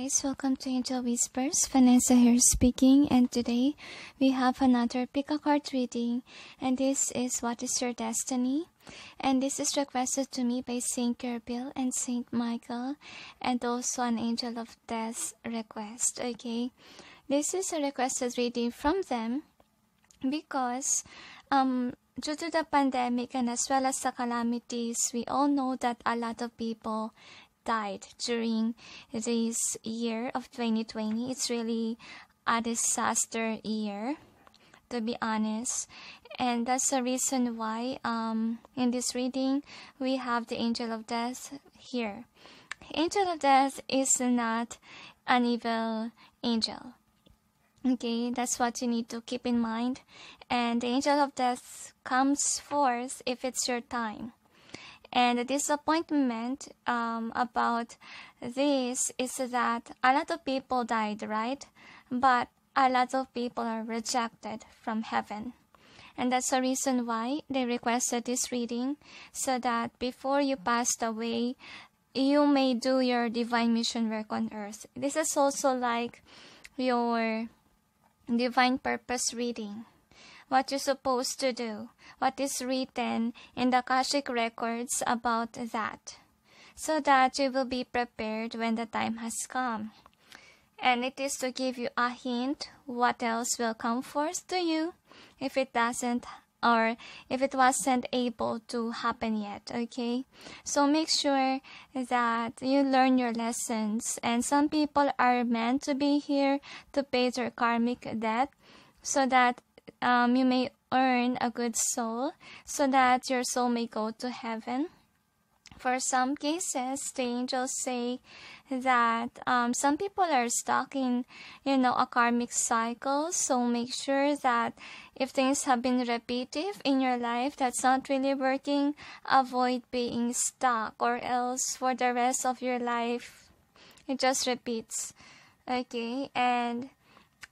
guys, welcome to Angel Whispers. Vanessa here speaking, and today we have another pick a card reading, and this is What is Your Destiny? And this is requested to me by Saint Gabriel and Saint Michael, and also an Angel of Death request. Okay, this is a requested reading from them because due to the pandemic and as well as the calamities, we all know that a lot of people died during this year of 2020. It's really a disaster year, to be honest, and that's the reason why in this reading we have the Angel of Death here. Angel of Death is not an evil angel. Okay, that's what you need to keep in mind. And the Angel of Death comes forth if it's your time. And the disappointment about this is that a lot of people died, right? But a lot of people are rejected from heaven. And that's the reason why they requested this reading, so that before you passed away, you may do your divine mission work on earth. This is also like your divine purpose reading. What you're supposed to do, what is written in the Akashic records about that, so that you will be prepared when the time has come. And it is to give you a hint what else will come forth to you if it doesn't, or if it wasn't able to happen yet. Okay, so make sure that you learn your lessons, and some people are meant to be here to pay their karmic debt, so that you may earn a good soul, so that your soul may go to heaven. For some cases, the angels say that some people are stuck in, a karmic cycle. So make sure that if things have been repetitive in your life, that's not really working, avoid being stuck, or else for the rest of your life, it just repeats. Okay, and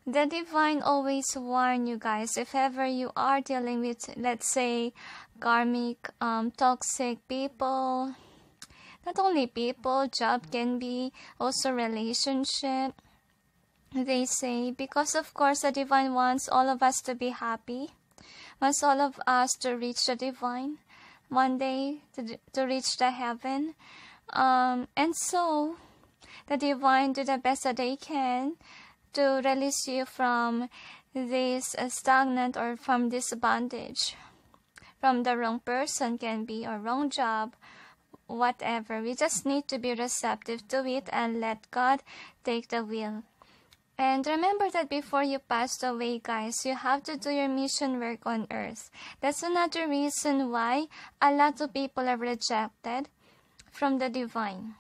the divine always warn you guys, if ever you are dealing with, let's say, karmic, toxic people, not only people, job can be, also relationship, they say, because of course the divine wants all of us to be happy, wants all of us to reach the divine, one day to reach the heaven, and so the divine do the best that they can to release you from this stagnant, or from this bondage, from the wrong person can be, or wrong job, whatever. We just need to be receptive to it and let God take the wheel. And remember that before you pass away, guys, you have to do your mission work on earth. That's another reason why a lot of people are rejected from the divine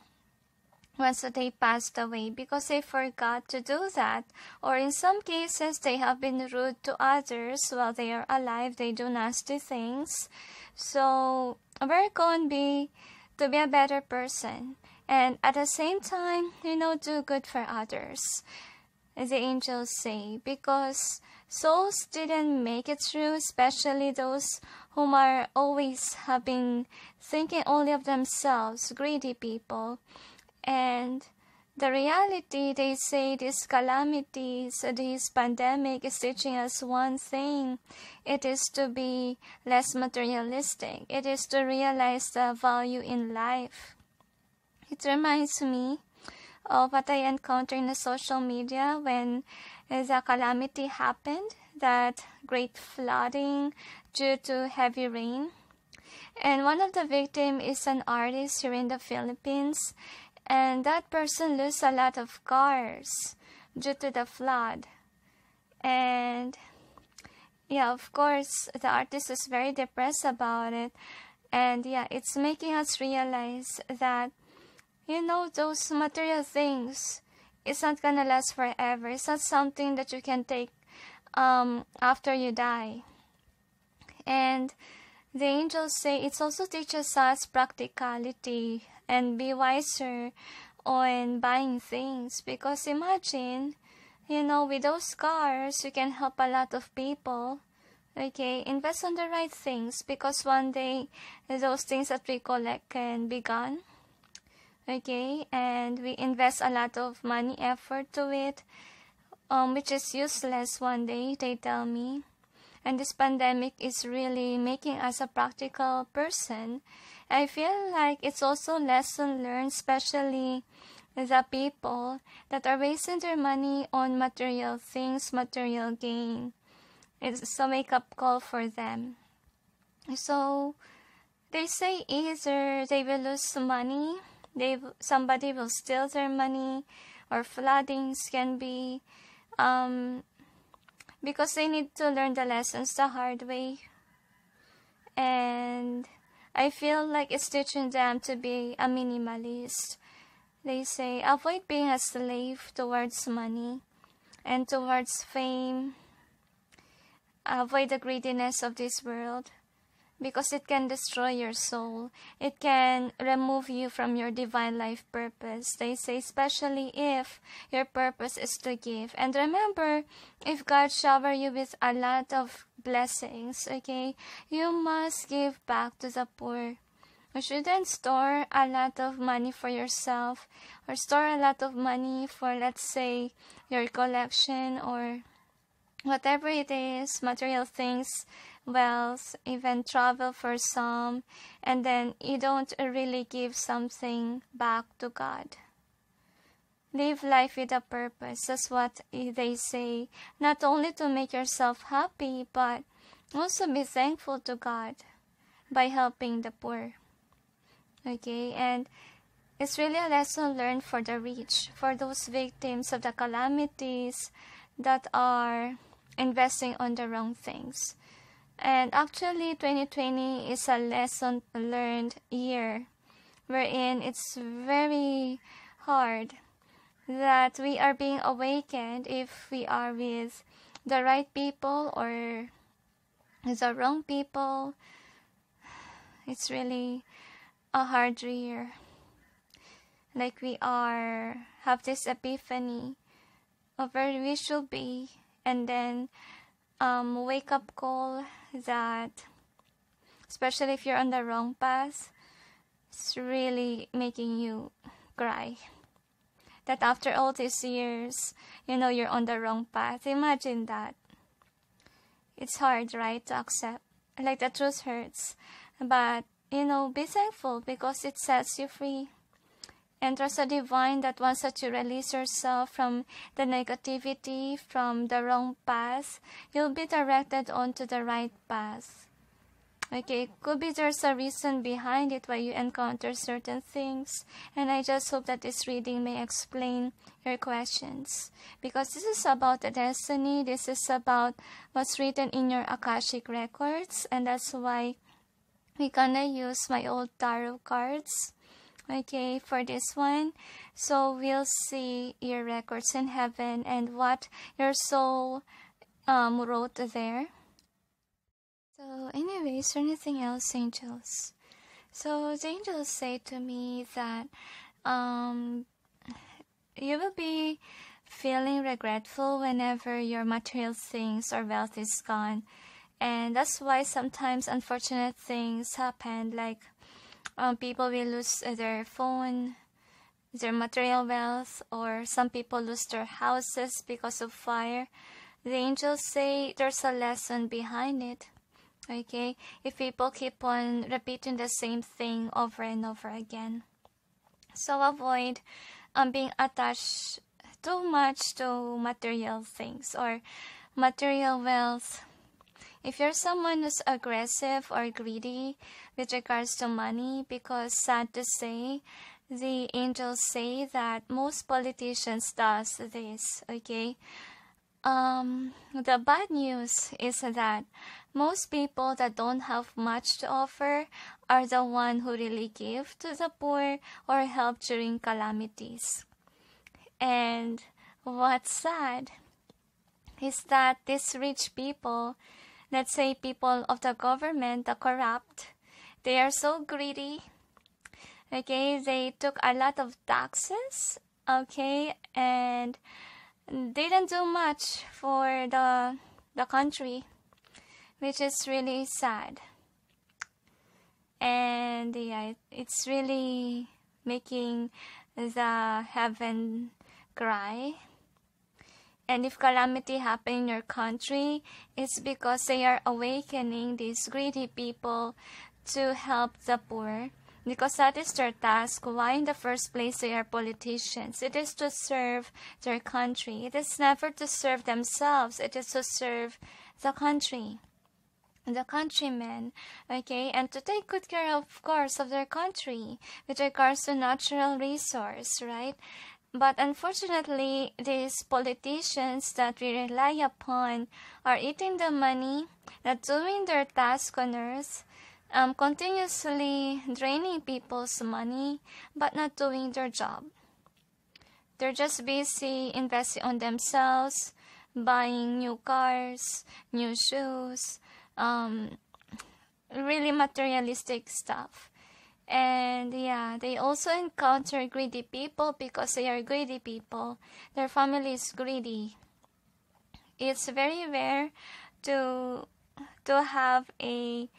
once they passed away, because they forgot to do that, or in some cases they have been rude to others while they are alive. They do nasty things. So we're going to be a better person, and at the same time, do good for others, as the angels say, because souls didn't make it through, especially those whom are always have been thinking only of themselves, greedy people. And the reality, they say, these calamities, this pandemic is teaching us one thing. It is to be less materialistic. It is to realize the value in life. It reminds me of what I encountered in the social media when the calamity happened, that great flooding due to heavy rain. And one of the victims is an artist here in the Philippines. And that person lost a lot of cars due to the flood. And yeah, of course, the artist is very depressed about it. And yeah, it's making us realize that, those material things, it's not gonna last forever. It's not something that you can take after you die. And the angels say it also teaches us practicality and be wiser on buying things, because imagine, with those cars you can help a lot of people. Okay, invest on the right things, because one day those things that we collect can be gone. okay, and we invest a lot of money, effort to it, which is useless one day, they tell me. And this pandemic is really making us a practical person. I feel like it's also lesson learned, especially the people that are wasting their money on material things, material gain. It's a wake-up call for them. So they say either they will lose money, somebody will steal their money, or floodings can be, because they need to learn the lessons the hard way. And I feel like it's teaching them to be a minimalist. They say avoid being a slave towards money and towards fame. Avoid the greediness of this world, because it can destroy your soul. It can remove you from your divine life purpose. They say especially if your purpose is to give. And remember, if God shower you with a lot of blessings, okay, you must give back to the poor. You shouldn't store a lot of money for yourself, or store a lot of money for, let's say, your collection or whatever it is, material things, wealth, even travel for some, and then you don't really give something back to God. Live life with a purpose. That's what they say. Not only to make yourself happy, but also be thankful to God by helping the poor. Okay, and it's really a lesson learned for the rich, for those victims of the calamities that are investing on the wrong things. And actually 2020 is a lesson learned year, wherein it's very hard that we are being awakened if we are with the right people or the wrong people. It's really a hard year. Like we have this epiphany of where we should be, and then wake up call that, especially if you're on the wrong path, it's really making you cry. That after all these years, you're on the wrong path. Imagine that. It's hard, right, to accept. Like, the truth hurts. But, be thankful because it sets you free. And trust the divine that wants that you release yourself from the negativity, from the wrong path, you'll be directed onto the right path. Okay, could be there's a reason behind it why you encounter certain things. And I just hope that this reading may explain your questions. Because this is about the destiny, this is about what's written in your Akashic records. And that's why we're gonna use my old tarot cards. Okay, for this one. So we'll see your records in heaven and what your soul wrote there. So anyways, or anything else, angels? So the angels say to me that you will be feeling regretful whenever your material things or wealth is gone. And that's why sometimes unfortunate things happen, like people will lose their phone, their material wealth, or some people lose their houses because of fire. The angels say there's a lesson behind it. Okay, if people keep on repeating the same thing over and over again. So avoid being attached too much to material things or material wealth. If you're someone who's aggressive or greedy with regards to money, because sad to say, the angels say that most politicians does this, okay? The bad news is that most people that don't have much to offer are the one who really give to the poor or help during calamities. And what's sad is that these rich people, let's say people of the government, the corrupt, they are so greedy. Okay, they took a lot of taxes, okay, and didn't do much for the country, which is really sad. And yeah, it's really making the heaven cry. And if calamity happen in your country, it's because they are awakening these greedy people to help the poor. Because that is their task. Why in the first place they are politicians? It is to serve their country. It is never to serve themselves. It is to serve the country, the countrymen, okay, and to take good care, of course, of their country with regards to natural resource, right? But unfortunately, these politicians that we rely upon are eating the money, not doing their task on earth, continuously draining people's money, but not doing their job. They're just busy investing on themselves, buying new cars, new shoes, really materialistic stuff. And yeah, they also encounter greedy people because they are greedy people. Their family is greedy. It's very rare to have a,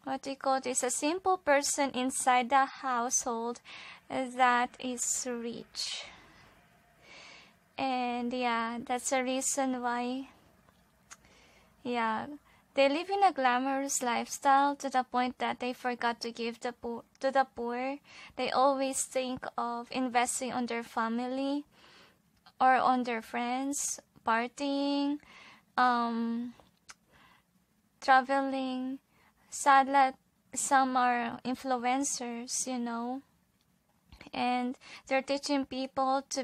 what do you call this, a simple person inside the household that is rich. And yeah, that's the reason why, yeah, they live in a glamorous lifestyle to the point that they forgot to give to the poor. They always think of investing on their family or on their friends, partying, traveling. Sadly, some are influencers, you know, and they're teaching people to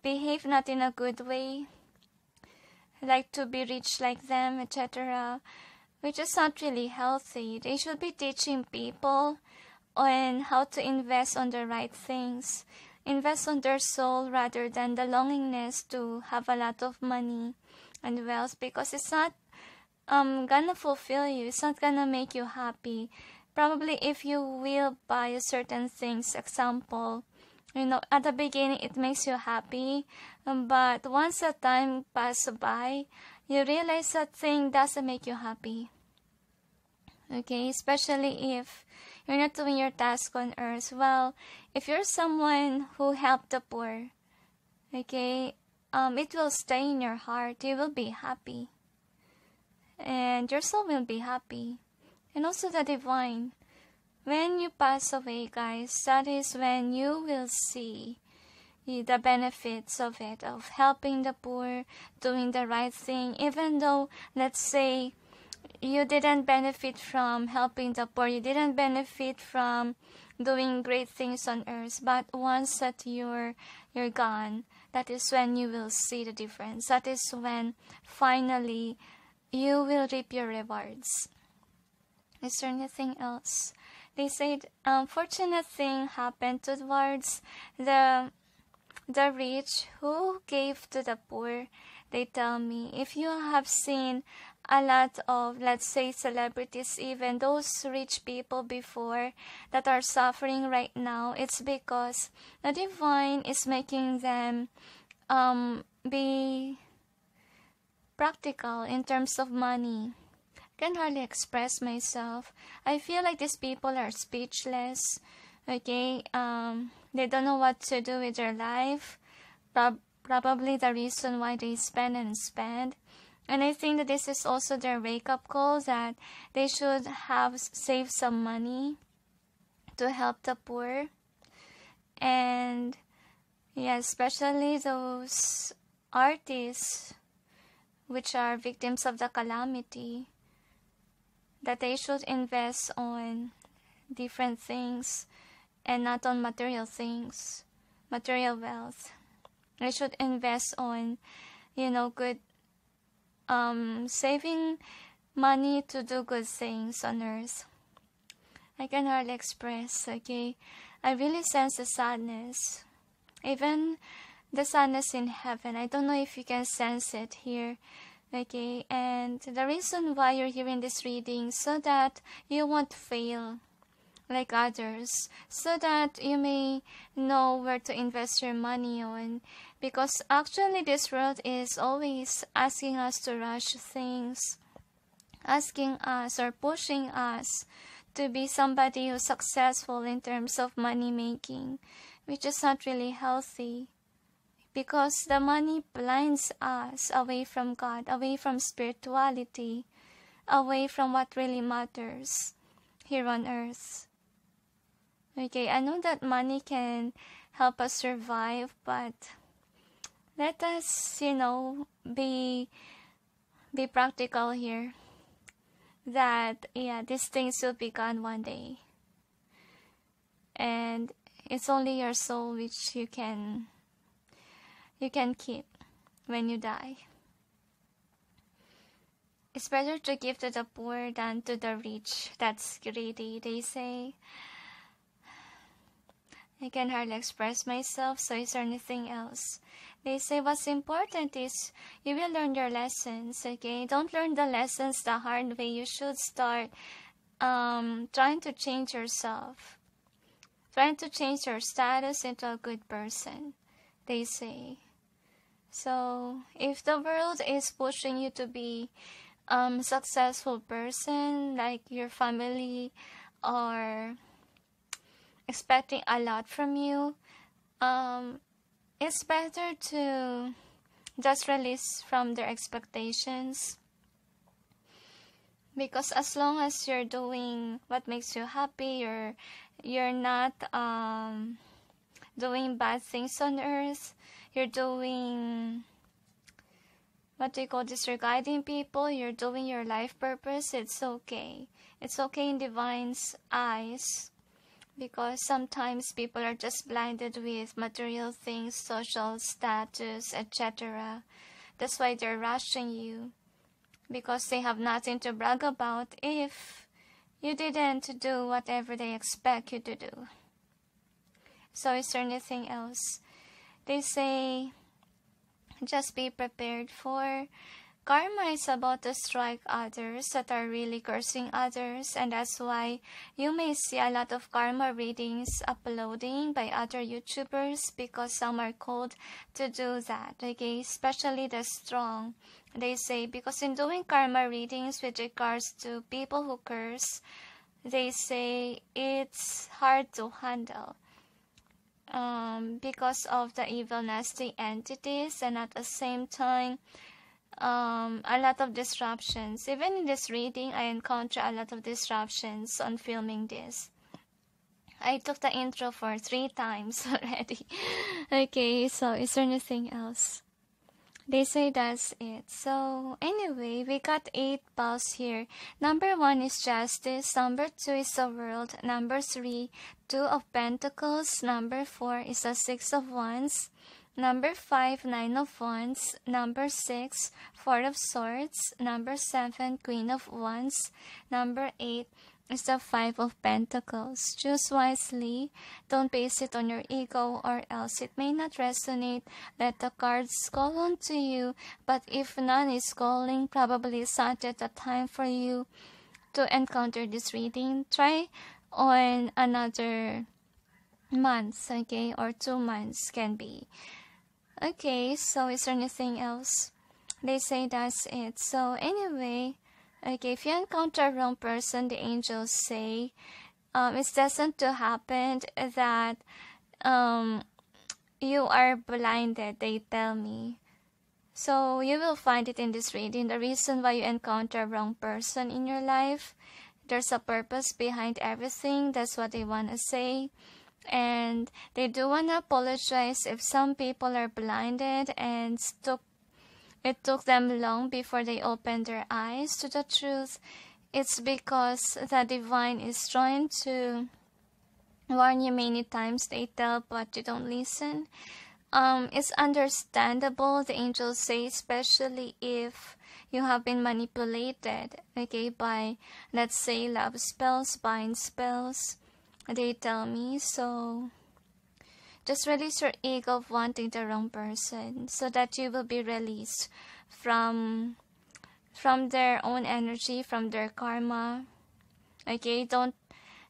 behave not in a good way, like to be rich like them, etc., which is not really healthy. They should be teaching people on how to invest on the right things, invest on their soul rather than the longingness to have a lot of money and wealth, because it's not gonna fulfill you. It's not gonna make you happy. Probably if you will buy certain things, example, you know, at the beginning it makes you happy, but once the time passes by, you realize that thing doesn't make you happy. Okay, especially if you're not doing your task on earth. Well, if you're someone who helped the poor, okay, it will stay in your heart. You will be happy, and your soul will be happy, and also the divine. When you pass away, guys, that is when you will see the benefits of it, of helping the poor, doing the right thing. Even though, let's say, you didn't benefit from helping the poor, you didn't benefit from doing great things on earth, but once that you're gone, that is when you will see the difference. That is when finally you will reap your rewards. Is there anything else? They said, unfortunate thing happened towards the rich who gave to the poor. They tell me, if you have seen a lot of, let's say, celebrities, even those rich people before that are suffering right now, it's because the divine is making them be practical in terms of money. Can hardly express myself. I feel like these people are speechless. Okay, they don't know what to do with their life. Probably the reason why they spend and spend. And I think that this is also their wake-up call, that they should have saved some money to help the poor. And yeah, especially those artists which are victims of the calamity, that they should invest on different things and not on material things, material wealth. They should invest on, you know, good, saving money to do good things on earth. I can hardly express, okay? I really sense the sadness. Even the sadness in heaven. I don't know if you can sense it here. Okay, and the reason why you're hearing this reading, so that you won't fail like others, so that you may know where to invest your money on, because actually this world is always asking us to rush things, asking us or pushing us to be somebody who's successful in terms of money making, which is not really healthy, because the money blinds us away from God, away from spirituality, away from what really matters here on earth. Okay, I know that money can help us survive, but let us, be practical here. That, these things will be gone one day. And it's only your soul which you can keep when you die. It's better to give to the poor than to the rich that's greedy, they say. I can hardly express myself, so is there anything else? They say what's important is you will learn your lessons, okay? Don't learn the lessons the hard way. You should start trying to change yourself. Trying to change your status into a good person, they say. So, if the world is pushing you to be successful person, like your family or expecting a lot from you, it's better to just release from their expectations, because as long as you're doing what makes you happy, you're not doing bad things on earth, you're doing what do you call this, you're guiding people, you're doing your life purpose, it's okay. It's okay in divine's eyes. Because sometimes people are just blinded with material things, social status, etc. That's why they're rushing you. Because they have nothing to brag about if you didn't do whatever they expect you to do. So is there anything else? They say, just be prepared for karma is about to strike others that are really cursing others, and that's why you may see a lot of karma readings uploading by other YouTubers, because some are called to do that, okay? Especially the strong, they say, because in doing karma readings with regards to people who curse, they say it's hard to handle. Because of the evil nasty entities, and at the same time a lot of disruptions. Even in this reading, I encounter a lot of disruptions on filming this. I took the intro for 3 times already. Okay, so is there anything else? They say that's it. So anyway, we got 8 balls here. Number 1 is justice. Number 2 is the world. Number 3, 2 of pentacles. Number 4 is the 6 of wands. Number 5, 9 of wands. Number 6, 4 of swords. Number 7, queen of wands. Number 8 is the 5 of pentacles. Choose wisely. Don't base it on your ego, or else it may not resonate. Let the cards call on to you, but if none is calling, probably it's not yet the time for you to encounter this reading. Try on another month, okay, or 2 months can be. Okay, so is there anything else? They say that's it. So anyway, okay, if you encounter a wrong person, the angels say it's destined to happen that you are blinded, they tell me. So you will find it in this reading. The reason why you encounter a wrong person in your life, there's a purpose behind everything. That's what they want to say. And they do want to apologize if some people are blinded and it took them long before they opened their eyes to the truth. It's because the divine is trying to warn you many times. They tell, but you don't listen. It's understandable, the angels say, especially if you have been manipulated, okay, by, let's say, love spells, bind spells, they tell me. So just release your ego of wanting the wrong person, so that you will be released from their own energy, from their karma. Okay, the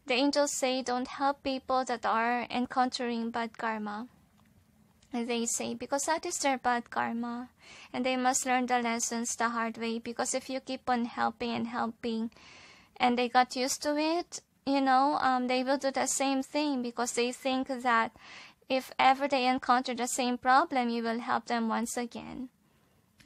angels say don't help people that are encountering bad karma. They say, because that is their bad karma, and they must learn the lessons the hard way. Because if you keep on helping and helping, and they got used to it, they will do the same thing because they think that if ever they encounter the same problem, you will help them once again.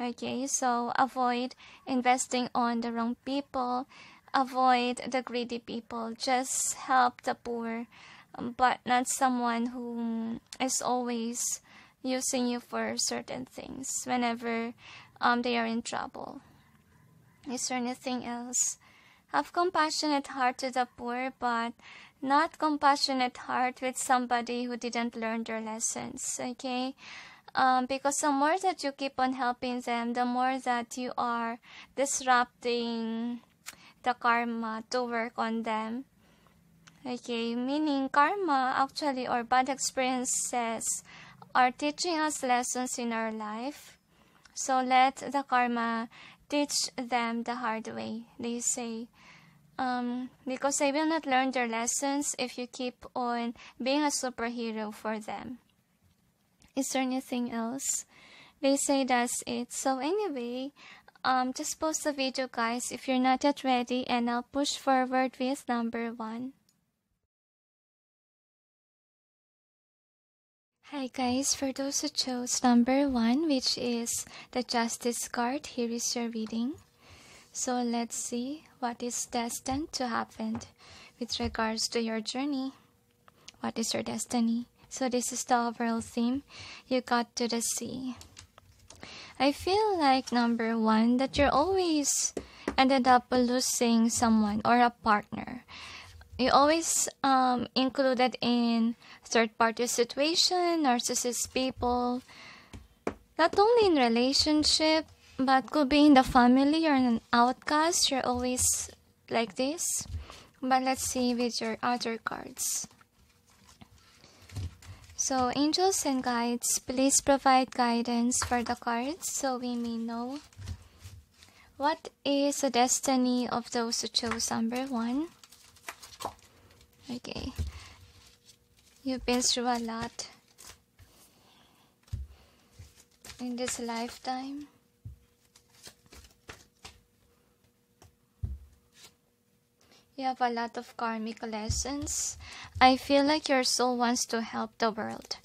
Okay, so avoid investing on the wrong people, avoid the greedy people, just help the poor, but not someone who is always using you for certain things whenever they are in trouble. Is there anything else? Have compassionate heart to the poor, but not compassionate heart with somebody who didn't learn their lessons, okay? Because the more that you keep on helping them, the more that you are disrupting the karma to work on them. Okay, meaning karma actually, or bad experiences, are teaching us lessons in our life. So let the karma teach them the hard way, they say. Because they will not learn their lessons if you keep on being a superhero for them. Is there anything else? They say that's it. So anyway, just post the video, guys, if you're not yet ready, and I'll push forward with number 1. Hi guys, for those who chose number 1, which is the Justice card, here is your reading. So let's see what is destined to happen with regards to your journey. What is your destiny? So this is the overall theme. You got to the sea. I feel like number 1, that you're always ended up losing someone or a partner. You always included in third-party situation, narcissist people, not only in relationship, but could be in the family or an outcast. You're always like this. But let's see with your other cards. So angels and guides, please provide guidance for the cards so we may know what is the destiny of those who chose number 1. Okay, you've been through a lot in this lifetime. You have a lot of karmic lessons. I feel like your soul wants to help the world.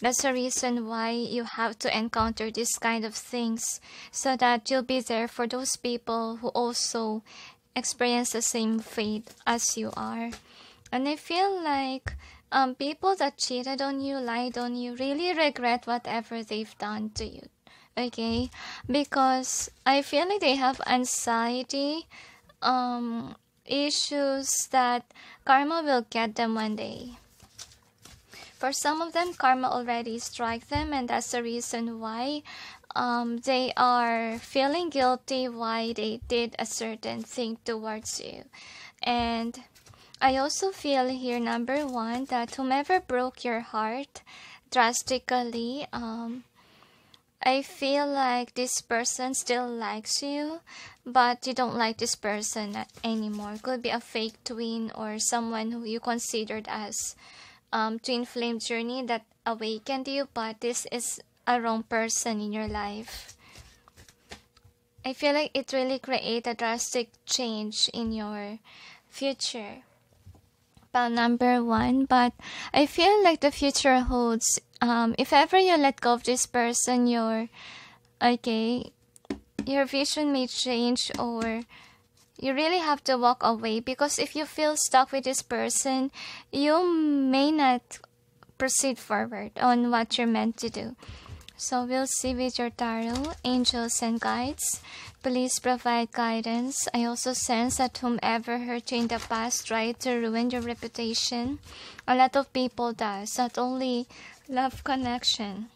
That's the reason why you have to encounter this kind of things, so that you'll be there for those people who also experience the same fate as you are. And I feel like people that cheated on you, lied on you, really regret whatever they've done to you. Okay? Because I feel like they have anxiety, issues that karma will get them one day. For some of them, karma already struck them, and that's the reason why they are feeling guilty why they did a certain thing towards you. And I also feel here, number 1, that whomever broke your heart drastically, I feel like this person still likes you, but you don't like this person anymore. Could be a fake twin or someone who you considered as twin flame journey that awakened you, but this is a wrong person in your life. I feel like it really created a drastic change in your future. About number 1, but I feel like the future holds, if ever you let go of this person, your vision may change, or you really have to walk away, because if you feel stuck with this person, you may not proceed forward on what you're meant to do. So we'll see with your tarot, angels and guides. Please provide guidance. I also sense that whomever hurt you in the past tried to ruin your reputation. A lot of people does, not only love connection.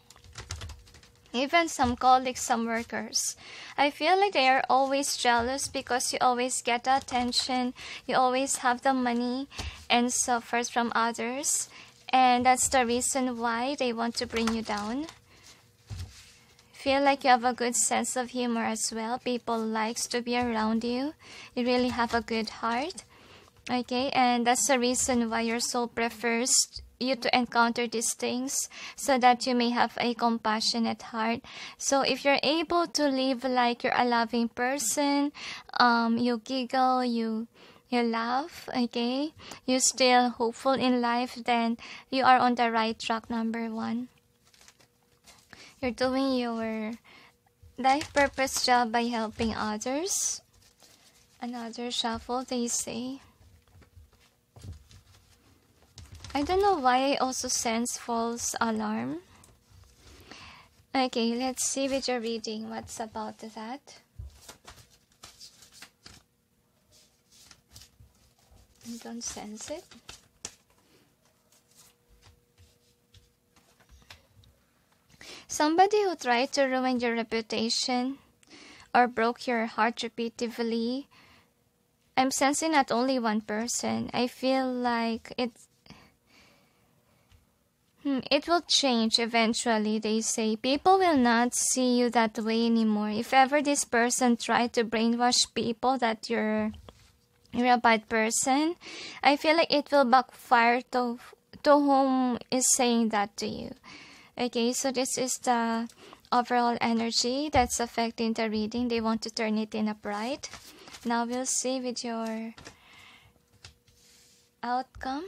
Even some colleagues, some workers. I feel like they are always jealous because you always get the attention, you always have the money and suffers from others. And that's the reason why they want to bring you down. Feel like you have a good sense of humor as well. People likes to be around you. You really have a good heart. Okay, and that's the reason why your soul prefers you to encounter these things, so that you may have a compassionate heart. So if you're able to live like you're a loving person, you giggle, you you laugh, okay, you still hopeful in life, then you are on the right track, number one. You're doing your life purpose job by helping others. Another shuffle, they say. I don't know why I also sense false alarm. Okay, let's see with your reading what's about that. I don't sense it. Somebody who tried to ruin your reputation or broke your heart repeatedly. I'm sensing not only one person. I feel like it will change eventually, they say. People will not see you that way anymore. If ever this person tried to brainwash people that you're a bad person, I feel like it will backfire to whom is saying that to you. Okay, so this is the overall energy that's affecting the reading. They want to turn it in upright. Now we'll see with your outcome.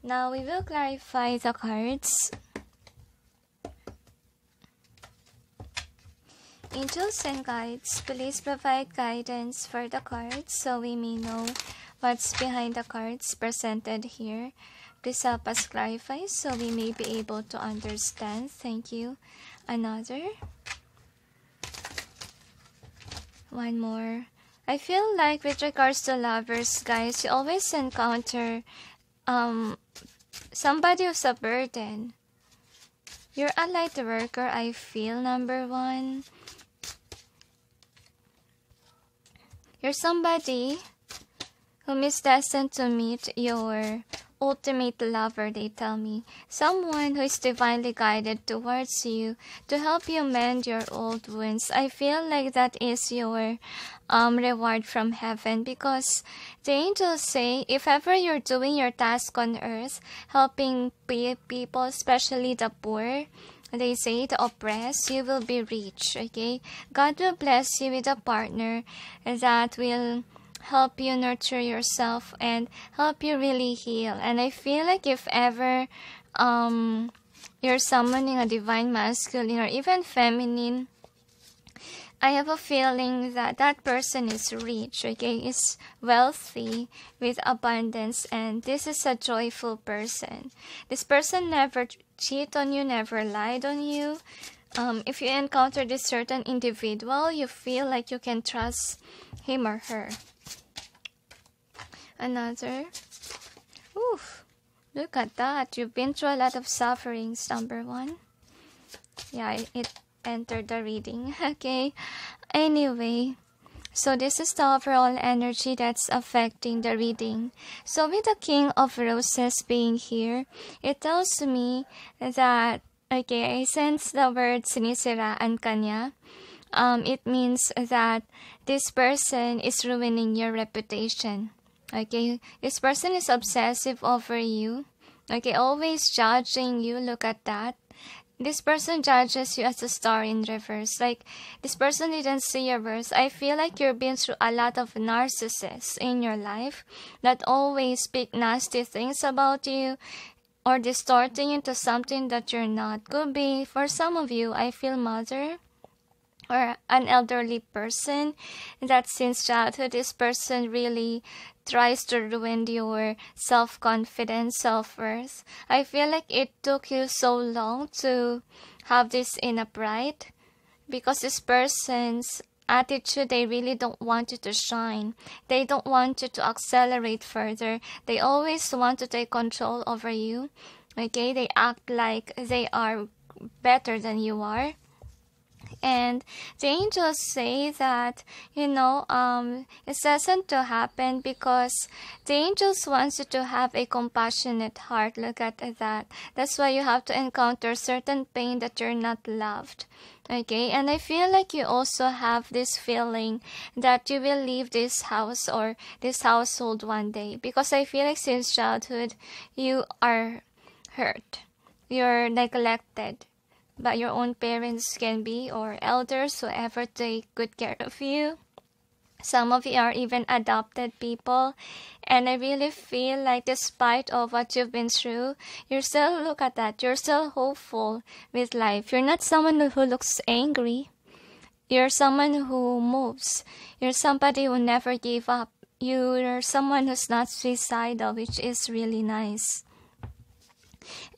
Now we will clarify the cards. Angels and guides, please provide guidance for the cards so we may know what's behind the cards presented here. Please help us clarify so we may be able to understand. Thank you. Another. One more. I feel like with regards to lovers, guys, you always encounter somebody who's a burden. You're a light worker, I feel, number one. You're somebody whom is destined to meet your ultimate lover, they tell me. Someone who is divinely guided towards you to help you mend your old wounds. I feel like that is your reward from heaven, because the angels say if ever you're doing your task on earth, helping people, especially the poor, they say the oppressed, you will be rich, okay? God will bless you with a partner that will help you nurture yourself and help you really heal. And I feel like if ever you're summoning a divine masculine or even feminine, I have a feeling that that person is rich, okay, is wealthy with abundance, and this is a joyful person. This person never cheated on you, never lied on you. If you encounter this certain individual, you feel like you can trust him or her. Another. Oof, look at that. You've been through a lot of sufferings, number one. Yeah, it entered the reading. Okay. Anyway, so this is the overall energy that's affecting the reading. So with the King of Roses being here, it tells me that, okay, I sense the word sinisiraan kanya. It means that this person is ruining your reputation. Okay, this person is obsessive over you. Okay, always judging you. Look at that. This person judges you as a star in reverse. Like, this person didn't see your worth. I feel like you've been through a lot of narcissists in your life that always speak nasty things about you or distorting into something that you're not. Could be, for some of you, I feel mother or an elderly person that since childhood, this person really tries to ruin your self-confidence, self-worth. I feel like it took you so long to have this in upright, because this person's attitude, they really don't want you to shine. They don't want you to accelerate further. They always want to take control over you. Okay, they act like they are better than you are. And the angels say that, it doesn't to happen because the angels want you to have a compassionate heart. Look at that. That's why you have to encounter certain pain that you're not loved. Okay, and I feel like you also have this feeling that you will leave this house or this household one day, because I feel like since childhood you are hurt. You're neglected by your own parents, can be, or elders, whoever take good care of you. Some of you are even adopted people, and I really feel like despite of what you've been through, you're still, look at that, you're still hopeful with life. You're not someone who looks angry. You're someone who moves. You're somebody who never gave up. You're someone who's not suicidal, which is really nice.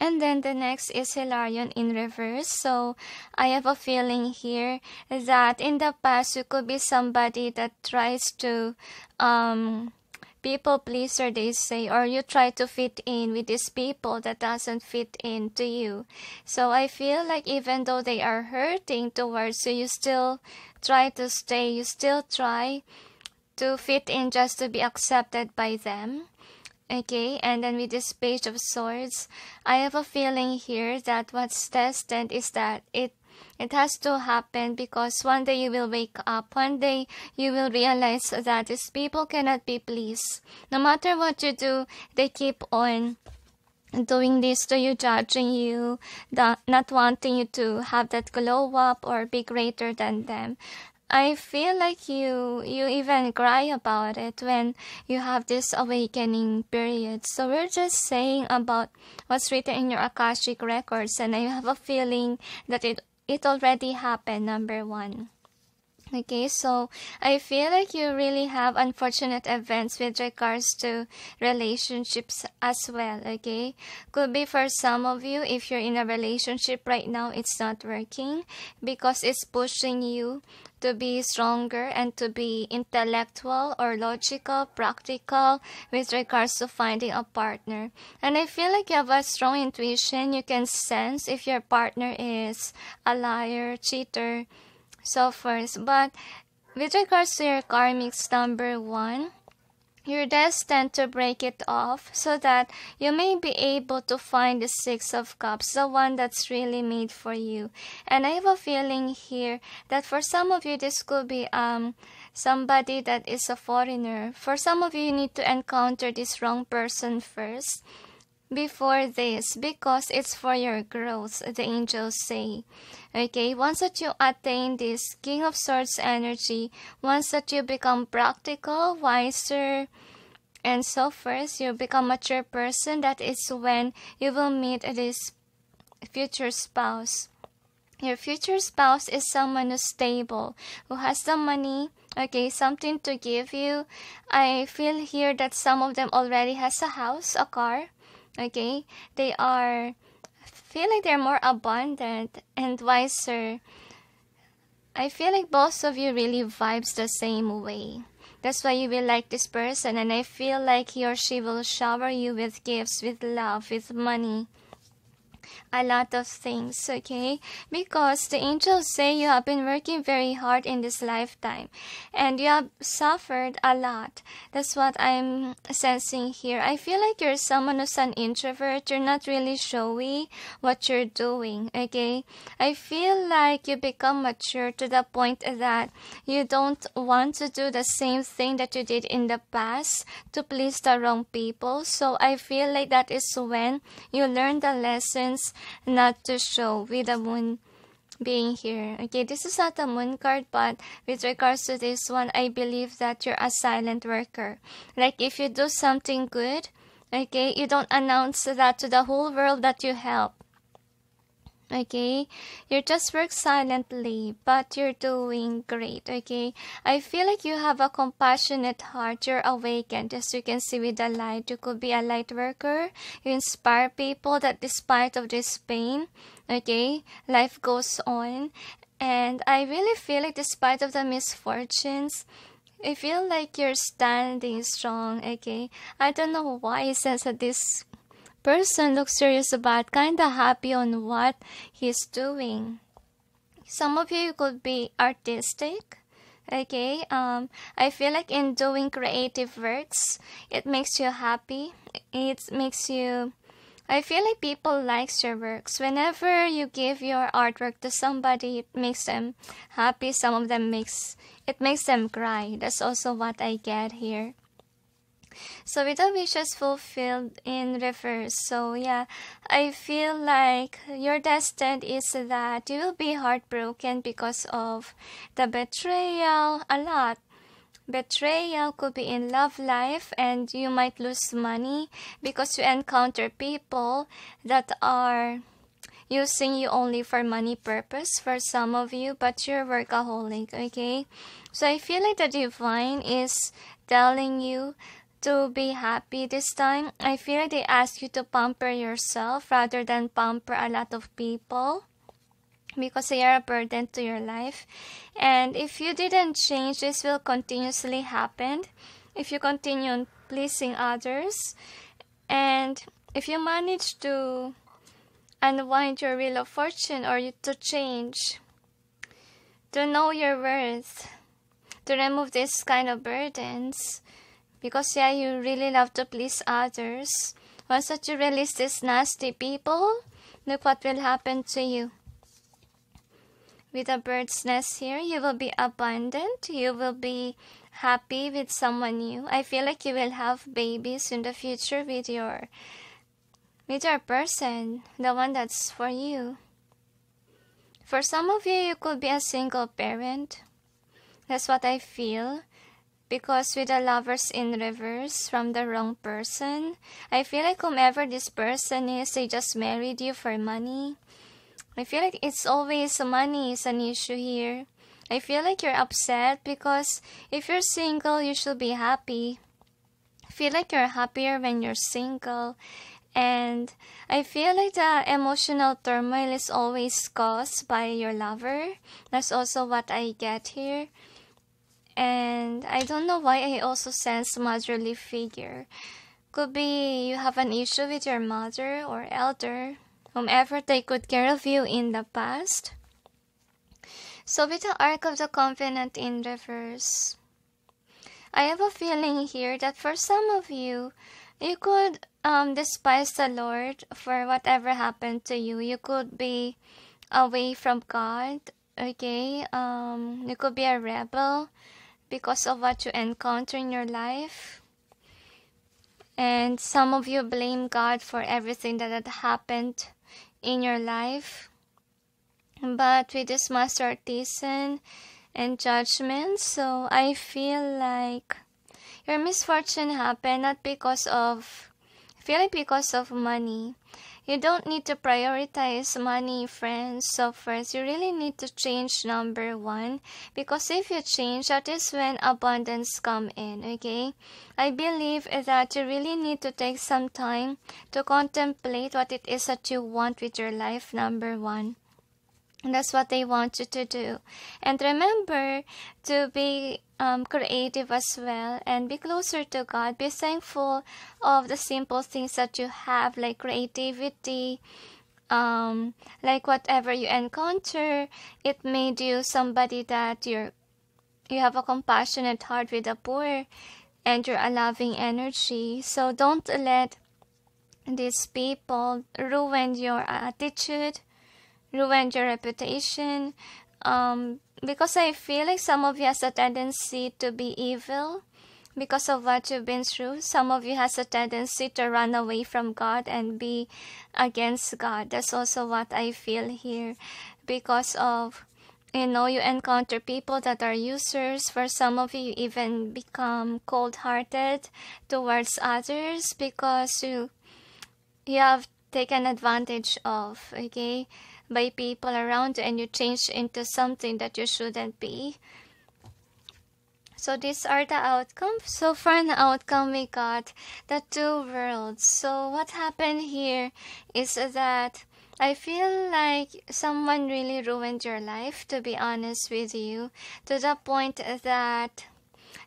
And then the next is Hilarion in reverse. So I have a feeling here that in the past you could be somebody that tries to people pleaser, they say, or you try to fit in with these people that doesn't fit in to you. So I feel like even though they are hurting towards you, you still try to stay, you still try to fit in just to be accepted by them. Okay, and then with this Page of Swords, I have a feeling here that what's destined is that it has to happen, because one day you will wake up, one day you will realize that these people cannot be pleased. No matter what you do, they keep on doing this to you, judging you, not wanting you to have that glow up or be greater than them. I feel like you even cry about it when you have this awakening period. So we're just saying about what's written in your Akashic records, and I have a feeling that it already happened, number one. Okay, so I feel like you really have unfortunate events with regards to relationships as well, okay? Could be for some of you, if you're in a relationship right now, it's not working because it's pushing you to be stronger and to be intellectual or logical, practical with regards to finding a partner. And I feel like you have a strong intuition. You can sense if your partner is a liar, cheater, so forth. But with regards to your karmics, number one, you're destined to break it off so that you may be able to find the Six of Cups, the one that's really made for you. And I have a feeling here that for some of you, this could be somebody that is a foreigner. For some of you, you need to encounter this wrong person first before this, because it's for your growth, the angels say. Okay, once that you attain this King of Swords energy, once that you become practical, wiser, and so forth, you become a mature person, that is when you will meet this future spouse. Your future spouse is someone who's stable, who has the money, okay, something to give you. I feel here that some of them already has a house, a car. Okay, they feel like they're more abundant and wiser. I feel like both of you really vibes the same way. That's why you will like this person, and I feel like he or she will shower you with gifts, with love, with money, a lot of things, okay? Because the angels say you have been working very hard in this lifetime and you have suffered a lot. That's what I'm sensing here. I feel like you're someone who's an introvert. You're not really showy what you're doing, okay? I feel like you become mature to the point that you don't want to do the same thing that you did in the past to please the wrong people. So I feel like that is when you learn the lessons not to show, with the moon being here. Okay, this is not a moon card, but with regards to this one, I believe that you're a silent worker. Like if you do something good, okay, you don't announce that to the whole world that you help. Okay, you just work silently, but you're doing great. Okay, I feel like you have a compassionate heart. You're awakened, as you can see with the light. You could be a light worker. You inspire people that despite of this pain, okay, life goes on. And I really feel like despite of the misfortunes, I feel like you're standing strong. Okay, I don't know why it says that this person looks serious about, kinda happy on what he's doing. Some of you could be artistic, okay? I feel like in doing creative works, it makes you happy. It makes you, I feel like people likes your works. Whenever you give your artwork to somebody, it makes them happy. Some of them it makes them cry. That's also what I get here. So with the wishes fulfilled in reverse, so yeah, I feel like your destined is that you will be heartbroken because of the betrayal, a lot. betrayal, could be in love life, and you might lose money because you encounter people that are using you only for money purpose for some of you, but you're workaholic, okay? So I feel like the divine is telling you to be happy this time. I feel like they ask you to pamper yourself rather than pamper a lot of people, because they are a burden to your life. And if you didn't change, this will continuously happen if you continue on pleasing others. And if you manage to unwind your wheel of fortune, or you to change, to know your worth, to remove this kind of burdens, because yeah, you really love to please others. Once that you release these nasty people, look what will happen to you. With a bird's nest here, you will be abundant, you will be happy with someone new. I feel like you will have babies in the future with your person, the one that's for you. For some of you, you could be a single parent. That's what I feel. Because with the lovers in reverse from the wrong person, I feel like whomever this person is, they just married you for money. I feel like it's always money is an issue here. I feel like you're upset because if you're single, you should be happy. I feel like you're happier when you're single. And I feel like the emotional turmoil is always caused by your lover. That's also what I get here. And I don't know why I also sense motherly figure. Could be you have an issue with your mother or elder, whomever took care of you in the past. So with the Ark of the Covenant in reverse, I have a feeling here that for some of you, you could despise the Lord for whatever happened to you. You could be away from God, okay? You could be a rebel because of what you encounter in your life. And some of you blame God for everything that had happened in your life. But with this Master Artisan and Judgment, so I feel like your misfortune happened not because of, I feel like because of money. You don't need to prioritize money, friends. So first, you really need to change number one. Because if you change, that is when abundance come in, okay? I believe that you really need to take some time to contemplate what it is that you want with your life, number one. And that's what they want you to do. And remember to be creative as well, and be closer to God. Be thankful of the simple things that you have, like creativity, like whatever you encounter. It made you somebody that you have a compassionate heart with the poor, and you're a loving energy. So don't let these people ruin your attitude, ruin your reputation, because I feel like some of you has a tendency to be evil because of what you've been through. Some of you has a tendency to run away from God and be against God. That's also what I feel here, because of, you encounter people that are users. For some of you, you even become cold-hearted towards others because you have taken advantage of, okay, by people around you, and you change into something that you shouldn't be. So these are the outcomes. So for an outcome, we got the two worlds. So what happened here is that I feel like someone really ruined your life, to be honest with you, to the point that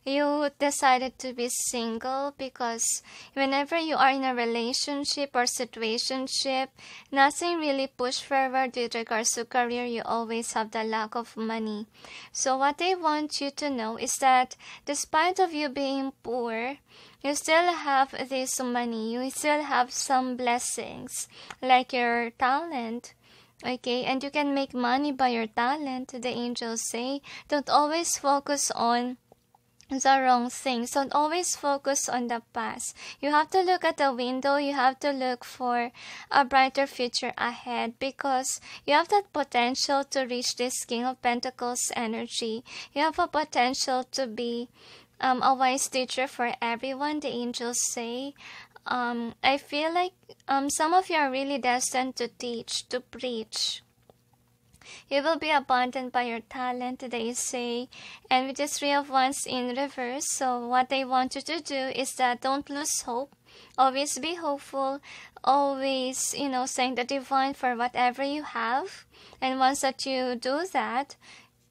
you decided to be single, because whenever you are in a relationship or situationship, nothing really push forward with regards to career. You always have the lack of money. So what I want you to know is that despite of you being poor, you still have this money. You still have some blessings, like your talent. Okay, and you can make money by your talent. The angels say, don't always focus on the wrong things. Don't always focus on the past. You have to look at the window. You have to look for a brighter future ahead, because you have that potential to reach this King of Pentacles energy. You have a potential to be a wise teacher for everyone, the angels say. I feel like some of you are really destined to teach, to preach. You will be abundant by your talent, they say. And with the Three of Wands in reverse, so what they want you to do is that don't lose hope. Always be hopeful. Always, thank the divine for whatever you have. And once that you do that,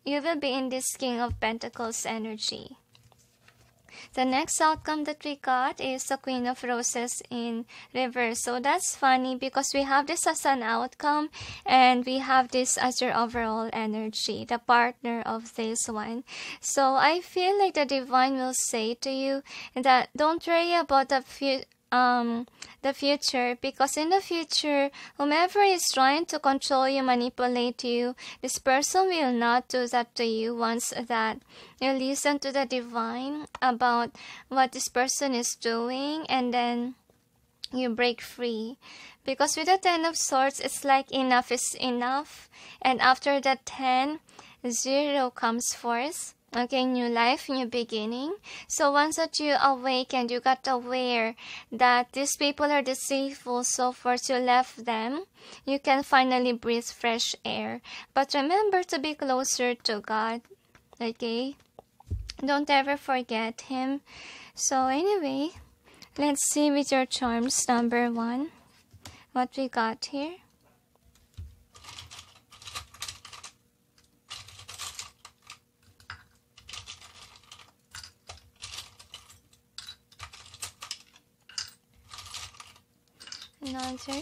you will be in this King of Pentacles energy. The next outcome that we got is the Queen of Roses in reverse. So that's funny because we have this as an outcome and we have this as your overall energy, the partner of this one. So I feel like the divine will say to you that don't worry about the future, because in the future, whomever is trying to control you, manipulate you, this person will not do that to you once that you listen to the divine about what this person is doing, and then you break free. Because with the Ten of Swords, it's like enough is enough, and after the 10, 0 comes forth. Okay, new life, new beginning. So once that you awake and you got aware that these people are deceitful, so first you left them, you can finally breathe fresh air. But remember to be closer to God, okay? Don't ever forget Him. So anyway, let's see with your charms, number 1, what we got here. Another.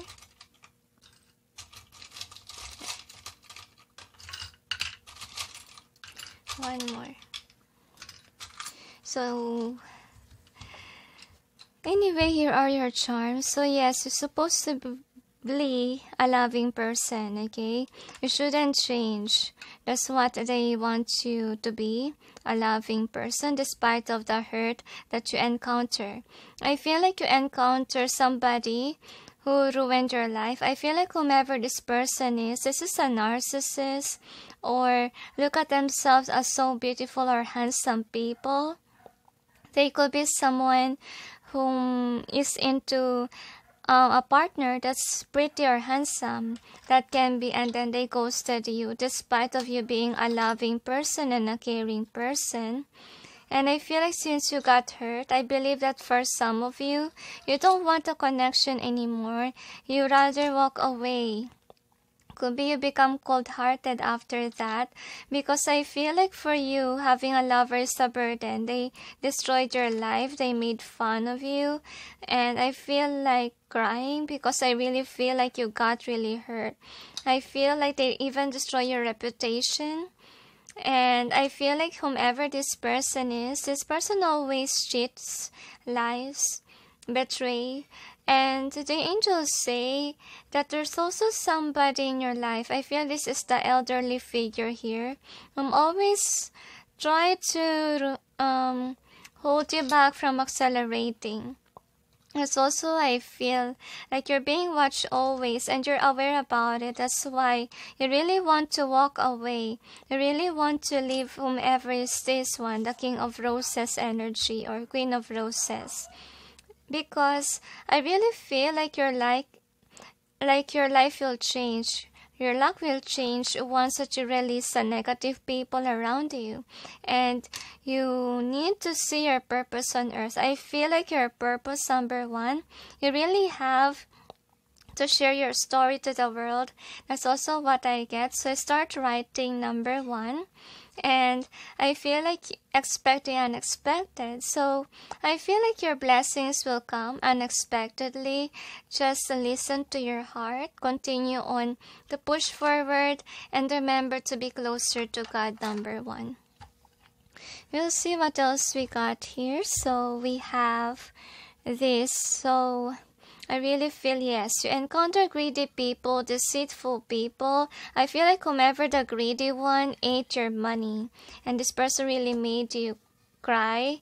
One more. So anyway, here are your charms. So yes, you're supposed to be a loving person, okay? You shouldn't change. That's what they want you to be, a loving person, despite of the hurt that you encounter. I feel like you encounter somebody who ruined your life. I feel like whomever this person is, this is a narcissist, or look at themselves as so beautiful or handsome people. They could be someone who is into a partner that's pretty or handsome, that can be, and then they ghosted you despite of you being a loving person and a caring person. And I feel like since you got hurt, I believe that for some of you, you don't want a connection anymore. You rather walk away. Could be you become cold-hearted after that, because I feel like for you, having a lover is a burden. They destroyed your life. They made fun of you. And I feel like crying because I really feel like you got really hurt. I feel like they even destroy your reputation. And I feel like whomever this person is, this person always cheats, lies, betray. And the angels say that there's also somebody in your life. I feel this is the elderly figure here. Always try to hold you back from accelerating. It's also, I feel like you're being watched always and you're aware about it. That's why you really want to walk away. You really want to leave whomever is this one, the King of Roses energy or Queen of Roses. Because I really feel like your life will change. Your luck will change once that you release the negative people around you. And you need to see your purpose on earth. I feel like your purpose, number 1, you really have to share your story to the world. That's also what I get. So I start writing, number 1. And I feel like expecting unexpected. So I feel like your blessings will come unexpectedly. Just listen to your heart. Continue on to push forward. And remember to be closer to God, number 1. We'll see what else we got here. So we have this. So I really feel, yes, you encounter greedy people, deceitful people. I feel like whomever the greedy one ate your money. And this person really made you cry.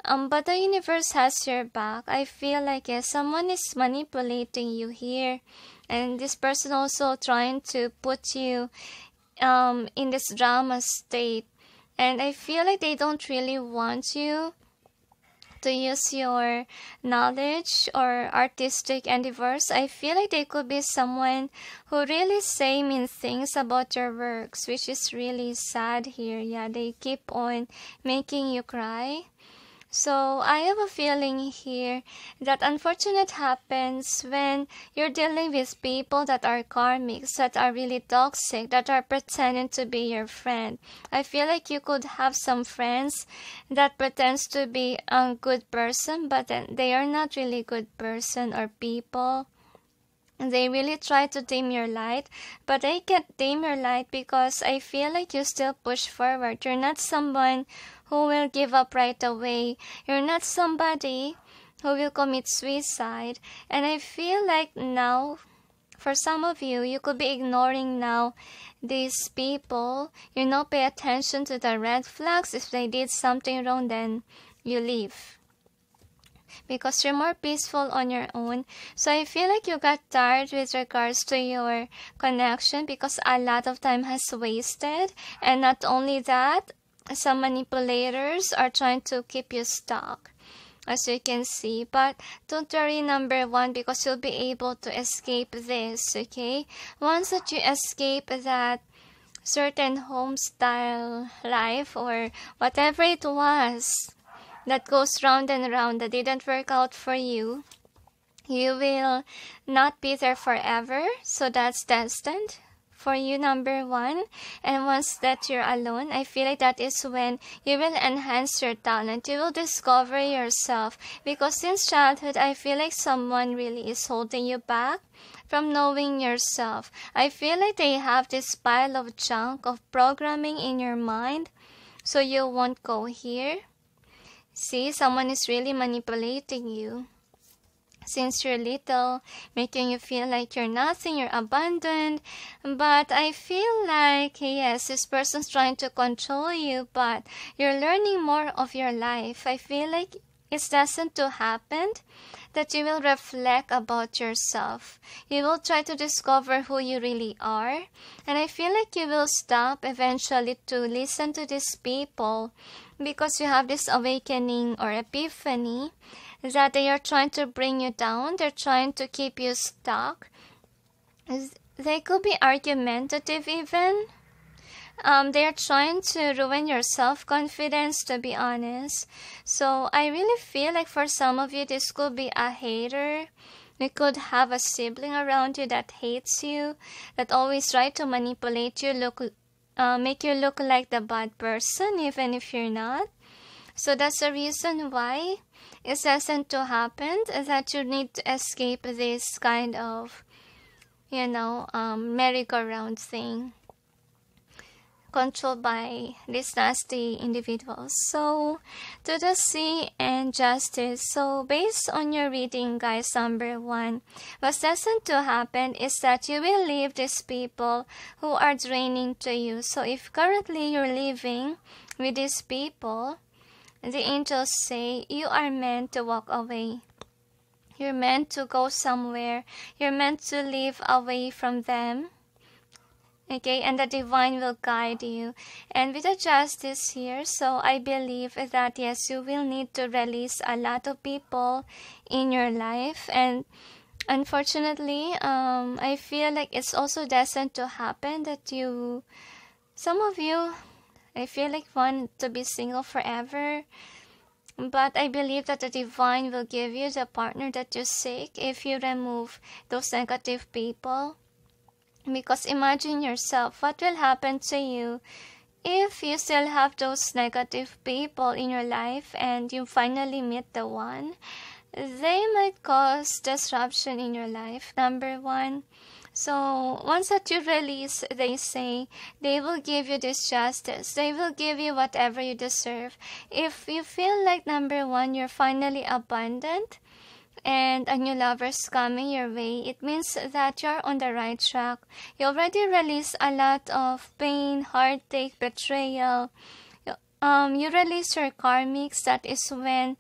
But the universe has your back. I feel like, yes, someone is manipulating you here. And this person also trying to put you in this drama state. And I feel like they don't really want you to use your knowledge or artistic endeavors. I feel like they could be someone who really say mean things about your works, which is really sad here. Yeah, they keep on making you cry. So I have a feeling here that unfortunate happens when you're dealing with people that are karmics, that are really toxic, that are pretending to be your friend. I feel like you could have some friends that pretends to be a good person, but then they are not really good person or people. They really try to dim your light, but they can't dim your light because I feel like you still push forward. You're not someone who will give up right away. You're not somebody who will commit suicide. And I feel like now, for some of you, you could be ignoring now these people. You know, pay attention to the red flags. If they did something wrong, then you leave, because you're more peaceful on your own. So I feel like you got tired with regards to your connection because a lot of time has wasted. And not only that, some manipulators are trying to keep you stuck, as you can see. But don't worry, number one, because you'll be able to escape this, okay? Once that you escape that certain home style life or whatever it was that goes round and round that didn't work out for you, you will not be there forever. So that's destined for you, number one. And once that you're alone, I feel like that is when you will enhance your talent. You will discover yourself, because since childhood, I feel like someone really is holding you back from knowing yourself. I feel like they have this pile of junk of programming in your mind, so you won't go here. See, someone is really manipulating you since you're little, making you feel like you're nothing, you're abandoned. But I feel like, yes, this person's trying to control you, but you're learning more of your life. I feel like it's destined to happen that you will reflect about yourself. You will try to discover who you really are. And I feel like you will stop eventually to listen to these people, because you have this awakening or epiphany that they are trying to bring you down. They're trying to keep you stuck. They could be argumentative even. They're trying to ruin your self-confidence, to be honest. So I really feel like for some of you, this could be a hater. You could have a sibling around you that hates you, that always try to manipulate you, make you look like the bad person, even if you're not. So that's the reason why it doesn't to happen, that you need to escape this kind of, merry-go-round thing controlled by these nasty individuals. So, to the sea and justice. So, based on your reading, guys, number one, what's destined to happen is that you will leave these people who are draining to you. So, if currently you're living with these people, the angels say you are meant to walk away. You're meant to go somewhere. You're meant to live away from them. Okay, and the divine will guide you. And with the justice here, so I believe that yes, you will need to release a lot of people in your life. And unfortunately, I feel like it's also destined to happen that some of you, I feel like want to be single forever. But I believe that the divine will give you the partner that you seek if you remove those negative people. Because imagine yourself, what will happen to you if you still have those negative people in your life and you finally meet the one? They might cause disruption in your life, number one. So once that you release, they say, they will give you this justice. They will give you whatever you deserve. If you feel like, number one, you're finally abundant, and a new lover's coming your way, it means that you're on the right track. You already released a lot of pain, heartache, betrayal. You release your karmics. That is when,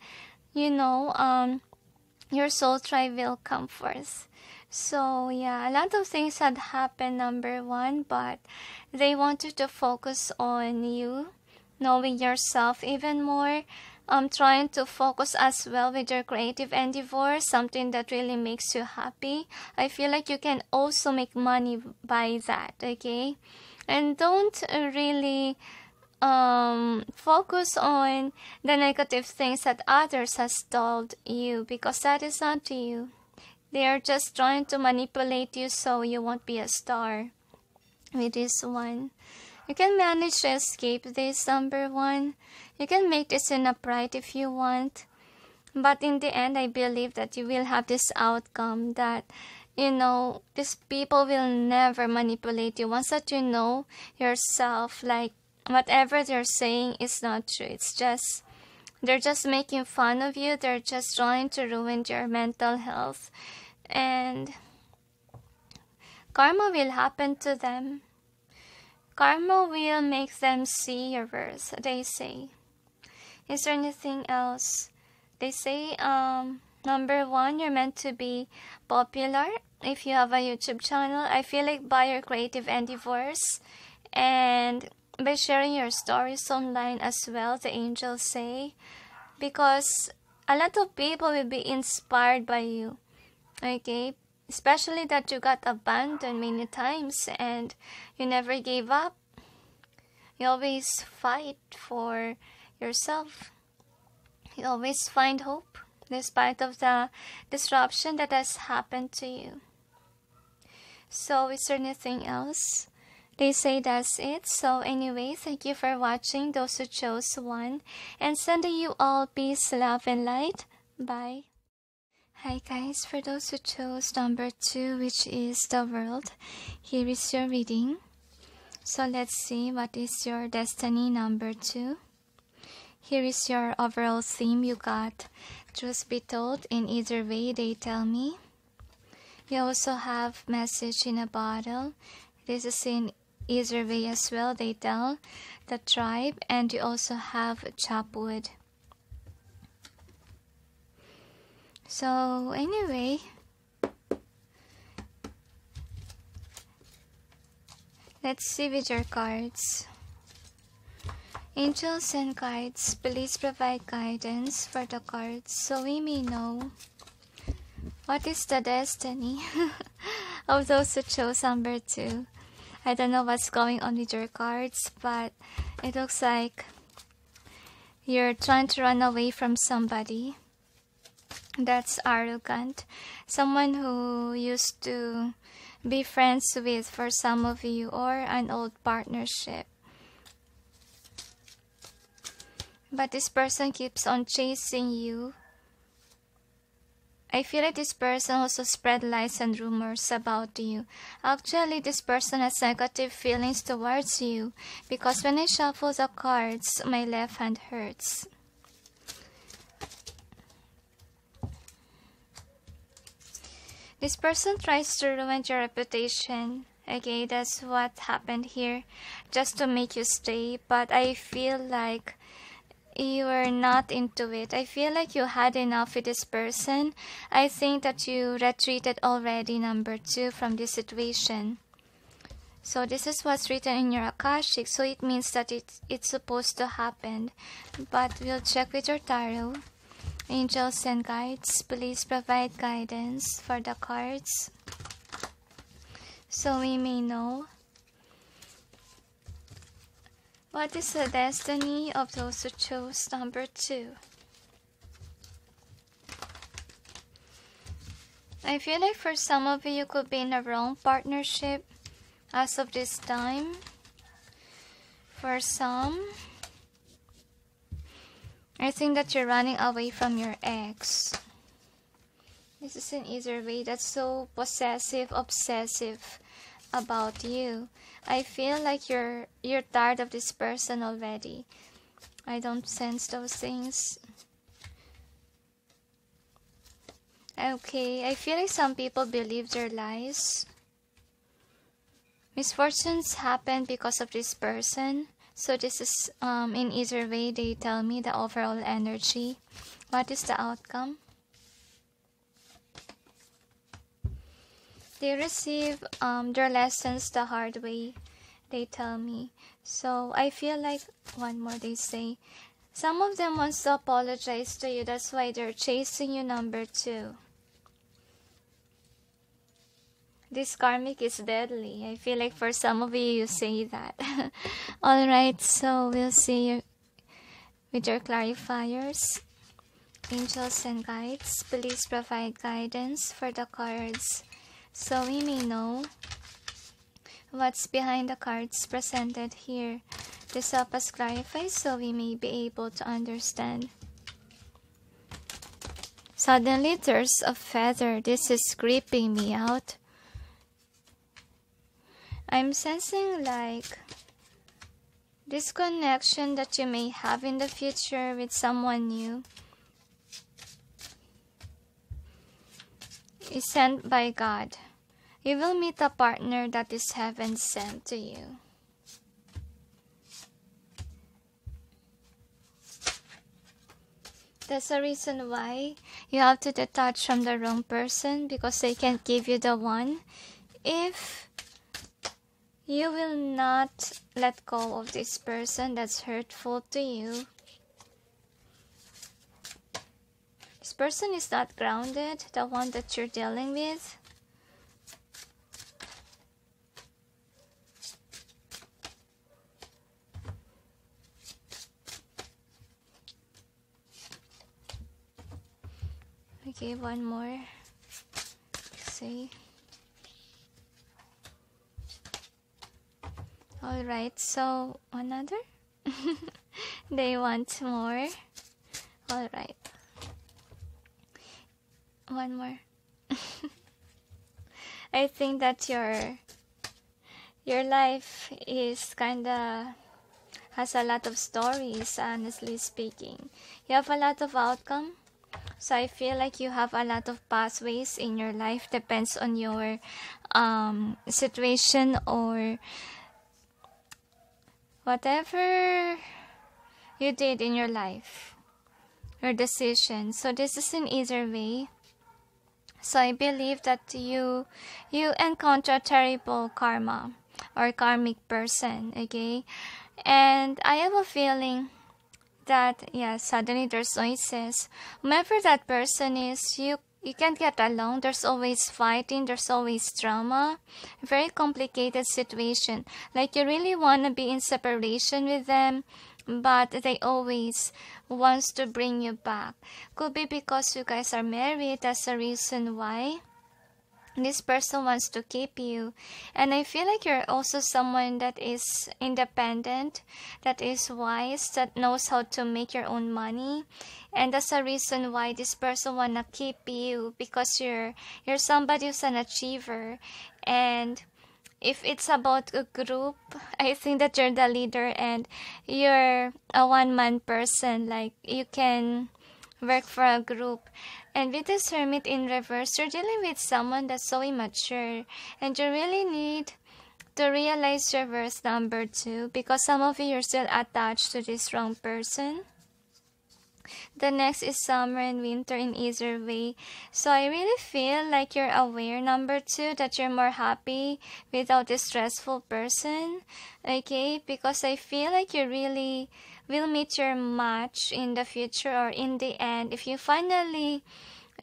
your soul tribe will come forth. So, yeah, a lot of things had happened, number one, but they want you to focus on you. knowing yourself even more. Trying to focus as well with your creative endeavor, something that really makes you happy. I feel like you can also make money by that, okay? And don't really focus on the negative things that others has told you, because that is not you. They are just trying to manipulate you so you won't be a star. With this one, you can manage to escape this, number one. You can make this in a pride if you want. But in the end, I believe that you will have this outcome that, you know, these people will never manipulate you. Once that you know yourself, like, whatever they're saying is not true. It's just, they're just making fun of you. They're just trying to ruin your mental health. And karma will happen to them. Karma will make them see your worth, they say. Is there anything else? They say, number one, you're meant to be popular. If you have a YouTube channel, I feel like by your creative endeavors and by sharing your stories online as well, the angels say, because a lot of people will be inspired by you, okay? Especially that you got abandoned many times and you never gave up. You always fight for yourself. You always find hope despite of the disruption that has happened to you. So is there anything else? They say that's it. So anyway, thank you for watching, those who chose one, and sending you all peace, love, and light. Bye. Hi guys, for those who chose number 2, which is the world, here is your reading. So let's see what is your destiny number 2. Here is your overall theme you got. Truth be told, in either way they tell me. You also have message in a bottle. This is in either way as well, they tell. The tribe, and you also have chopwood. So anyway, let's see with your cards. Angels and guides, please provide guidance for the cards so we may know what is the destiny of those who chose number 2. I don't know what's going on with your cards, but it looks like you're trying to run away from somebody that's arrogant, someone who used to be friends with for some of you, or an old partnership. But this person keeps on chasing you. I feel like this person also spread lies and rumors about you. Actually, this person has negative feelings towards you, because when I shuffle the cards, my left hand hurts. This person tries to ruin your reputation. Okay, that's what happened here, just to make you stay. But I feel like you are not into it. I feel like you had enough with this person. I think that you retreated already, number 2, from this situation. So this is what's written in your Akashic. So it means that it's supposed to happen. But we'll check with your tarot. Angels and guides, please provide guidance for the cards so we may know what is the destiny of those who chose number 2. I feel like for some of you could be in a wrong partnership as of this time. For some, I think that you're running away from your ex. This is in either way that's so possessive, obsessive about you. I feel like you're tired of this person already. I don't sense those things. Okay, I feel like some people believe their lies. Misfortunes happen because of this person. So this is, in either way, they tell me the overall energy. What is the outcome? They receive their lessons the hard way. they tell me. So I feel like, one more they say, some of them wants to apologize to you. That's why they're chasing you, number 2. This karmic is deadly. I feel like for some of you, you say that. Alright, so we'll see you with your clarifiers. Angels and guides, please provide guidance for the cards so we may know what's behind the cards presented here. This help us clarify so we may be able to understand. Suddenly there's a feather. This is creeping me out. I'm sensing like this connection that you may have in the future with someone new is sent by God. You will meet a partner that is heaven sent to you. That's the reason why you have to detach from the wrong person, because they can't give you the one if you will not let go of this person that's hurtful to you. This person is not grounded, the one that you're dealing with. Okay, one more. See. Alright, so another? They want more. Alright. One more. I think that your life is kinda has a lot of stories, honestly speaking. You have a lot of outcome. So I feel like you have a lot of pathways in your life. Depends on your situation or whatever you did in your life, your decision. So this is in either way. So I believe that you encounter terrible karma or karmic person, okay? And I have a feeling that, yeah, suddenly there's noises. Whomever that person is, you can't get along. There's always fighting. There's always drama. Very complicated situation. Like you really want to be in separation with them, but they always wants to bring you back. Could be because you guys are married. That's the reason why this person wants to keep you. And I feel like you're also someone that is independent, that is wise, that knows how to make your own money. And that's the reason why this person wanna keep you, because you're somebody who's an achiever. And if it's about a group, I think that you're the leader and you're a one-man person. Like you can work for a group. And with this Hermit in reverse, you're dealing with someone that's so immature, and you really need to realize your verse number 2, because some of you are still attached to this wrong person. The next is summer and winter in either way. So I really feel like you're aware, number 2, that you're more happy without a stressful person. Okay, because I feel like you really will meet your match in the future or in the end. If you finally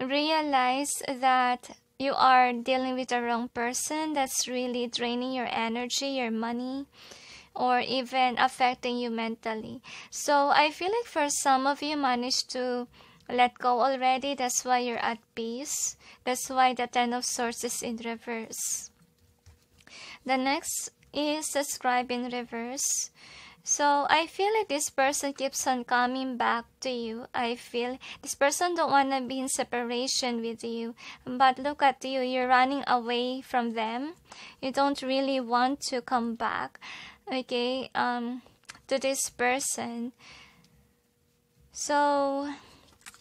realize that you are dealing with the wrong person that's really draining your energy, your money, or even affecting you mentally. So I feel like for some of you managed to let go already. That's why you're at peace. That's why the Ten of Swords is in reverse. The next is the Scribe in reverse. So I feel like this person keeps on coming back to you. I feel this person don't want to be in separation with you. But look at you. You're running away from them. You don't really want to come back, okay, to this person. So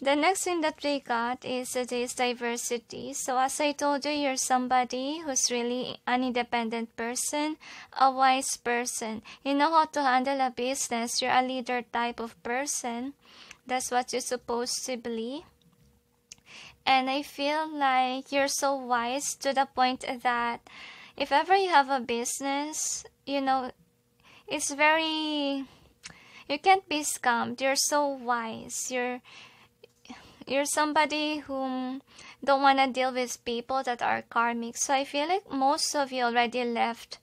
the next thing that we got is this diversity. So as I told you, you're somebody who's really an independent person, a wise person. You know how to handle a business. You're a leader type of person. That's what you're supposed to be. And I feel like you're so wise to the point that if ever you have a business, you know, it's very, you can't be scammed. You're so wise. You're somebody whom don't want to deal with people that are karmic. So I feel like most of you already left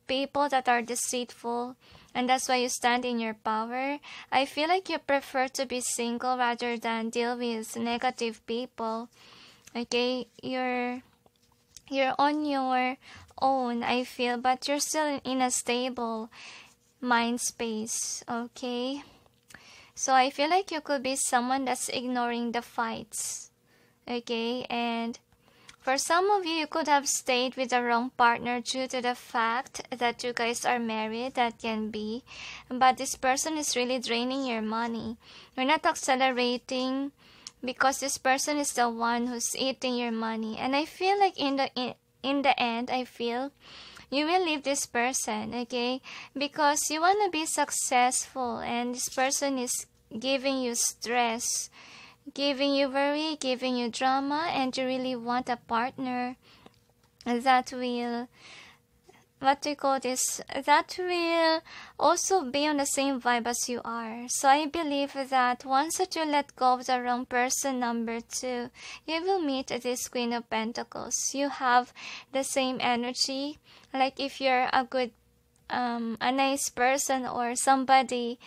people that are deceitful, and that's why you stand in your power. I feel like you prefer to be single rather than deal with negative people. Okay, you're on your own, I feel, but you're still in a stable mind space. Okay, so I feel like you could be someone that's ignoring the fights. Okay, and for some of you, you could have stayed with the wrong partner due to the fact that you guys are married. That can be. But this person is really draining your money. You're not accelerating because this person is the one who's eating your money. And I feel like in the end, I feel you will leave this person, okay? Because you want to be successful and this person is giving you stress, giving you worry, giving you drama, and you really want a partner that will, what do you call this, that will also be on the same vibe as you are. So I believe that once that you let go of the wrong person, number 2, you will meet this Queen of Pentacles. You have the same energy. Like if you're a good a nice person or somebody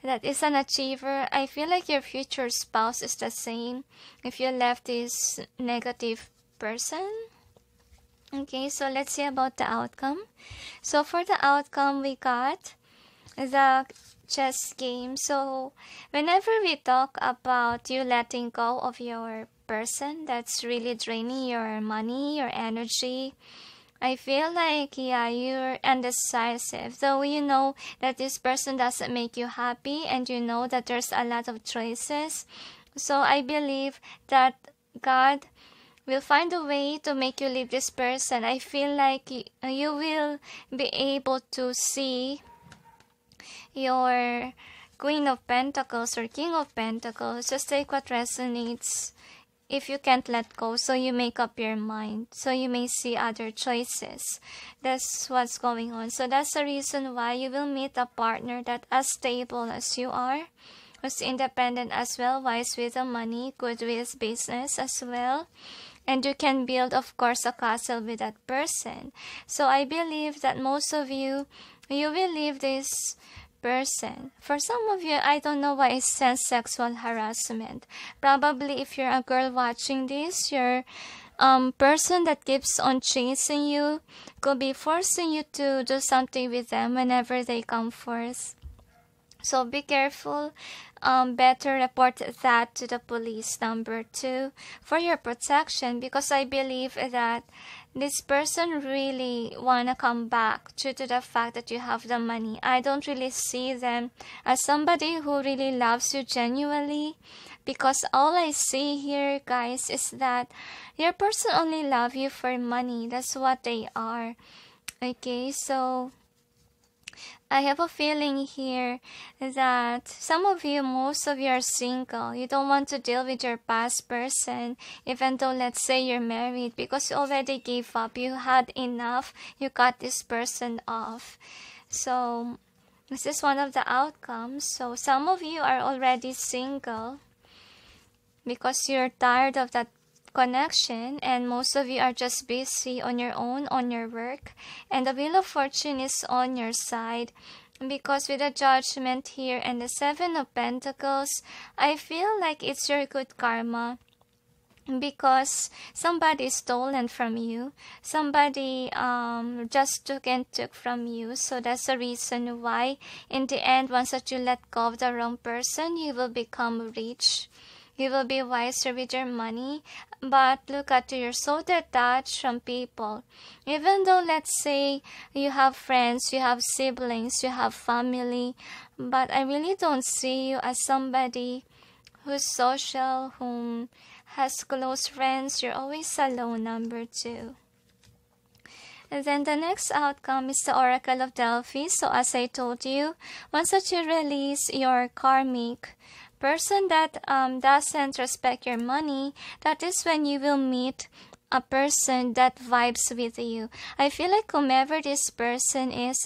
that is an achiever, I feel like your future spouse is the same if you left this negative person. Okay, so let's see about the outcome. So for the outcome, we got the chess game. So whenever we talk about you letting go of your person that's really draining your money, your energy, I feel like, yeah, you're indecisive. Though you know that this person doesn't make you happy and you know that there's a lot of choices. So I believe that God will find a way to make you leave this person. I feel like you will be able to see your Queen of Pentacles or King of Pentacles. Just take what resonates. If you can't let go, so you make up your mind, so you may see other choices. That's what's going on. So that's the reason why you will meet a partner that as stable as you are, who's independent as well, wise with the money, good with business as well. And you can build, of course, a castle with that person. So I believe that most of you, you will leave this person. For some of you, I don't know why I sense sexual harassment. Probably if you're a girl watching this, your person that keeps on chasing you could be forcing you to do something with them whenever they come forth. So be careful. Better report that to the police, number 2, for your protection, because I believe that this person really wanna come back due to the fact that you have the money. I don't really see them as somebody who really loves you genuinely, because all I see here, guys, is that your person only love you for money. That's what they are. Okay, so I have a feeling here that some of you, most of you are single. You don't want to deal with your past person, even though let's say you're married, because you already gave up. You had enough. You cut this person off. So this is one of the outcomes. So some of you are already single because you're tired of that connection, and most of you are just busy on your own, on your work, and the Wheel of Fortune is on your side, because with the Judgment here and the 7 of Pentacles, I feel like it's your good karma, because somebody stolen from you, somebody just took from you. So that's the reason why in the end, once that you let go of the wrong person, you will become rich. You will be wiser with your money. But look at you, you're so detached from people. Even though, let's say, you have friends, you have siblings, you have family, but I really don't see you as somebody who's social, whom has close friends. You're always alone, number 2. And then the next outcome is the Oracle of Delphi. So as I told you, once that you release your karmic person that doesn't respect your money, that is when you will meet a person that vibes with you. I feel like whomever this person is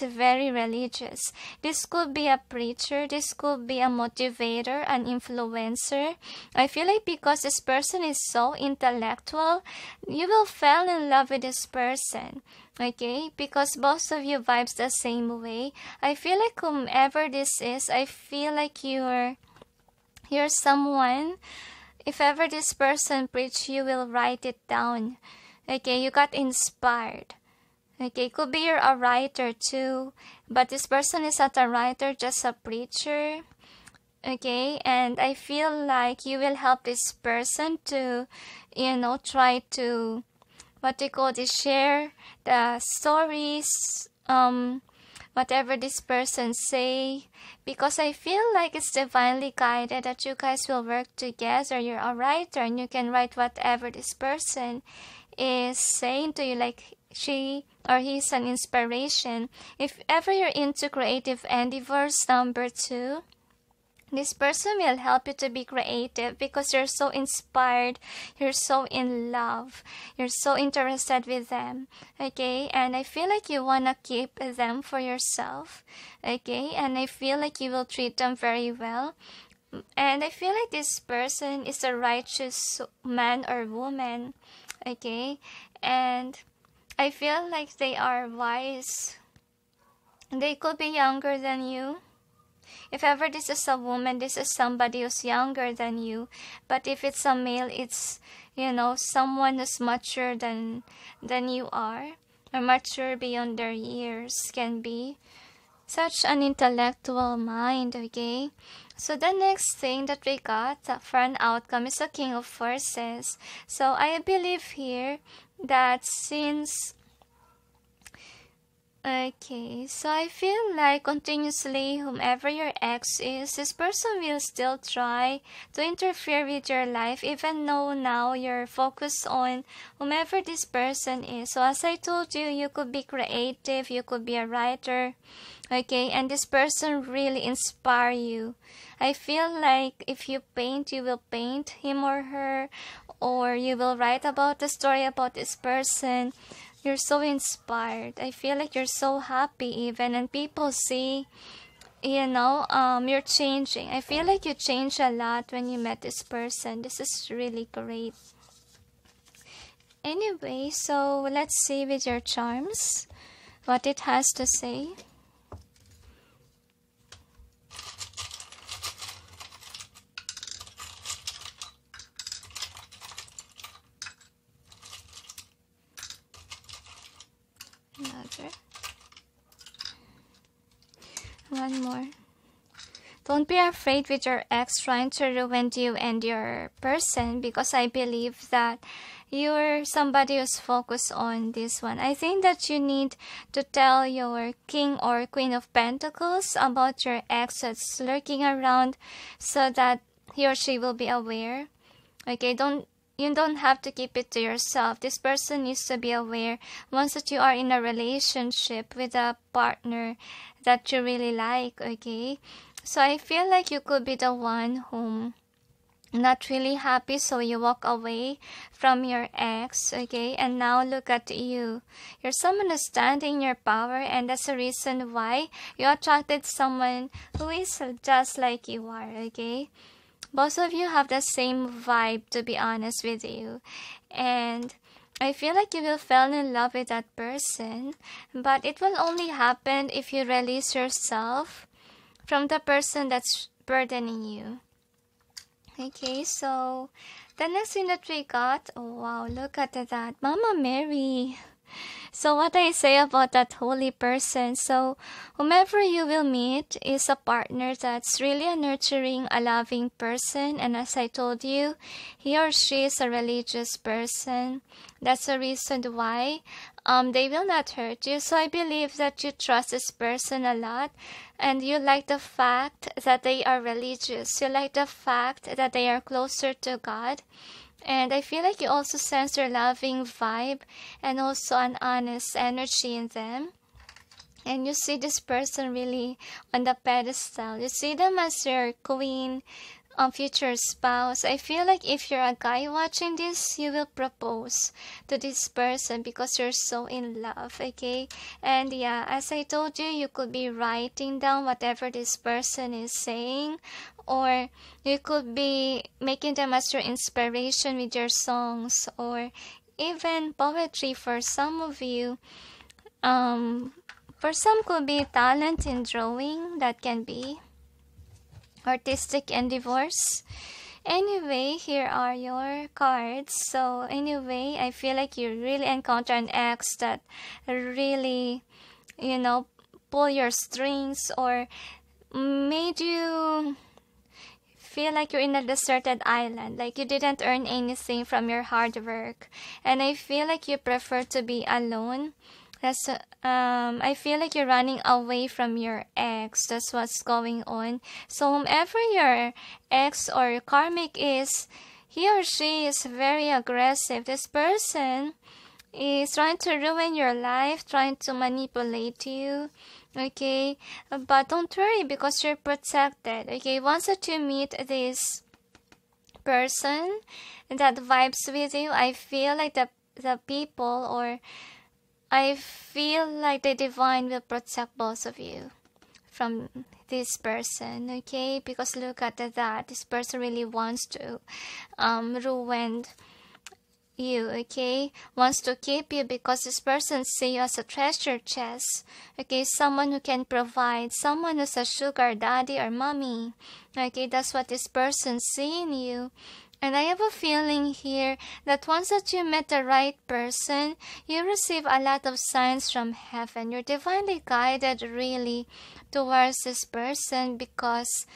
very religious. This could be a preacher, this could be a motivator, an influencer. I feel like because this person is so intellectual, you will fall in love with this person. Okay, because both of you vibes the same way. I feel like whomever this is, I feel like you're someone. If ever this person preach, you will write it down. Okay, you got inspired. Okay, could be you're a writer too, but this person is not a writer, just a preacher. Okay, and I feel like you will help this person to, try to, share the stories, whatever this person say, because I feel like it's divinely guided that you guys will work together. You're a writer and you can write whatever this person is saying to you, like she or he's an inspiration. If ever you're into creative endeavors, number 2, this person will help you to be creative because you're so inspired, you're so in love, you're so interested with them, okay? And I feel like you want to keep them for yourself, okay? And I feel like you will treat them very well. And I feel like this person is a righteous man or woman, okay? And I feel like they are wise. They could be younger than you. If ever this is a woman, this is somebody who's younger than you. But if it's a male, it's, someone who's mature than you are. Or mature beyond their years can be. Such an intellectual mind, okay? So the next thing that we got for an outcome is a King of Forces. So I believe here that since... Okay, so I feel like continuously, whomever your ex is, this person will still try to interfere with your life, even though now you're focused on whomever this person is. So as I told you, you could be creative, you could be a writer, okay, and this person really inspire you. I feel like if you paint, you will paint him or her, or you will write about the story about this person. You're so inspired. I feel like you're so happy even, and people see, you're changing. I feel like you changed a lot when you met this person. This is really great. Anyway, so let's see with your charms what it has to say. Another. One more. Don't be afraid with your ex trying to ruin you and your person, because I believe that you're somebody who's focused on this one. I think that you need to tell your King or Queen of Pentacles about your ex that's lurking around so that he or she will be aware. Okay, you don't have to keep it to yourself. This person needs to be aware once that you are in a relationship with a partner that you really like, okay? So I feel like you could be the one whom not really happy, so you walk away from your ex, okay? And now look at you. You're someone who's standing in your power, and that's the reason why you attracted someone who is just like you are, okay? Both of you have the same vibe, to be honest with you. And I feel like you will fall in love with that person. But it will only happen if you release yourself from the person that's burdening you. Okay, so the next thing that we got, oh wow, look at that, Mama Mary. So what I say about that holy person, so whomever you will meet is a partner that's really a nurturing, a loving person. And as I told you, he or she is a religious person. That's the reason why they will not hurt you. So I believe that you trust this person a lot, and you like the fact that they are religious. You like the fact that they are closer to God. And I feel like you also sense their loving vibe and also an honest energy in them. And you see this person really on the pedestal. You see them as your queen future spouse. I feel like if you're a guy watching this, you will propose to this person because you're so in love, okay? And yeah, as I told you, you could be writing down whatever this person is saying, or you could be making them as your inspiration with your songs, or even poetry for some of you. For some could be talent in drawing, that can be artistic endeavors. Anyway, here are your cards. So anyway, I feel like you really encounter an ex that really, you know, pull your strings or made you feel like you're in a deserted island, like you didn't earn anything from your hard work. And I feel like you prefer to be alone. I feel like you're running away from your ex. That's what's going on. So whomever your ex or karmic is, he or she is very aggressive. This person is trying to ruin your life, trying to manipulate you. Okay, but don't worry because you're protected. Okay, once that you meet this person that vibes with you, I feel like the people, or I feel like the divine will protect both of you from this person, okay? Because look at that. This person really wants to ruin you, okay? Wants to keep you because this person sees you as a treasure chest, okay? Someone who can provide, someone who's a sugar daddy or mommy, okay? That's what this person sees in you. And I have a feeling here that once that you met the right person, you receive a lot of signs from heaven. You're divinely guided really towards this person because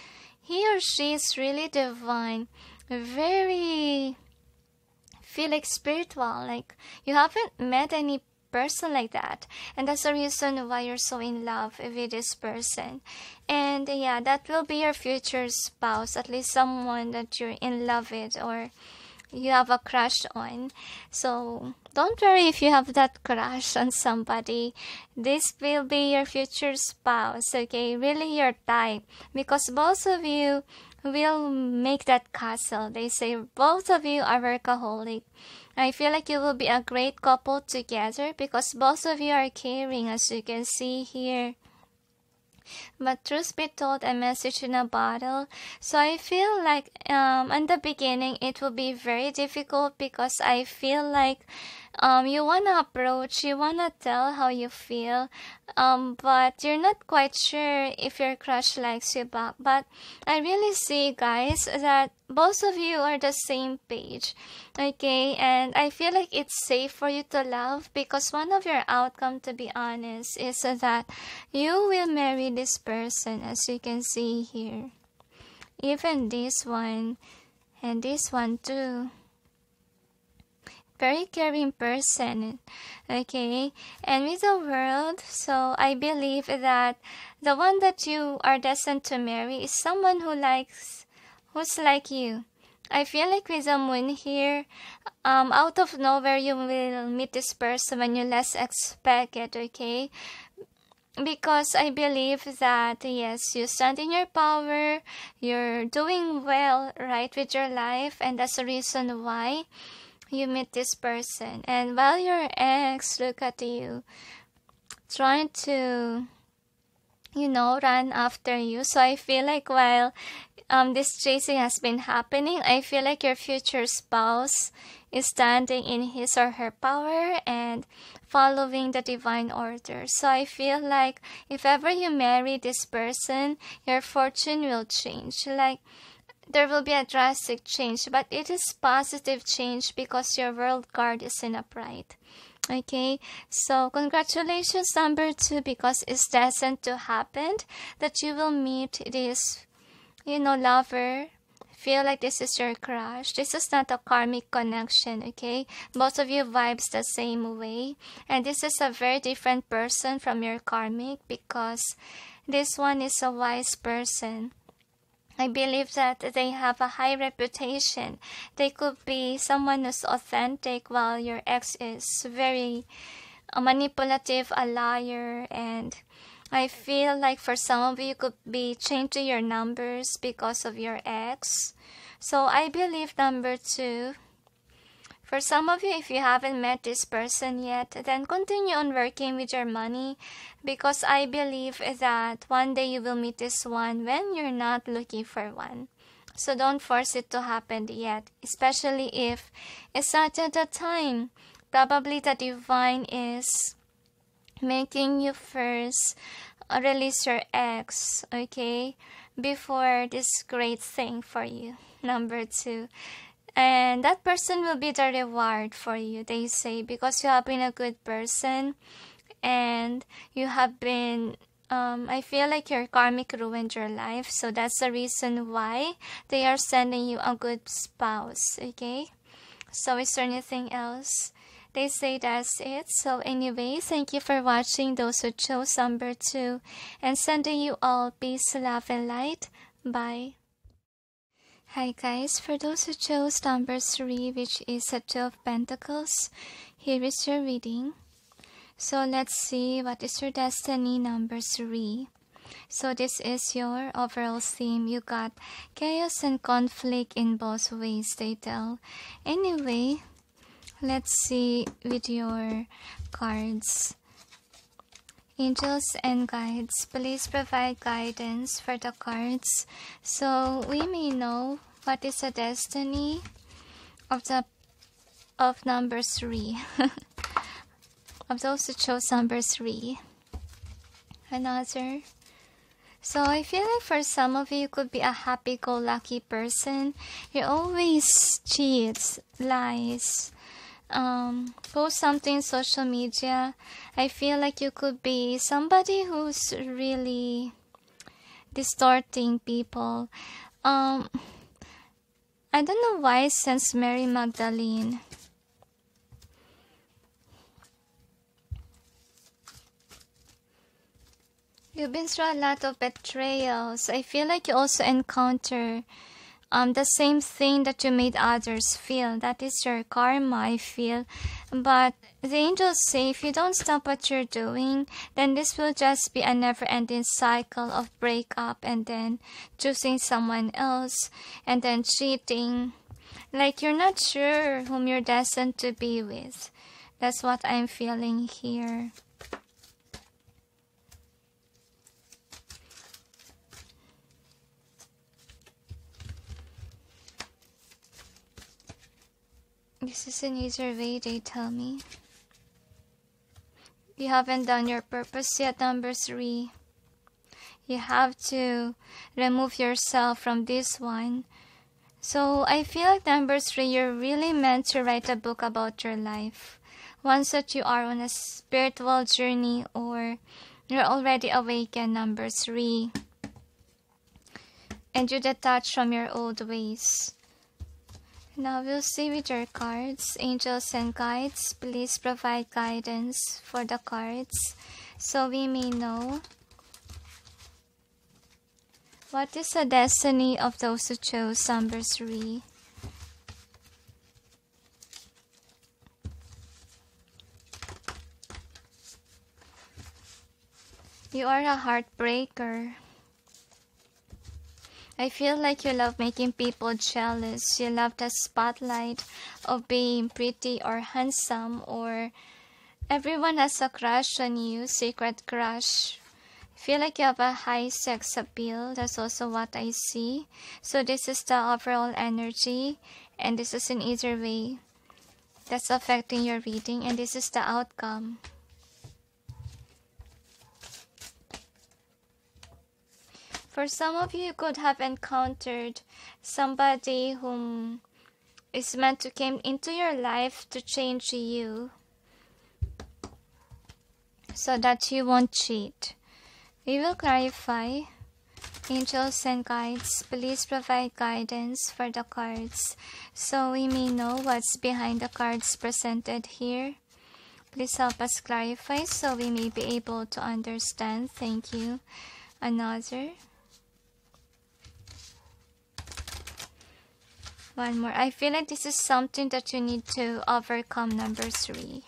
he or she is really divine, very feel like spiritual, like you haven't met any person like that, and that's the reason why you're so in love with this person. And yeah, that will be your future spouse, at least someone that you're in love with or you have a crush on. So don't worry if you have that crush on somebody. This will be your future spouse, okay? Really your type, because both of you will make that castle. They say both of you are workaholic. I feel like you will be a great couple together because both of you are caring, as you can see here. But truth be told, a message in a bottle. So I feel like in the beginning it will be very difficult because I feel like you wanna approach, you wanna tell how you feel, but you're not quite sure if your crush likes you back. But I really see, guys, that both of you are the same page, okay? And I feel like it's safe for you to love because one of your outcome, to be honest, is that you will marry this person, as you can see here. Even this one and this one too. Very caring person, okay? And with the world, so I believe that the one that you are destined to marry is someone who's like you. I feel like with the moon here, out of nowhere you will meet this person when you less expect it, okay? Because I believe that, yes, you stand in your power, you're doing well, right, with your life, and that's the reason why you meet this person. And while your ex look at you, trying to, run after you. So I feel like while this chasing has been happening, I feel like your future spouse is standing in his or her power and following the divine order. So I feel like if ever you marry this person, your fortune will change. Like, there will be a drastic change, but it is positive change because your world card is in upright. Okay, so congratulations, number 2, because it's destined to happen that you will meet this, lover. Feel like this is your crush. This is not a karmic connection, okay? Both of you vibes the same way. And this is a very different person from your karmic because this one is a wise person. I believe that they have a high reputation. They could be someone who's authentic while your ex is very manipulative, a liar, and I feel like for some of you, you could be changing your numbers because of your ex. So I believe number 2. For some of you, if you haven't met this person yet, then continue on working with your money, because I believe that one day you will meet this one when you're not looking for one. So don't force it to happen yet, especially if it's not at the time. Probably the divine is making you first release your ex, okay, before this great thing for you, number 2. And that person will be the reward for you, they say, because you have been a good person and you have been, I feel like your karmic ruined your life. So that's the reason why they are sending you a good spouse, okay? So is there anything else? They say that's it. So anyway, thank you for watching, those who chose number 2. And sending you all peace, love, and light. Bye. Hi guys, for those who chose number 3, which is a 2 of Pentacles, here is your reading. So let's see what is your destiny, number 3. So this is your overall theme. You got chaos and conflict in both ways, they tell. Anyway, let's see with your cards. Angels and guides, please provide guidance for the cards so we may know what is the destiny of number 3. Of those who chose number 3. Another. So I feel like for some of you could be a happy-go-lucky person. You always cheat, lies, post something on social media. I feel like you could be somebody who's really distorting people. I don't know why, since Mary Magdalene. You've been through a lot of betrayals. I feel like you also encounter the same thing that you made others feel. That is your karma, I feel. But the angels say if you don't stop what you're doing, then this will just be a never-ending cycle of breakup and then choosing someone else and then cheating. Like you're not sure whom you're destined to be with. That's what I'm feeling here. This is an easier way, they tell me. You haven't done your purpose yet, number 3. You have to remove yourself from this one. So I feel like number 3, you're really meant to write a book about your life. Once that you are on a spiritual journey or you're already awakened, number 3. And you detach from your old ways. Now we'll see with your cards. Angels and guides, please provide guidance for the cards so we may know what is the destiny of those who chose number 3. You are a heartbreaker. I feel like you love making people jealous. You love the spotlight of being pretty or handsome, or everyone has a crush on you, secret crush. I feel like you have a high sex appeal. That's also what I see. So this is the overall energy, and this is in either way that's affecting your reading, and this is the outcome. For some of you, you could have encountered somebody whom is meant to come into your life to change you so that you won't cheat. We will clarify. Angels and guides, please provide guidance for the cards so we may know what's behind the cards presented here. Please help us clarify so we may be able to understand. Thank you. Another. One more. I feel like this is something that you need to overcome, number 3.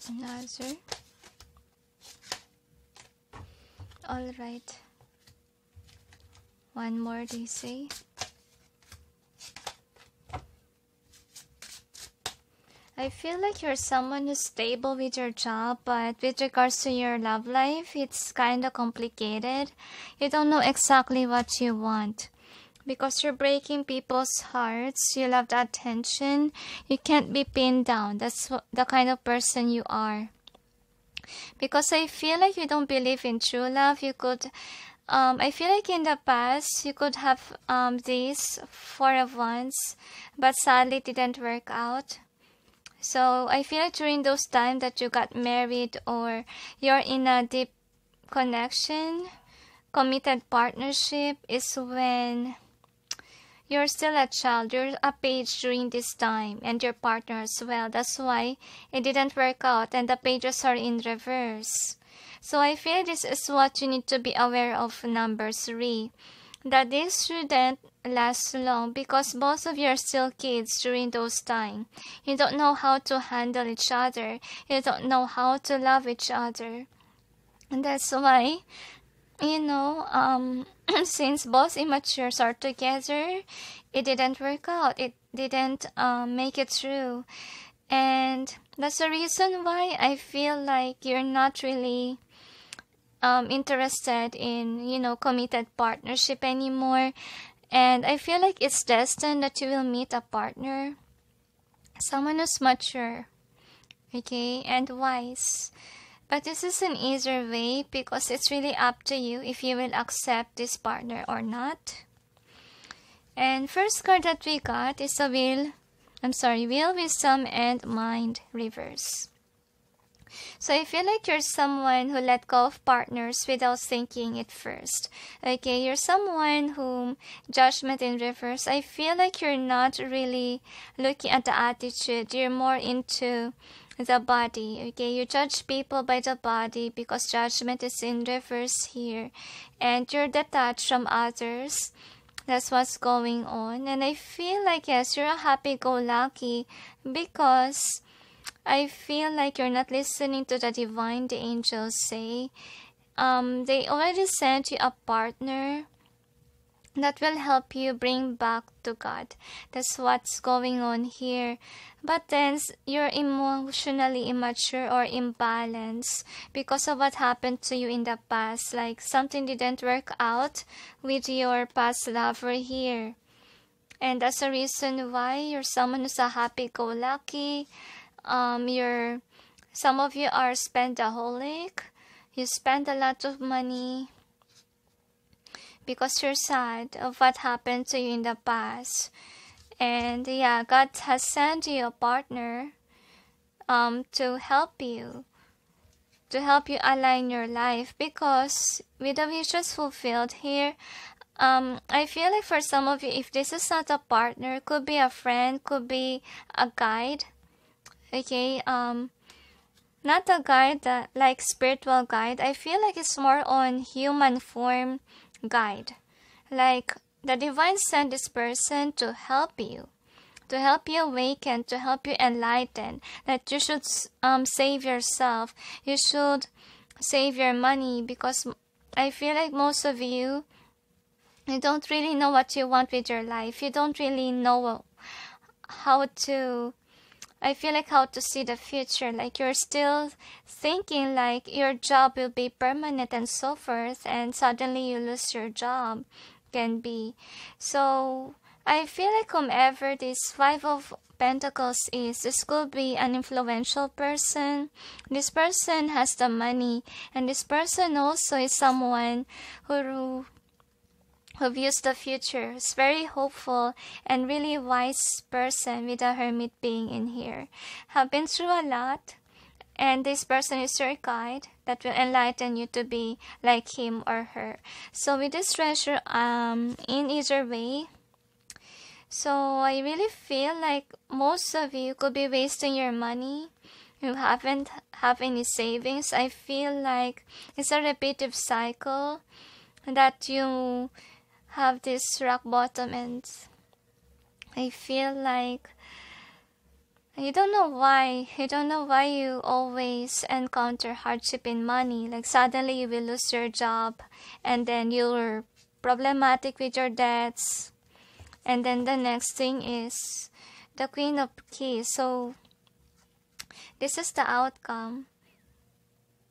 Another. Alright. One more, they say. I feel like you're someone who's stable with your job, but with regards to your love life, it's kind of complicated. You don't know exactly what you want. Because you're breaking people's hearts, you love the attention, you can't be pinned down. That's the kind of person you are. Because I feel like you don't believe in true love. You could, I feel like in the past, you could have this Four of Wands, but sadly it didn't work out. So I feel like during those times that you got married or you're in a deep connection, committed partnership, is when you're still a child, you're a page during this time, and your partner as well. That's why it didn't work out, and the pages are in reverse. So I feel this is what you need to be aware of, number 3. That this shouldn't last long because both of you are still kids during those times. You don't know how to handle each other. You don't know how to love each other. And that's why, you know, since both immatures are together, it didn't work out. It didn't make it through. And that's the reason why I feel like you're not really interested in, you know, committed partnership anymore. And I feel like it's destined that you will meet a partner, someone who's mature, okay, and wise. But this is an easier way because it's really up to you if you will accept this partner or not. And first card that we got is a Will, Wisdom, and Mind reverse. So I feel like you're someone who let go of partners without thinking it first. Okay, you're someone whom Judgment in reverse. I feel like you're not really looking at the attitude. You're more into the body. Okay, you judge people by the body because Judgment is in reverse here. And you're detached from others. That's what's going on. And I feel like, yes, you're a happy-go-lucky because I feel like you're not listening to the divine, the angels say. They already sent you a partner that will help you bring back to God. That's what's going on here. But then you're emotionally immature or imbalanced because of what happened to you in the past. Like something didn't work out with your past lover here. And that's the reason why you're someone who's a happy-go-lucky. Some of you are spendaholic. You spend a lot of money because you're sad of what happened to you in the past. And yeah, God has sent you a partner to help you align your life, because with the wishes fulfilled here, I feel like for some of you, if this is not a partner, could be a friend, could be a guide. Okay, not a guide that like spiritual guide. I feel like it's more on human form guide. Like the divine sent this person to help you awaken, to help you enlighten. That you should save yourself. You should save your money, because I feel like most of you don't really know what you want with your life. You don't really know how to see the future. Like you're still thinking like your job will be permanent and so forth, and suddenly you lose your job. Can be. So I feel like whomever this Five of Pentacles is, this could be an influential person. This person has the money, and this person also is someone who views the future. Is very hopeful and really wise person, with a Hermit being in here. Have been through a lot, and this person is your guide that will enlighten you to be like him or her. So with this treasure, in either way, so I really feel like most of you could be wasting your money. You haven't have any savings. I feel like it's a repetitive cycle that you have this rock bottom, and I feel like You don't know why. You don't know why you always encounter hardship in money. Like suddenly you will lose your job, and then you're problematic with your debts. And then the next thing is the Queen of Keys. So this is the outcome.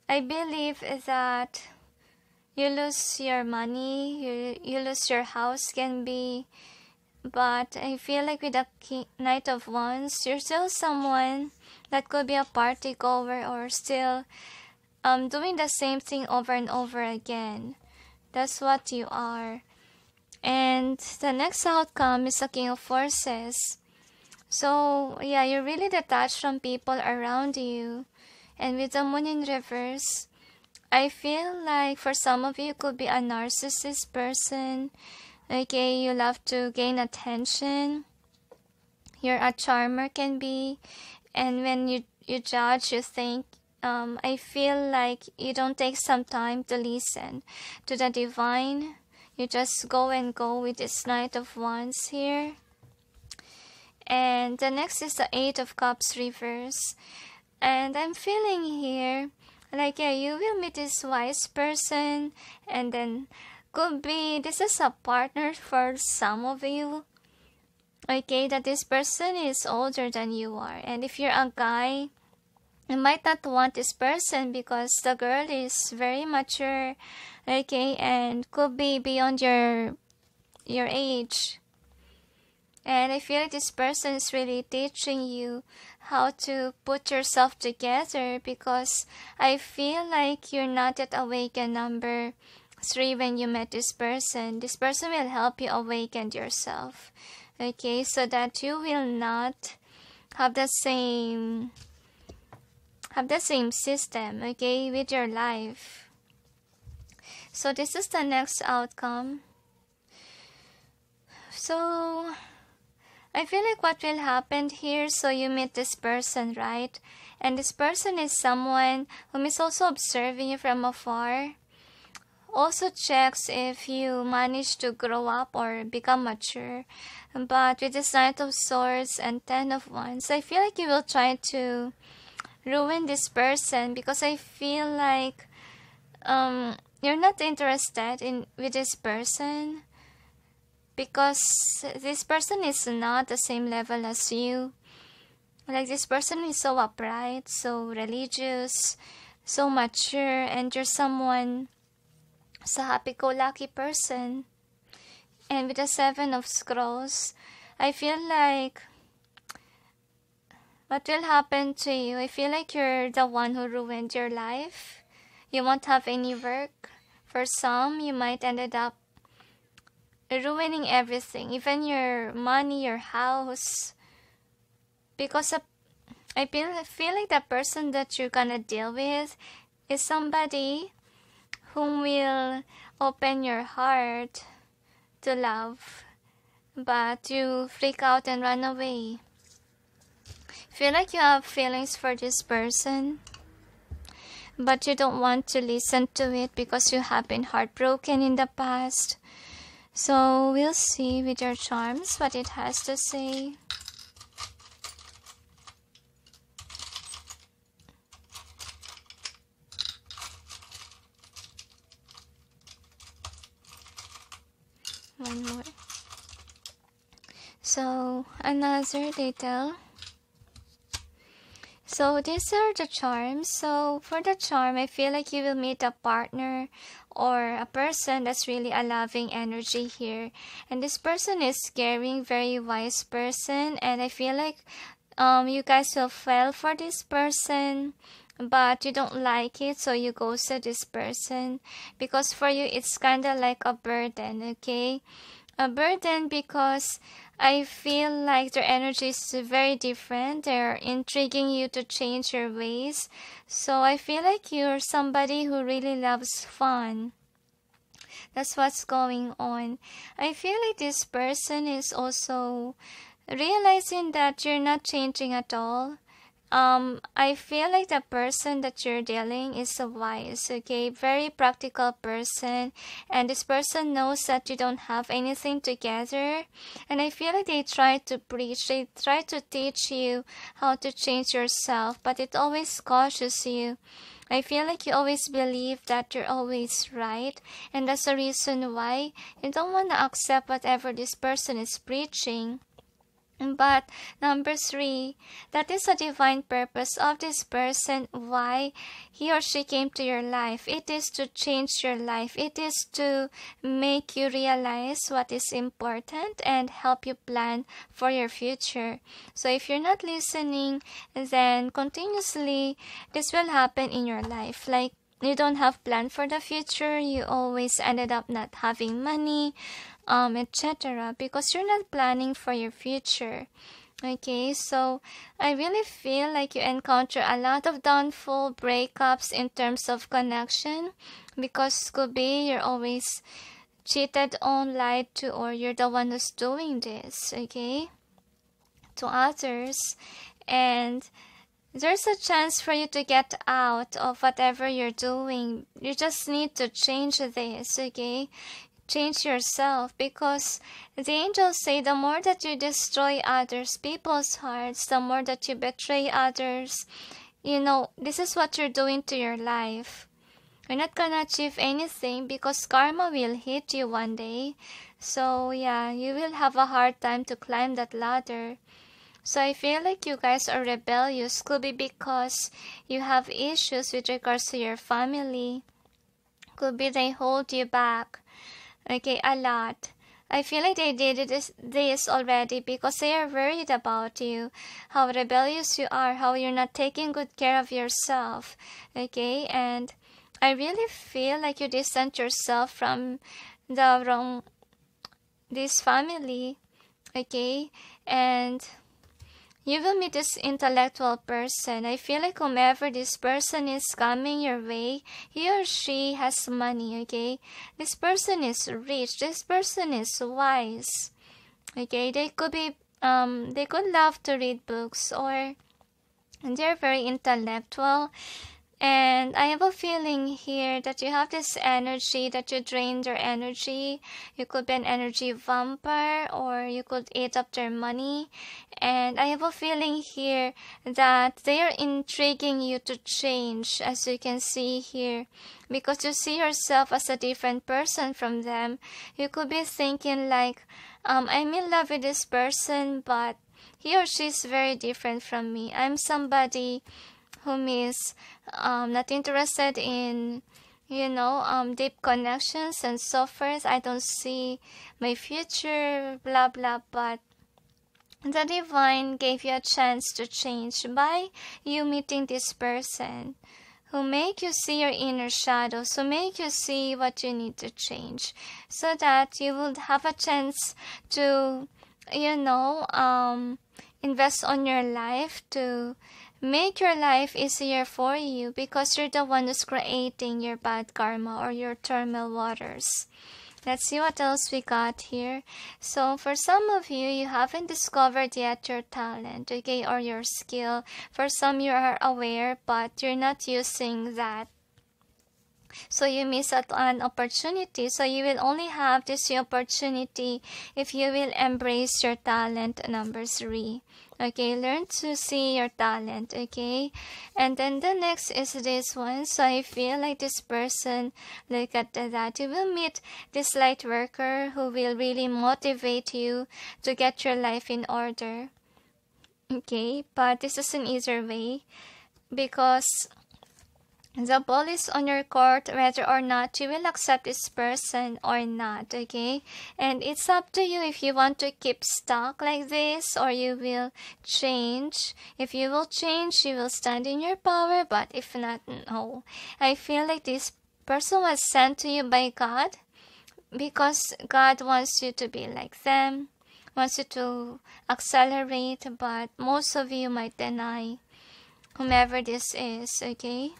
I believe that you lose your money, you lose your house can be, but I feel like with the Knight of Wands, you're still someone that could be a party goer or still doing the same thing over and over again. That's what you are. And the next outcome is the King of Forces. So yeah, you're really detached from people around you. And with the Moon in reverse, I feel like for some of you, it could be a narcissist person. Okay, you love to gain attention. You're a charmer can be. And when you judge, you think, I feel like you don't take some time to listen to the divine. You just go and go with this Knight of Wands here. And the next is the Eight of Cups reverse. And I'm feeling here, like, yeah, you will meet this wise person, and then could be this is a partner for some of you. Okay, that this person is older than you are. And if you're a guy, you might not want this person because the girl is very mature, okay, and could be beyond your age. And I feel like this person is really teaching you how to put yourself together, because I feel like you're not at awaken number 3 when you met this person. This person will help you awaken yourself, okay, so that you will not have the same system, okay, with your life. So this is the next outcome. So I feel like what will happen here, so you meet this person, right? And this person is someone whom is also observing you from afar. Also checks if you manage to grow up or become mature. But with this Knight of Swords and Ten of Wands, I feel like you will try to ruin this person, because I feel like you're not interested with this person, because this person is not the same level as you. Like, this person is so upright, so religious, so mature, and you're someone, a happy-go-lucky person. And with the Seven of Scrolls, I feel like what will happen to you, I feel like you're the one who ruined your life. You won't have any work. For some, you might ended up ruining everything, even your money, your house, because I feel like the person that you're gonna deal with is somebody whom will open your heart to love, but you freak out and run away. Feel like you have feelings for this person, but you don't want to listen to it because you have been heartbroken in the past. So we'll see with your charms what it has to say. One more. So another detail. So these are the charms. So for the charm, I feel like you will meet a partner or a person that's really a loving energy here. And this person is caring, very wise person. And I feel like you guys will fall for this person, but you don't like it, so you ghosted this person. Because for you, it's kind of like a burden, okay? A burden because I feel like their energy is very different. They're intriguing you to change your ways. So I feel like you're somebody who really loves fun. That's what's going on. I feel like this person is also realizing that you're not changing at all. I feel like the person that you're dealing is a wise, okay, very practical person, and this person knows that you don't have anything together, and I feel like they try to preach, they try to teach you how to change yourself, but it always cautious you. I feel like you always believe that you're always right, and that's the reason why you don't want to accept whatever this person is preaching. But number 3, that is a divine purpose of this person, why he or she came to your life. It is to change your life. It is to make you realize what is important and help you plan for your future. So if you're not listening, then continuously this will happen in your life. Like, you don't have plan for the future, you always ended up not having money, etc., because you're not planning for your future. Okay, so I really feel like you encounter a lot of downfall, breakups in terms of connection, because could be you're always cheated on, lied to, or you're the one who's doing this, okay, to others, and there's a chance for you to get out of whatever you're doing. You just need to change this, okay? Change yourself, because the angels say the more that you destroy others, people's hearts, the more that you betray others, you know, this is what you're doing to your life. You're not gonna achieve anything because karma will hit you one day. So yeah, you will have a hard time to climb that ladder. So I feel like you guys are rebellious. Could be because you have issues with regards to your family. Could be they hold you back. Okay, a lot. I feel like they did this already because they are worried about you. How rebellious you are. How you're not taking good care of yourself. Okay, and I really feel like you distance yourself from this family. Okay, and you will meet this intellectual person. I feel like whomever this person is coming your way, he or she has money, okay? This person is rich. This person is wise, okay? They could be, they could love to read books, or they're very intellectual. And I have a feeling here that you have this energy, that you drain their energy. You could be an energy vampire, or you could eat up their money. And I have a feeling here that they are intriguing you to change, as you can see here. Because you see yourself as a different person from them. You could be thinking like, I'm in love with this person, but he or she is very different from me. I'm somebody whom is not interested in, deep connections and so forth. I don't see my future, blah blah. But the divine gave you a chance to change by you meeting this person who make you see your inner shadows, who make you see what you need to change, so that you will have a chance to, invest on your life, to make your life easier for you, because you're the one who's creating your bad karma or your turmoil waters. Let's see what else we got here. So for some of you, you haven't discovered yet your talent, okay, or your skill. For some, you are aware, but you're not using that. So you miss out on opportunity. So you will only have this opportunity if you will embrace your talent, number 3. Okay, learn to see your talent, okay? And then the next is this one. So I feel like this person, look at that. You will meet this light worker who will really motivate you to get your life in order. Okay, but this is an easier way, because the ball is on your court whether or not you will accept this person or not, okay? And it's up to you if you want to keep stuck like this or you will change. If you will change, you will stand in your power, but if not, no. I feel like this person was sent to you by God, because God wants you to be like them, wants you to accelerate, but most of you might deny whomever this is, okay?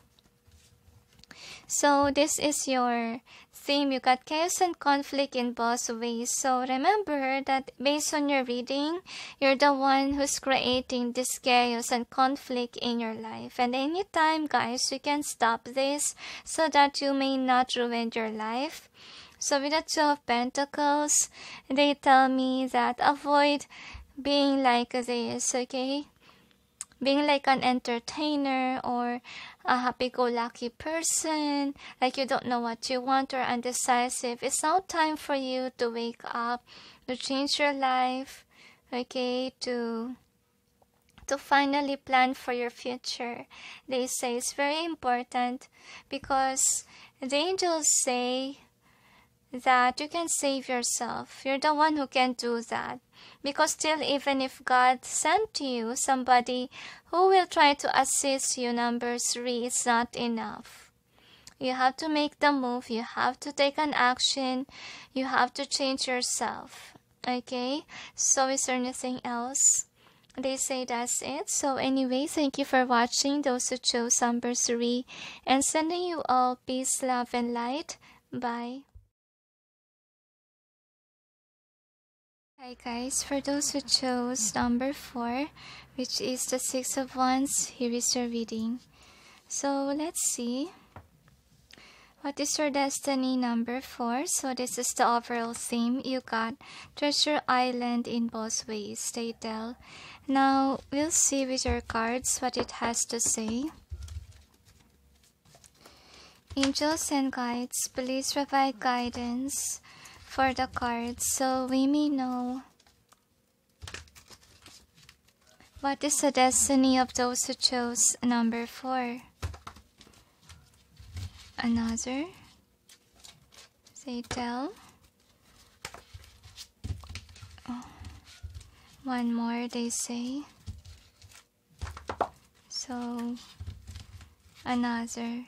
So this is your theme, you got chaos and conflict in both ways. So remember that based on your reading, you're the one who's creating this chaos and conflict in your life. And anytime, guys, you can stop this so that you may not ruin your life. So with the Two of Pentacles, they tell me that avoid being like this, okay? Being like an entertainer or a happy-go-lucky person, like you don't know what you want or undecisive. It's now time for you to wake up, to change your life, okay, to finally plan for your future. They say it's very important because the angels say that you can save yourself. You're the one who can do that. Because still, even if God sent to you somebody who will try to assist you, number 3, it's not enough. You have to make the move. You have to take an action. You have to change yourself. Okay? So is there anything else? They say that's it. So anyway, thank you for watching, those who chose number 3. And sending you all peace, love, and light. Bye. Hi guys, for those who chose number 4, which is the 6 of Wands, here is your reading. So let's see. What is your destiny, number 4? So this is the overall theme. You got Treasure Island in both ways, they tell. Now, we'll see with your cards what it has to say. Angels and guides, please provide guidance for the cards so we may know what is the destiny of those who chose number 4. Another, they tell. Oh. One more, they say. So another,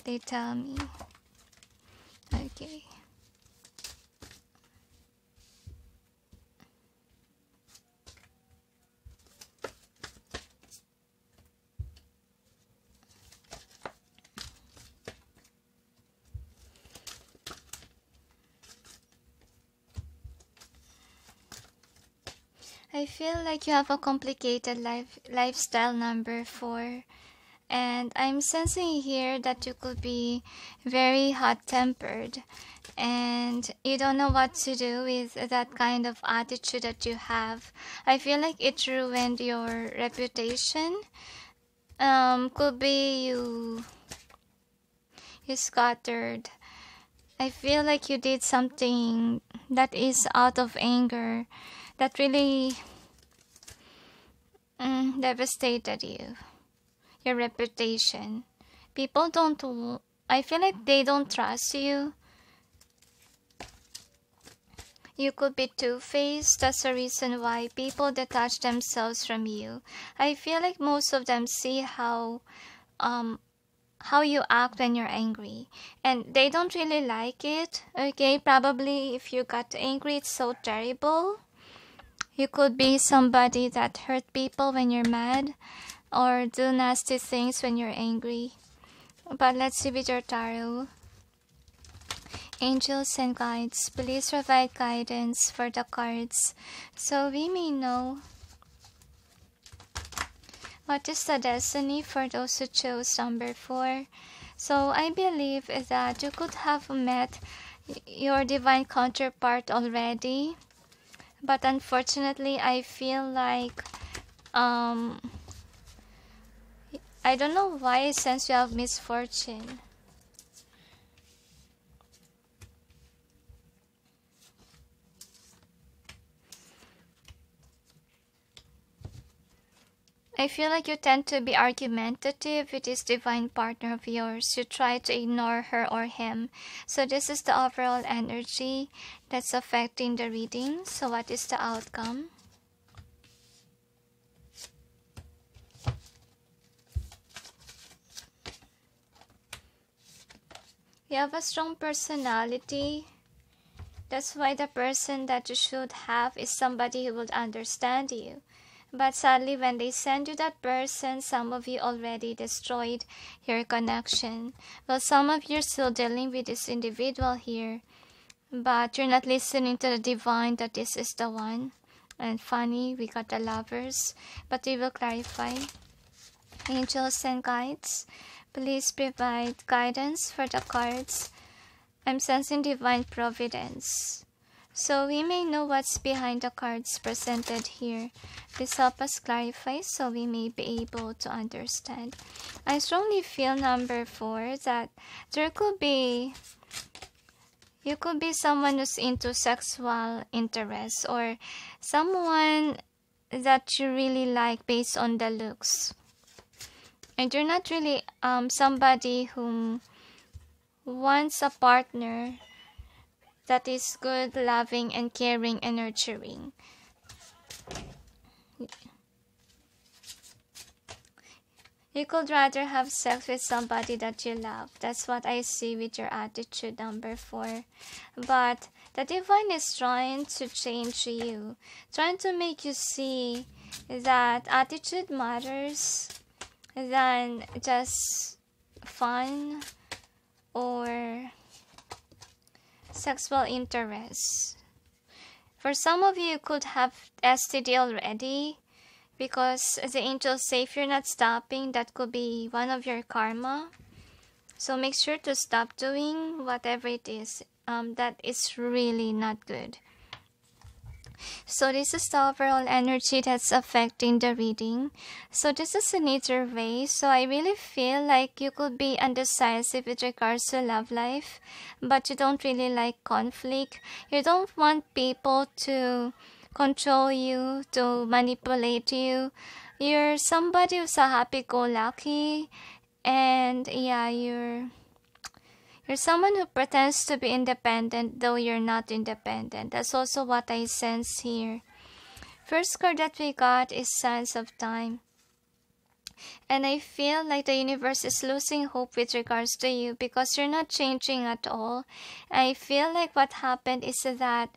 they tell me. Okay. I feel like you have a complicated lifestyle, number 4. And I'm sensing here that you could be very hot-tempered. And you don't know what to do with that kind of attitude that you have. I feel like it ruined your reputation. Could be you scattered. I feel like you did something that is out of anger, that really devastated you, your reputation. People don't, I feel like they don't trust you. You could be two-faced. That's the reason why people detach themselves from you. I feel like most of them see how you act when you're angry, and they don't really like it. Okay, probably if you got angry, it's so terrible. You could be somebody that hurt people when you're mad, or do nasty things when you're angry. But let's see with your tarot. Angels and guides, please provide guidance for the cards so we may know what is the destiny for those who chose number 4. So I believe that you could have met your divine counterpart already. But unfortunately, I feel like, I don't know why, since you have misfortune. I feel like you tend to be argumentative with this divine partner of yours. You try to ignore her or him. So this is the overall energy that's affecting the reading. So what is the outcome? You have a strong personality. That's why the person that you should have is somebody who will understand you. But sadly, when they send you that person, some of you already destroyed your connection. Well, some of you are still dealing with this individual here, but you're not listening to the divine that this is the one. And funny, we got the Lovers, but we will clarify. Angels and guides, please provide guidance for the cards. I'm sensing divine providence, so we may know what's behind the cards presented here. Please help us clarify so we may be able to understand. I strongly feel, number 4, that there could be, you could be someone who's into sexual interest, or someone that you really like based on the looks. And you're not really somebody who wants a partner that is good, loving, and caring and nurturing. You could rather have sex with somebody that you love. That's what I see with your attitude, number 4. But the divine is trying to change you, trying to make you see that attitude matters than just fun or sexual interest. For some of you, you could have STD already, because the angels say if you're not stopping, that could be one of your karma. So make sure to stop doing whatever it is that is really not good. So this is the overall energy that's affecting the reading. So this is in either way. So I really feel like you could be undecisive with regards to love life, but you don't really like conflict. You don't want people to control you, to manipulate you. You're somebody who's a happy-go-lucky, and yeah, you're someone who pretends to be independent, though you're not independent. That's also what I sense here. First card that we got is Sands of Time. And I feel like the universe is losing hope with regards to you because you're not changing at all. I feel like what happened is that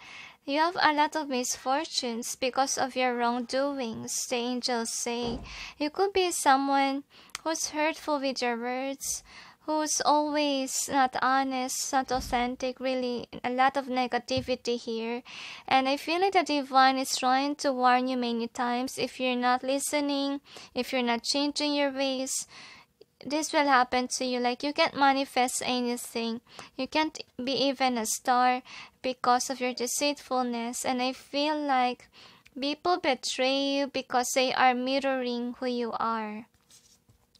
you have a lot of misfortunes because of your wrongdoings, the angels say. You could be someone who's hurtful with your words, who's always not honest, not authentic, really a lot of negativity here. And I feel like the divine is trying to warn you many times. If you're not listening, if you're not changing your ways, this will happen to you. Like, you can't manifest anything. You can't be even a star because of your deceitfulness. And I feel like people betray you because they are mirroring who you are.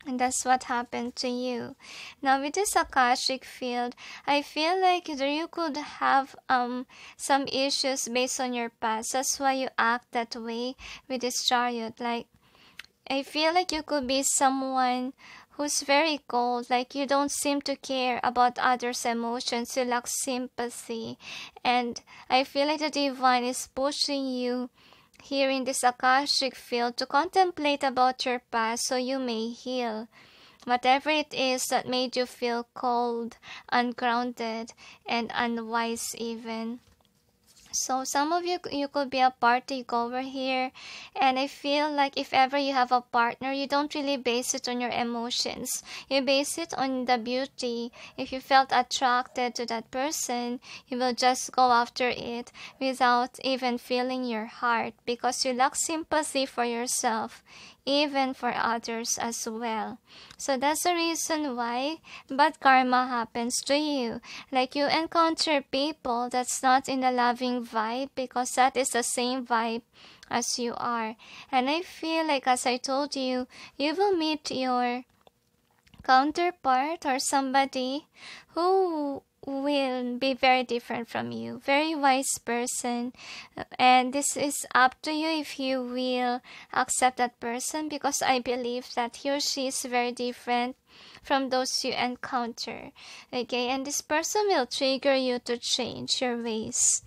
And that's what happened to you. Now with this Akashic field, I feel like you could have some issues based on your past. That's why you act that way with this Chariot. Like, I feel like you could be someone who's very cold, like you don't seem to care about others' emotions, you lack sympathy. And I feel like the divine is pushing you here in this Akashic field to contemplate about your past so you may heal whatever it is that made you feel cold, ungrounded, and unwise even. So some of you could be a party goer here, and I feel like if ever you have a partner, you don't really base it on your emotions. You base it on the beauty. If you felt attracted to that person, you will just go after it without even feeling your heart, because you lack sympathy for yourself, even for others as well. So that's the reason why bad karma happens to you. Like, you encounter people that's not in a loving vibe because that is the same vibe as you are. And I feel like, as I told you, you will meet your counterpart or somebody who will be very different from you, very wise person, and this is up to you if you will accept that person, because I believe that he or she is very different from those you encounter. Okay, and this person will trigger you to change your ways.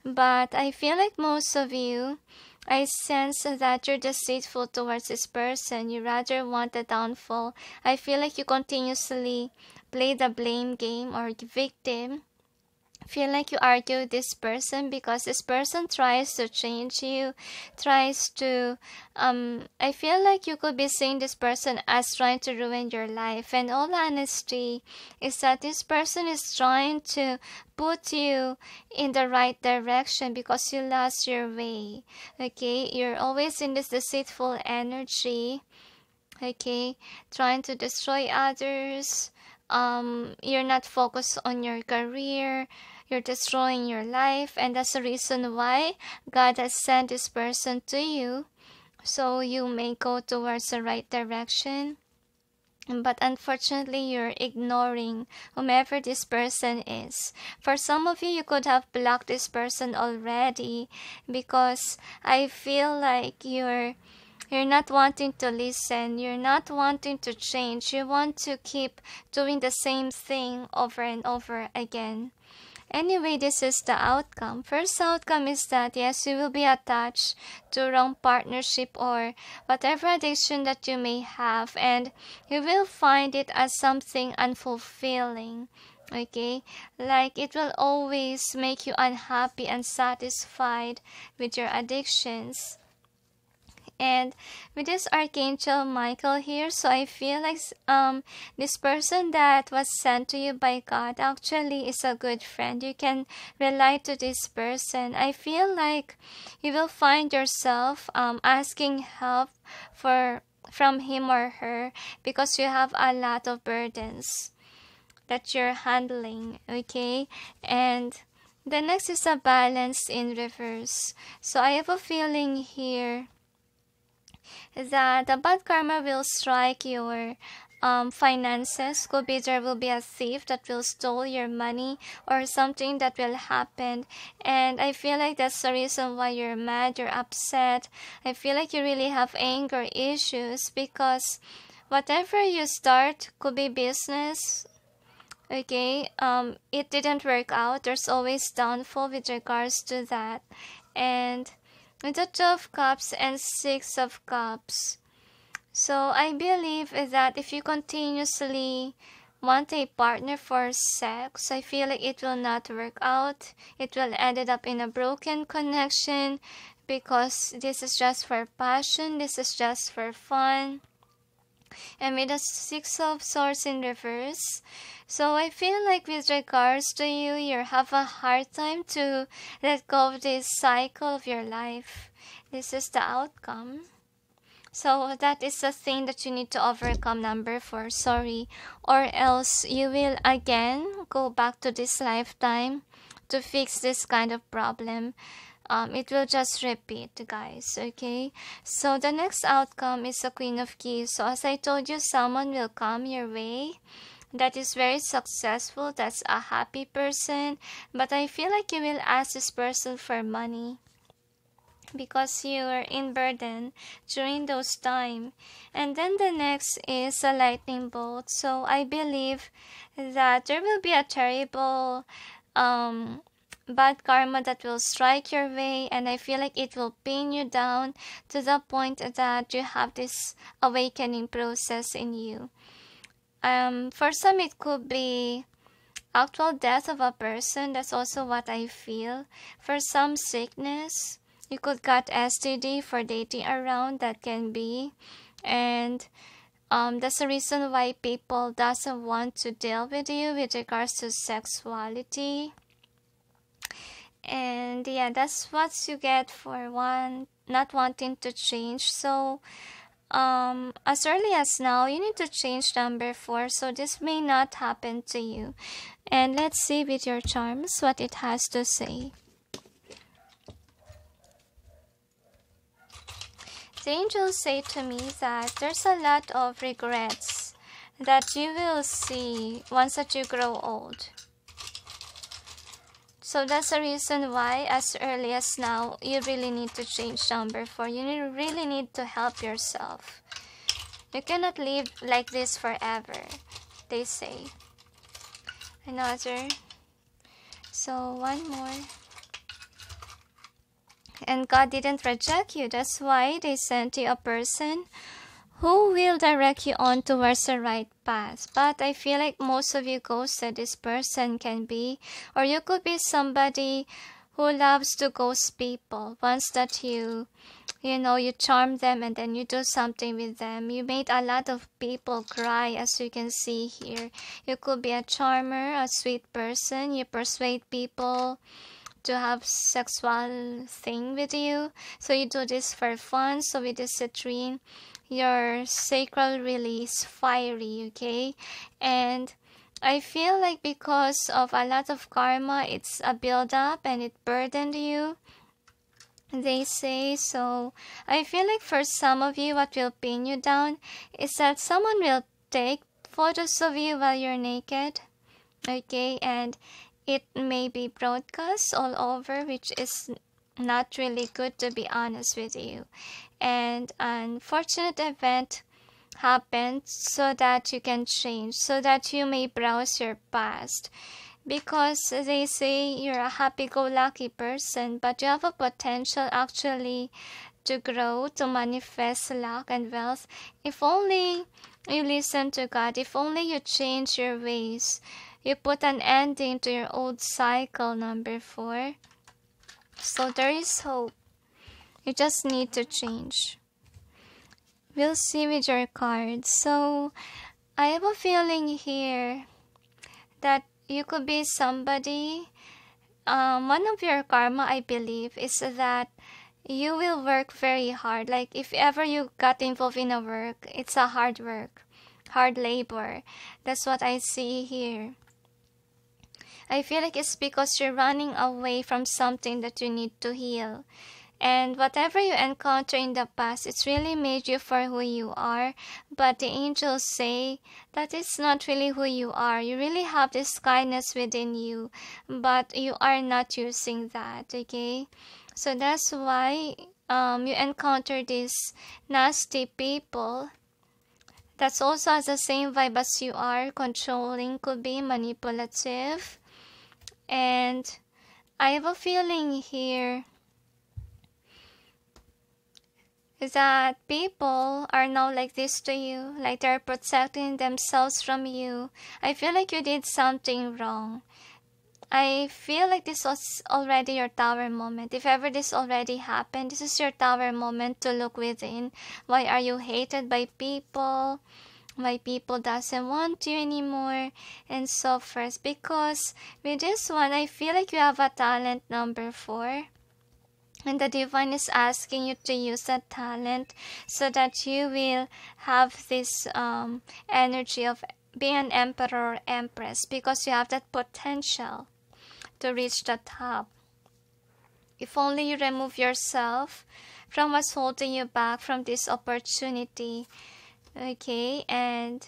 But I feel like most of you, I sense that you're deceitful towards this person. You rather want the downfall. I feel like you continuously play the blame game or victim feel like you argue with this person because this person tries to change you, tries to I feel like you could be seeing this person as trying to ruin your life, and all honesty is that this person is trying to put you in the right direction because you lost your way. Okay, you're always in this deceitful energy, okay, trying to destroy others. You're not focused on your career, you're destroying your life, and that's the reason why God has sent this person to you, so you may go towards the right direction. But unfortunately, you're ignoring whomever this person is. For some of you, you could have blocked this person already because I feel like you're not wanting to listen, you're not wanting to change, you want to keep doing the same thing over and over again. Anyway, this is the outcome. First outcome is that yes, you will be attached to wrong partnership or whatever addiction that you may have, and you will find it as something unfulfilling. Okay, like it will always make you unhappy, unsatisfied with your addictions. And with this Archangel Michael here, so I feel like this person that was sent to you by God actually is a good friend. You can relate to this person. I feel like you will find yourself asking help from him or her because you have a lot of burdens that you're handling, okay? And the next is a balance in reverse. So I have a feeling here that the bad karma will strike your finances. Could be there will be a thief that will steal your money or something that will happen, and I feel like that's the reason why you're mad, you're upset. I feel like you really have anger issues because whatever you start, could be business, okay, it didn't work out. There's always downfall with regards to that. And the Two of Cups and Six of Cups. So I believe that if you continuously want a partner for sex, I feel like it will not work out. It will end up in a broken connection because this is just for passion, this is just for fun. And with the Six of Swords in reverse, so I feel like with regards to you, you have a hard time to let go of this cycle of your life. This is the outcome. So that is the thing that you need to overcome, number 4, sorry. Or else you will again go back to this lifetime to fix this kind of problem. It will just repeat, guys, okay? So the next outcome is the Queen of Keys. So as I told you, someone will come your way that is very successful, that's a happy person, but I feel like you will ask this person for money because you are in burden during those time. And then the next is a lightning bolt. So I believe that there will be a terrible bad karma that will strike your way, and I feel like it will pin you down to the point that you have this awakening process in you. For some it could be actual death of a person. That's also what I feel. For some, sickness. You could get STD for dating around, that can be. And that's the reason why people doesn't want to deal with you with regards to sexuality. And yeah, that's what you get for not wanting to change. So as early as now, you need to change number 4, so this may not happen to you. And let's see with your charms what it has to say. The angels say to me that there's a lot of regrets that you will see once that you grow old. So that's the reason why as early as now, you really need to change number 4. You really need to help yourself. You cannot live like this forever, they say. Another. So one more. And God didn't reject you. That's why they sent you a person who will direct you on towards the right path. But I feel like most of you ghosted this person can be, or you could be somebody who loves to ghost people. Once that you charm them and then you do something with them. You made a lot of people cry, as you can see here. You could be a charmer, a sweet person. You persuade people to have sexual thing with you. So you do this for fun. So with this citrine, your sacral really is fiery, okay? And I feel like because of a lot of karma, it's a build-up and it burdened you, they say. So I feel like for some of you, what will pin you down is that someone will take photos of you while you're naked, okay? And it may be broadcast all over, which is not really good, to be honest with you. And an unfortunate event happened so that you can change, so that you may browse your past. Because they say you're a happy-go-lucky person, but you have a potential actually to grow, to manifest luck and wealth. If only you listen to God, if only you change your ways, you put an ending to your old cycle, number 4. So there is hope. You just need to change. We'll see with your cards. So I have a feeling here that you could be somebody, one of your karma, I believe, is that you will work very hard. Like if ever you got involved in a work, it's a hard work, hard labor. That's what I see here. I feel like it's because you're running away from something that you need to heal. And whatever you encounter in the past, it's really made you for who you are. But the angels say that it's not really who you are. You really have this kindness within you, but you are not using that, okay? So that's why you encounter these nasty people. That's also has the same vibe as you are. Controlling, could be manipulative. And I have a feeling here that people are now like this to you, like they're protecting themselves from you. I feel like you did something wrong. I feel like this was already your tower moment. If ever this already happened, this is your tower moment to look within. Why are you hated by people? Why people doesn't want you anymore? And so forth. Because with this one, I feel like you have a talent, number 4. And the divine is asking you to use that talent so that you will have this energy of being an emperor or empress, because you have that potential to reach the top. If only you remove yourself from what's holding you back from this opportunity, okay? And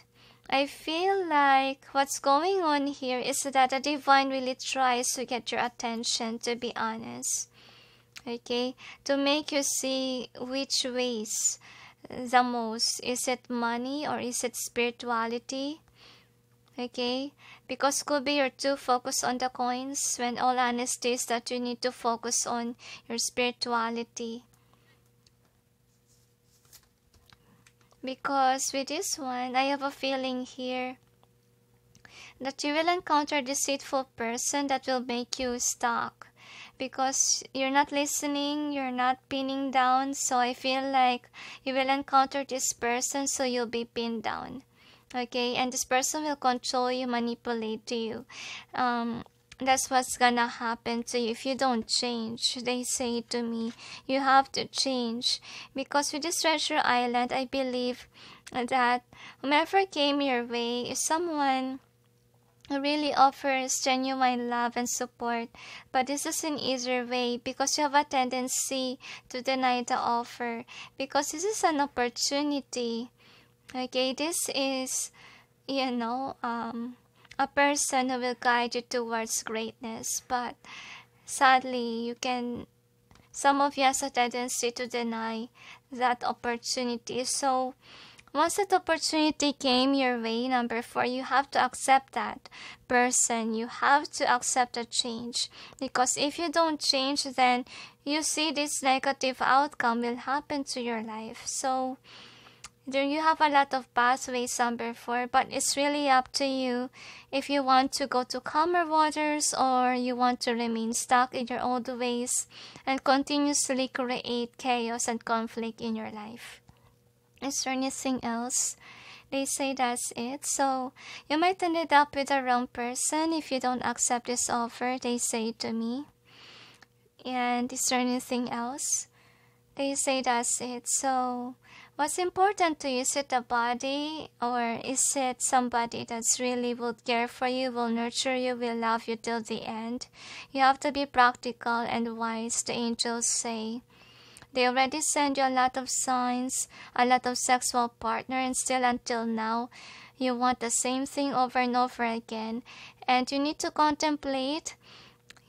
I feel like what's going on here is that the divine really tries to get your attention, to be honest. Okay, to make you see which ways the most. Is it money or is it spirituality? Okay, because could be you're too focused on the coins, when all honesty is that you need to focus on your spirituality. Because with this one, I have a feeling here that you will encounter a deceitful person that will make you stuck. Because you're not listening, you're not pinning down. So I feel like you will encounter this person, so you'll be pinned down. Okay, and this person will control you, manipulate you. That's what's gonna happen to you if you don't change. They say to me, you have to change. Because with this treasure island, I believe that whomever came your way is someone who really offers genuine love and support. But this is an easier way, because you have a tendency to deny the offer. Because this is an opportunity. Okay, this is, a person who will guide you towards greatness. But sadly, some of you has a tendency to deny that opportunity. So once that opportunity came your way, number 4, you have to accept that person. You have to accept a change. Because if you don't change, then you see this negative outcome will happen to your life. So There you have a lot of pathways, number 4, but it's really up to you if you want to go to calmer waters or you want to remain stuck in your old ways and continuously create chaos and conflict in your life. Is there anything else? They say that's it. So you might end up with the wrong person if you don't accept this offer, they say to me. And is there anything else? They say that's it. So what's important to you? Is it a body, or is it somebody that's really will care for you, will nurture you, will love you till the end? You have to be practical and wise, the angels say. They already send you a lot of signs, a lot of sexual partner, and still until now, you want the same thing over and over again. And you need to contemplate,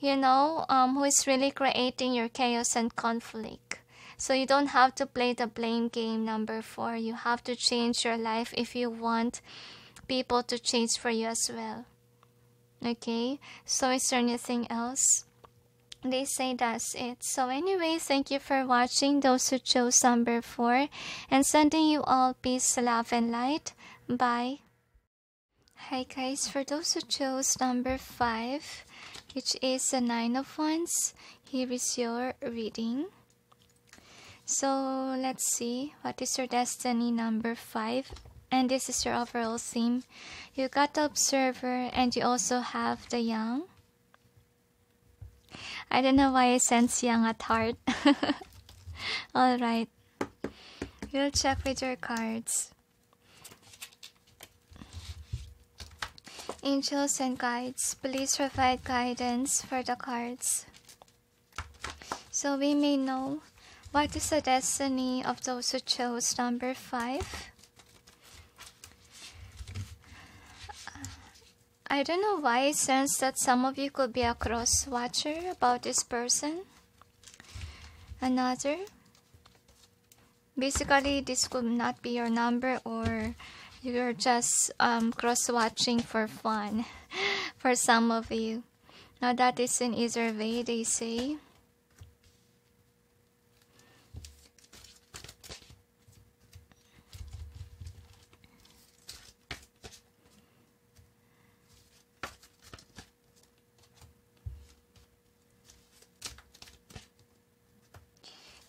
who is really creating your chaos and conflict. So you don't have to play the blame game, number 4. You have to change your life if you want people to change for you as well. Okay, so is there anything else? They say that's it. So anyway, thank you for watching, those who chose number 4, and sending you all peace, love, and light. Bye. Hi guys, for those who chose number 5, which is the 9 of Wands, here is your reading. So let's see, what is your destiny, number 5? And this is your overall theme. You got the Observer, and you also have the Young. I don't know why I sense Young at heart. Alright, we'll check with your cards. Angels and guides, please provide guidance for the cards, so we may know what is the destiny of those who chose number 5. I don't know why I sense that some of you could be a cross watcher about this person. Another. Basically, this could not be your number, or you're just cross watching for fun for some of you. Now that is in either way, they say.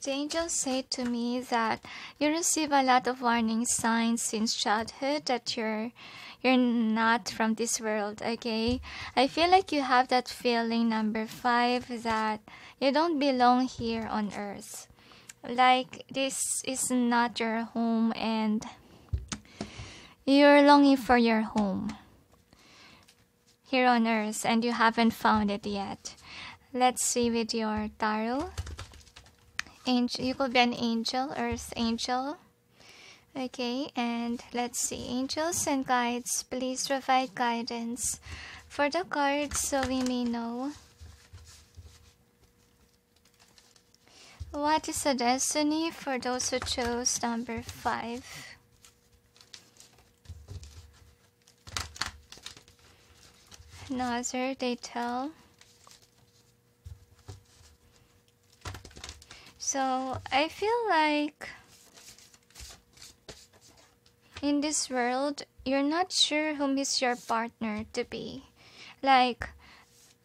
The angels say to me that you receive a lot of warning signs since childhood that you're not from this world, okay? I feel like you have that feeling, number 5, that you don't belong here on earth. Like this is not your home and you're longing for your home here on earth and you haven't found it yet. Let's see with your tarot. Angel, you could be an angel, earth angel. Okay, and let's see. Angels and guides, please provide guidance for the cards so we may know what is the destiny for those who chose number 5. Another, they tell. So I feel like in this world, you're not sure whom is your partner to be. Like,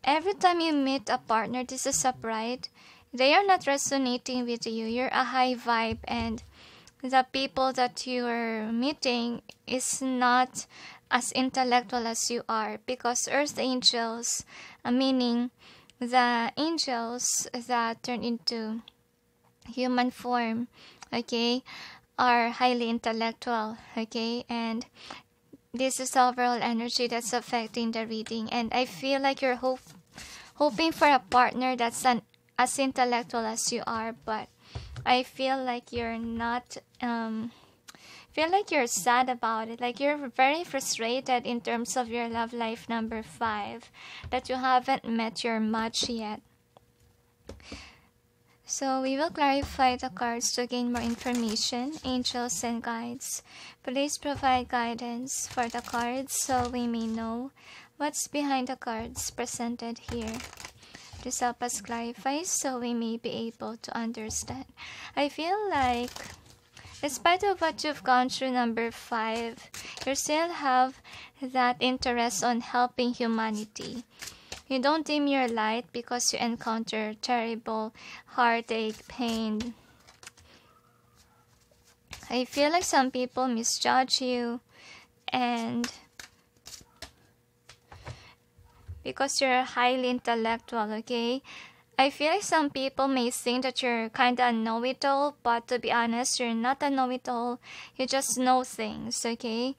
every time you meet a partner, this is a bride, they are not resonating with you. You're a high vibe, and the people that you are meeting is not as intellectual as you are, because earth angels, meaning the angels that turn into human form, okay, are highly intellectual, okay, and this is overall energy that's affecting the reading. And I feel like you're hoping for a partner that's as intellectual as you are, but I feel like you're not feel like you're sad about it, like you're very frustrated in terms of your love life, number 5, that you haven't met your match yet. So we will clarify the cards to gain more information. Angels and guides, please provide guidance for the cards so we may know what's behind the cards presented here. Please help us clarify so we may be able to understand. I feel like Despite of what you've gone through, number 5, you still have that interest on helping humanity. You don't dim your light because you encounter terrible heartache, pain. I feel like some people misjudge you, and because you're highly intellectual, okay? I feel like some people may think that you're kind of a know-it-all, but to be honest, you're not a know-it-all. You just know things, okay?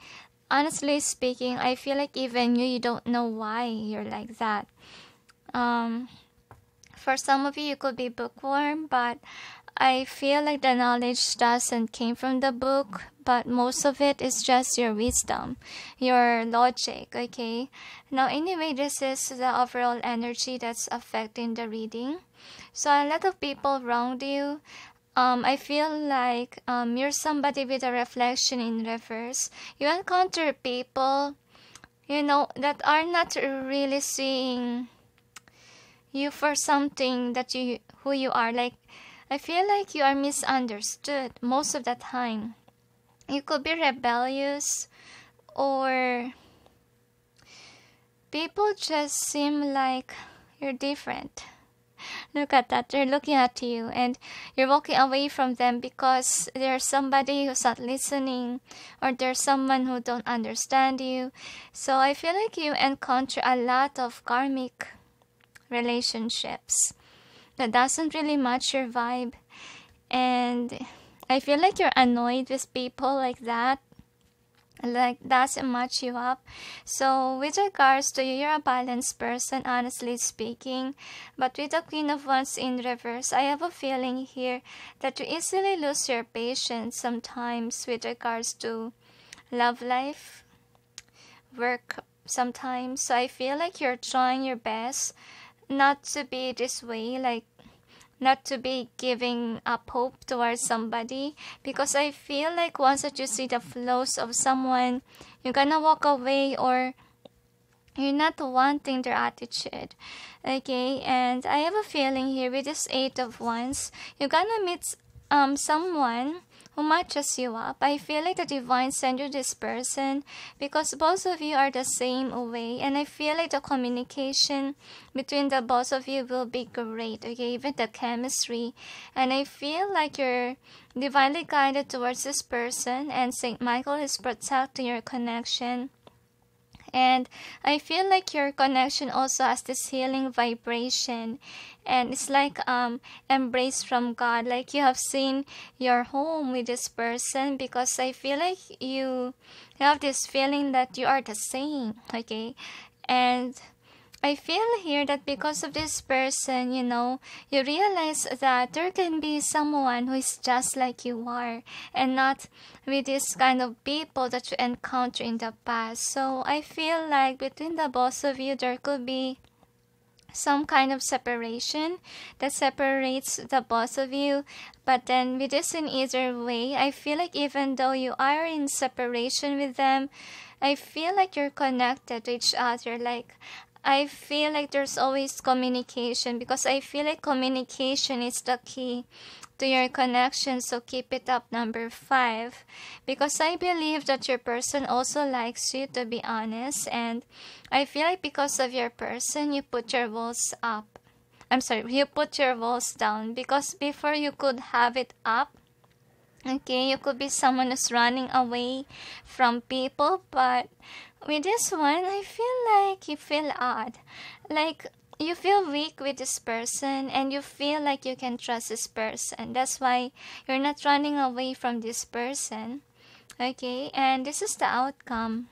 Honestly speaking, I feel like even you don't know why you're like that. For some of you could be bookworm, but I feel like the knowledge doesn't came from the book, but most of it is just your wisdom, your logic, okay? Now, anyway, this is the overall energy that's affecting the reading. So, a lot of people wronged you. I feel like you're somebody with a reflection in reverse. You encounter people, that are not really seeing you for something that who you are. Like, I feel like you are misunderstood most of the time. You could be rebellious, or people just seem like you're different. Look at that. They're looking at you and you're walking away from them because there's somebody who's not listening, or there's someone who don't understand you. So I feel like you encounter a lot of karmic relationships that doesn't really match your vibe, and I feel like you're annoyed with people like that, like doesn't match you up. So with regards to you, you're a balanced person, honestly speaking, but with the Queen of Wands in reverse, I have a feeling here that you easily lose your patience sometimes with regards to love life, work sometimes. So I feel like you're trying your best not to be this way, like not to be giving up hope towards somebody, because I feel like once that you see the flaws of someone, you're gonna walk away, or you're not wanting their attitude, okay? And I have a feeling here with this 8 of Wands, you're gonna meet someone who matches you up. I feel like the divine sent you this person because both of you are the same way, and I feel like the communication between the both of you will be great, okay? Even the chemistry, and I feel like you're divinely guided towards this person, and Saint Michael is protecting your connection. And I feel like your connection also has this healing vibration, and it's like embrace from God, like you have seen your home with this person, because I feel like you have this feeling that you are the same, okay? And I feel here that because of this person, you realize that there can be someone who is just like you are, and not with this kind of people that you encounter in the past. So I feel like between the both of you, there could be some kind of separation that separates the both of you. But then with this in either way, I feel like even though you are in separation with them, I feel like you're connected to each other. Like, I feel like there's always communication, because I feel like communication is the key to your connection. So keep it up, number 5, because I believe that your person also likes you, to be honest. And I feel like because of your person, you put your walls up. You put your walls down, because before you could have it up, okay, you could be someone who's running away from people, but with this one, I feel like you feel odd. Like, you feel weak with this person, and you feel like you can trust this person. That's why you're not running away from this person. Okay, and this is the outcome.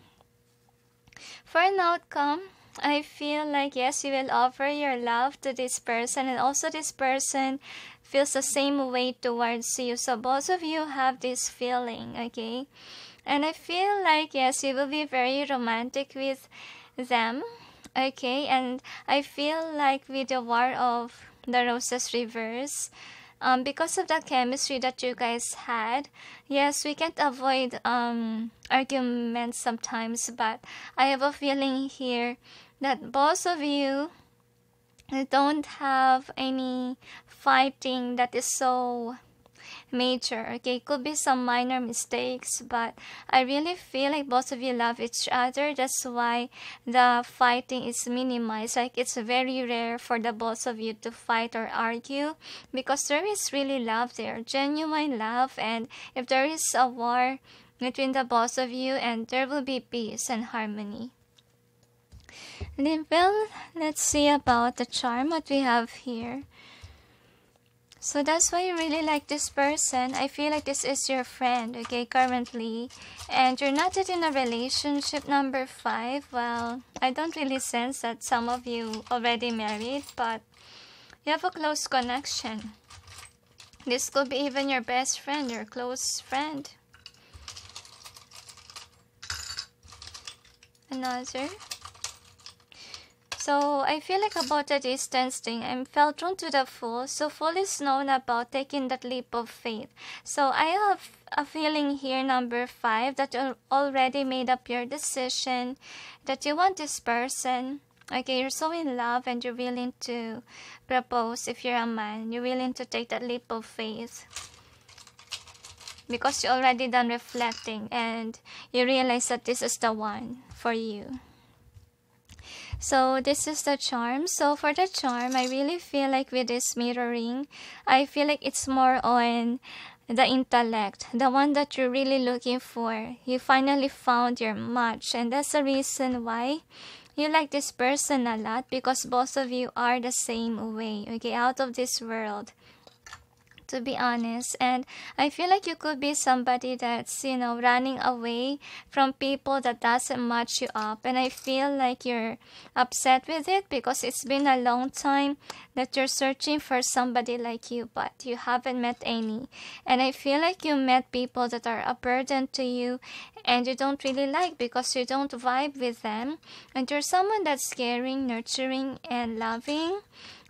For an outcome, I feel like, yes, you will offer your love to this person, and also this person feels the same way towards you. So both of you have this feeling, okay? And I feel like, yes, you will be very romantic with them, okay? And I feel like with the War of the Roses reverse, because of the chemistry that you guys had, yes, we can't avoid arguments sometimes, but I have a feeling here that both of you don't have any fighting that is so major. Okay, could be some minor mistakes, but I really feel like both of you love each other. That's why the fighting is minimized. Like, it's very rare for the both of you to fight or argue, because there is really love there, genuine love. And if there is a war between the both of you, and there will be peace and harmony. Well, let's see about the charm what we have here. So that's why you really like this person. I feel like this is your friend, okay, currently. And you're not yet in a relationship, number 5. Well, I don't really sense that some of you already married, but you have a close connection. This could be even your best friend, your close friend. Another. So I feel like about the distance thing, I felt drawn to the Fool. So Fool is known about taking that leap of faith. So I have a feeling here, number 5, that you already made up your decision, that you want this person. Okay, you're so in love and you're willing to propose. If you're a man, you're willing to take that leap of faith, because you already done reflecting and you realize that this is the one for you. So this is the charm. So for the charm, I really feel like with this mirroring, I feel like it's more on the intellect, the one that you're really looking for. You finally found your match, and that's the reason why you like this person a lot, because both of you are the same way, okay, out of this world, to be honest. And I feel like you could be somebody that's, you know, running away from people that doesn't match you up. And I feel like you're upset with it, because it's been a long time that you're searching for somebody like you, but you haven't met any. And I feel like you met people that are a burden to you and you don't really like, because you don't vibe with them. And you're someone that's caring, nurturing, and loving.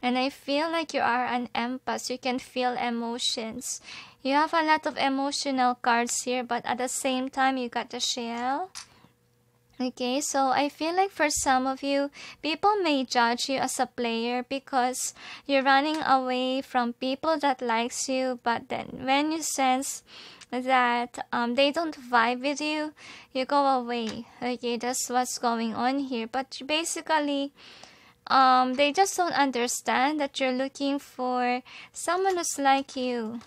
And I feel like you are an empath. You can feel emotions. You have a lot of emotional cards here, but at the same time, you got the shell. Okay, so I feel like for some of you, people may judge you as a player because you're running away from people that likes you. But then when you sense that they don't vibe with you, you go away. Okay, that's what's going on here. But basically, they just don't understand that you're looking for someone who's like you.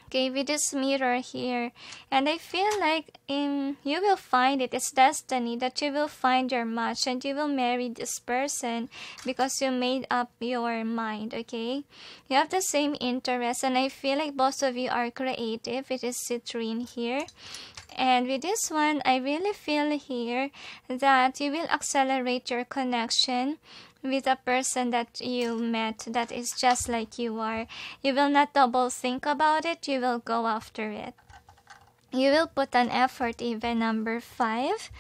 Okay, with this mirror here. And I feel like you will find it. It's destiny that you will find your match and you will marry this person because you made up your mind, okay? You have the same interest, and I feel like both of you are creative. It is citrine here. And with this one, I really feel here that you will accelerate your connection with a person that you met that is just like you are. You will not double think about it. You will go after it. You will put an effort even, number 5.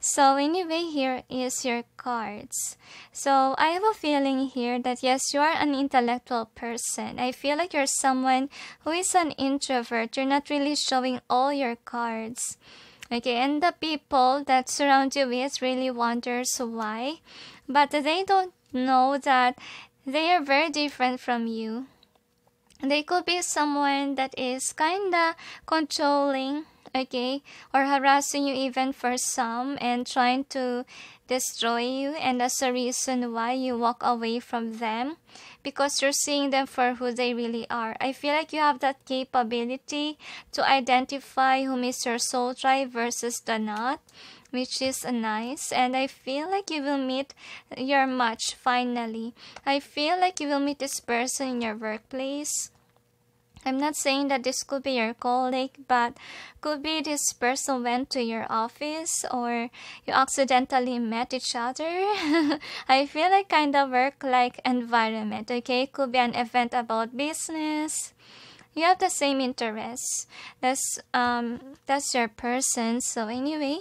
So anyway, here is your cards. So I have a feeling here that yes, you are an intellectual person. I feel like you're someone who is an introvert. You're not really showing all your cards. Okay, and the people that surround you with really wonders why. But they don't know that they are very different from you. They could be someone that is kinda controlling, okay, or harassing you even for some, and trying to destroy you, and that's the reason why you walk away from them, because you're seeing them for who they really are. I feel like you have that capability to identify whom is your soul tribe versus the not, which is nice. And I feel like you will meet your match finally. I feel like you will meet this person in your workplace. I'm not saying that this could be your colleague, but could be this person went to your office or you accidentally met each other. I feel like kind of work-like environment, okay? Could be an event about business. You have the same interests. That's your person. So anyway,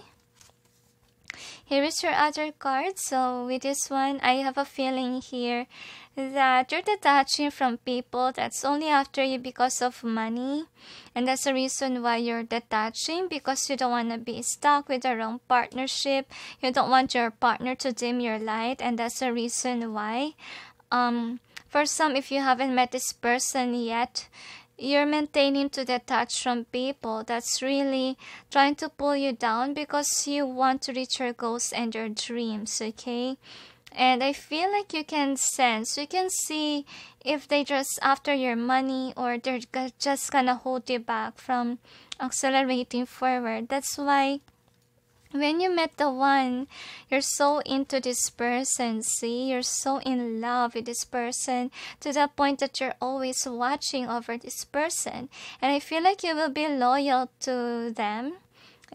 here is your other card. So with this one, I have a feeling here that you're detaching from people that's only after you because of money. And that's the reason why you're detaching, because you don't want to be stuck with the wrong partnership. You don't want your partner to dim your light, and that's the reason why. For some, if you haven't met this person yet, you're maintaining to detach from people that's really trying to pull you down because you want to reach your goals and your dreams, okay? And I feel like you can sense, you can see if they just after your money or they're just gonna hold you back from accelerating forward. That's why when you met the one, you're so into this person, see? You're so in love with this person to the point that you're always watching over this person. And I feel like you will be loyal to them,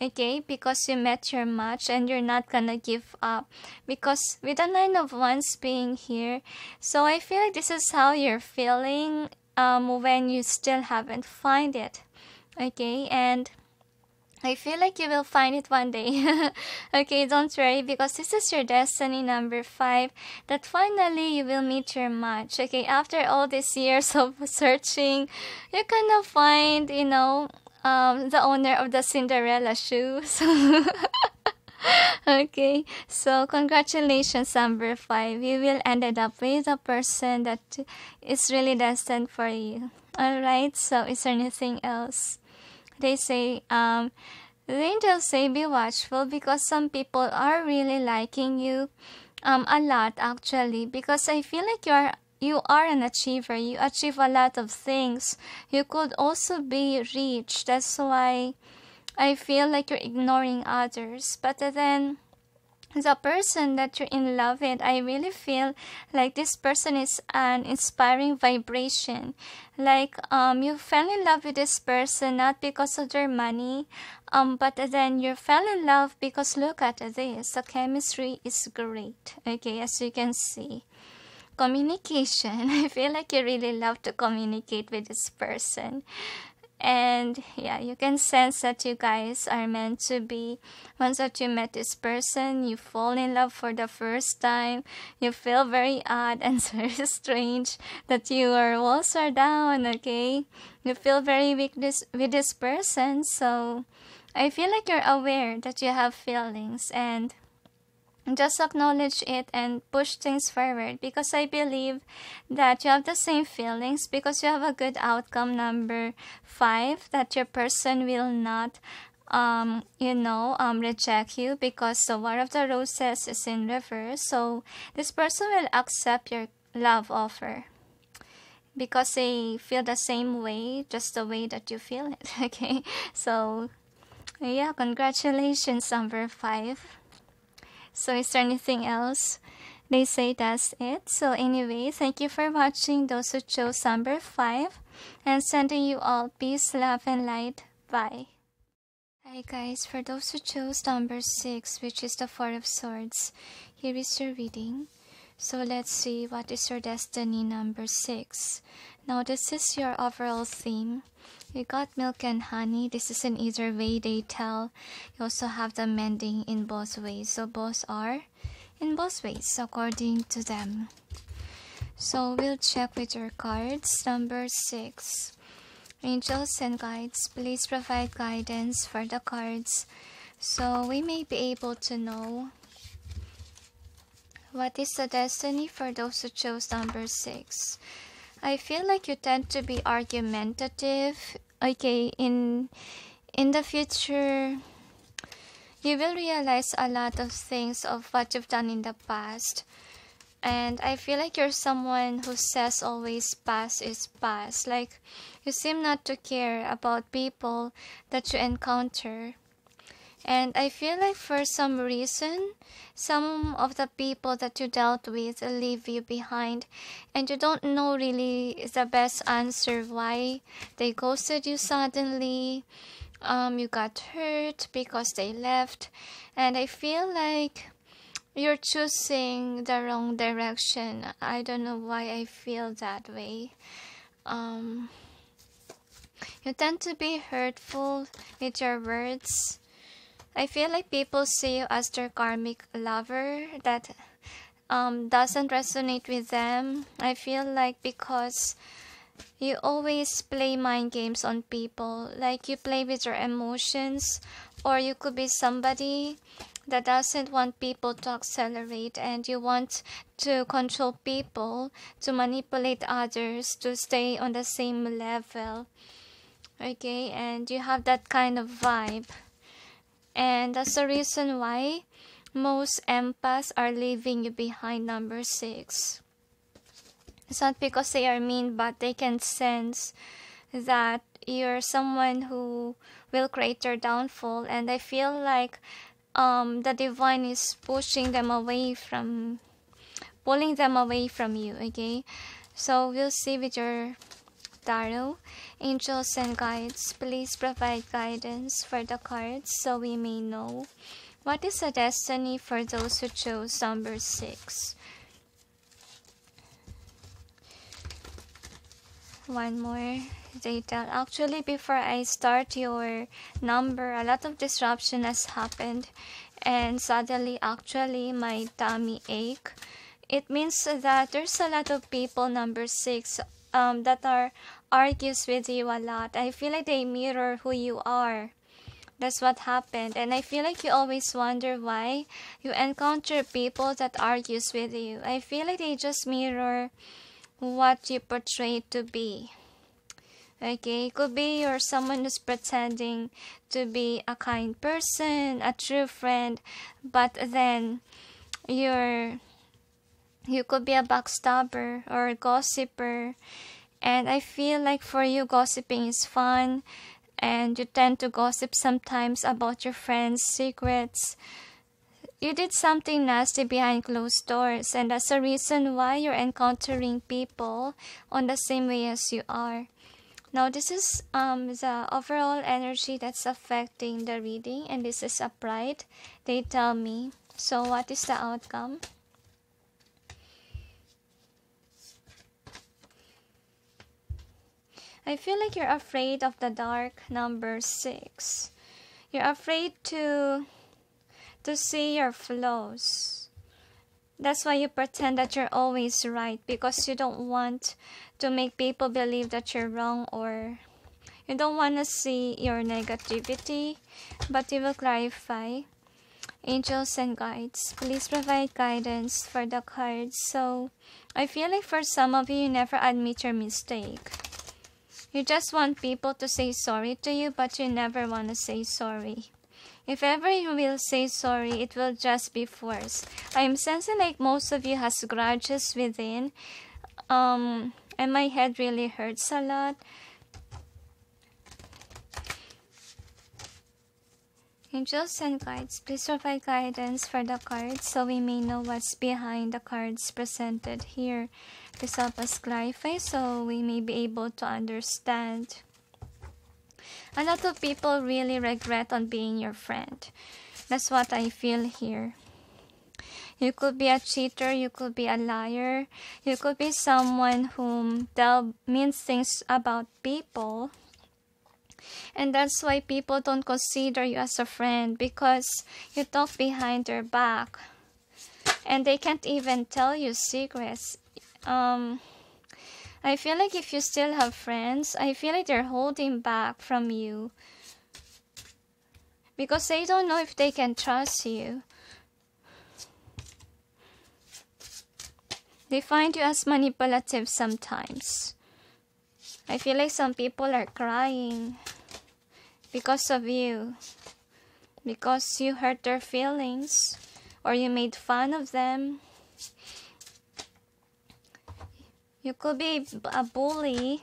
okay? Because you met your match and you're not gonna give up. Because with the 9 of Wands being here, so I feel like this is how you're feeling when you still haven't find it, okay? And I feel like you will find it one day. Okay, don't worry, because this is your destiny number 5, that finally you will meet your match. Okay, after all these years of searching, you're gonna find, you know, the owner of the Cinderella shoes. Okay, so congratulations, number 5. You will ended up with a person that is really destined for you. Alright, so is there anything else? They say, the angels say be watchful because some people are really liking you a lot actually, because I feel like you are an achiever. You achieve a lot of things. You could also be rich. That's why I feel like you're ignoring others. But then the person that you're in love with, I really feel like this person is an inspiring vibration. Like you fell in love with this person not because of their money, but then you fell in love because look at this, the chemistry is great. Okay, as you can see, communication. I feel like you really love to communicate with this person. And yeah, you can sense that you guys are meant to be. Once that you met this person, you fall in love for the first time. You feel very odd and very strange that your walls are down, okay? You feel very weak with this person. So I feel like you're aware that you have feelings, and just acknowledge it and push things forward, because I believe that you have the same feelings, because you have a good outcome, number 5, that your person will not reject you, because the War of the Roses is in reverse. So this person will accept your love offer because they feel the same way, just the way that you feel it. Okay, so yeah, congratulations, number 5. So is there anything else? They say that's it. So anyway, thank you for watching, those who chose number 5, and sending you all peace, love, and light. Bye. Hi guys, for those who chose number 6, which is the 4 of Swords, here is your reading. So let's see what is your destiny number 6. Now this is your overall theme. You got milk and honey. This is in either way they tell. You also have the mending in both ways. So both are in both ways according to them. So we'll check with your cards. Number 6. Angels and guides, please provide guidance for the cards so we may be able to know what is the destiny for those who chose number 6. I feel like you tend to be argumentative. Okay, in the future, you will realize a lot of things of what you've done in the past. And I feel like you're someone who says always past is past. Like, you seem not to care about people that you encounter. And I feel like for some reason, some of the people that you dealt with leave you behind, and you don't know really the best answer why they ghosted you suddenly. You got hurt because they left, and I feel like you're choosing the wrong direction. I don't know why I feel that way. You tend to be hurtful with your words. I feel like people see you as their karmic lover that doesn't resonate with them. I feel like because you always play mind games on people, like you play with your emotions, or you could be somebody that doesn't want people to accelerate, and you want to control people, to manipulate others to stay on the same level. Okay, and you have that kind of vibe. And that's the reason why most empaths are leaving you behind, number 6. It's not because they are mean, but they can sense that you're someone who will create your downfall. And I feel like the divine is pulling them away from you. Okay, so we'll see with your tarot. Angels and guides, please provide guidance for the cards so we may know what is the destiny for those who chose number 6. One more detail. Actually, before I start your number, a lot of disruption has happened, and suddenly, actually, my tummy ache. It means that there's a lot of people, number 6, that are argues with you a lot. I feel like they mirror who you are. That's what happened. And I feel like you always wonder why you encounter people that argues with you. I feel like they just mirror what you portray to be. Okay, it could be you're someone who's pretending to be a kind person, a true friend, but then you could be a backstabber or a gossiper. And I feel like for you, gossiping is fun, and you tend to gossip sometimes about your friends' secrets. You did something nasty behind closed doors, and that's the reason why you're encountering people on the same way as you are. Now, this is the overall energy that's affecting the reading, and this is upright, they tell me. So what is the outcome? I feel like you're afraid of the dark, number 6. You're afraid to see your flaws. That's why you pretend that you're always right, because you don't want to make people believe that you're wrong, or you don't want to see your negativity, but you will clarify. Angels and guides, please provide guidance for the cards. So I feel like for some of you never admit your mistake. You just want people to say sorry to you, but you never want to say sorry. If ever you will say sorry, it will just be forced. I'm sensing like most of you has grudges within. And my head really hurts a lot. Angels and guides, please provide guidance for the cards so we may know what's behind the cards presented here. Please help us clarify so we may be able to understand. A lot of people really regret on being your friend. That's what I feel here. You could be a cheater, you could be a liar, you could be someone whom means things about people. And that's why people don't consider you as a friend, because you talk behind their back. And they can't even tell you secrets. I feel like if you still have friends, I feel like they're holding back from you, because they don't know if they can trust you. They find you as manipulative sometimes. I feel like some people are crying because of you, because you hurt their feelings or you made fun of them. You could be a bully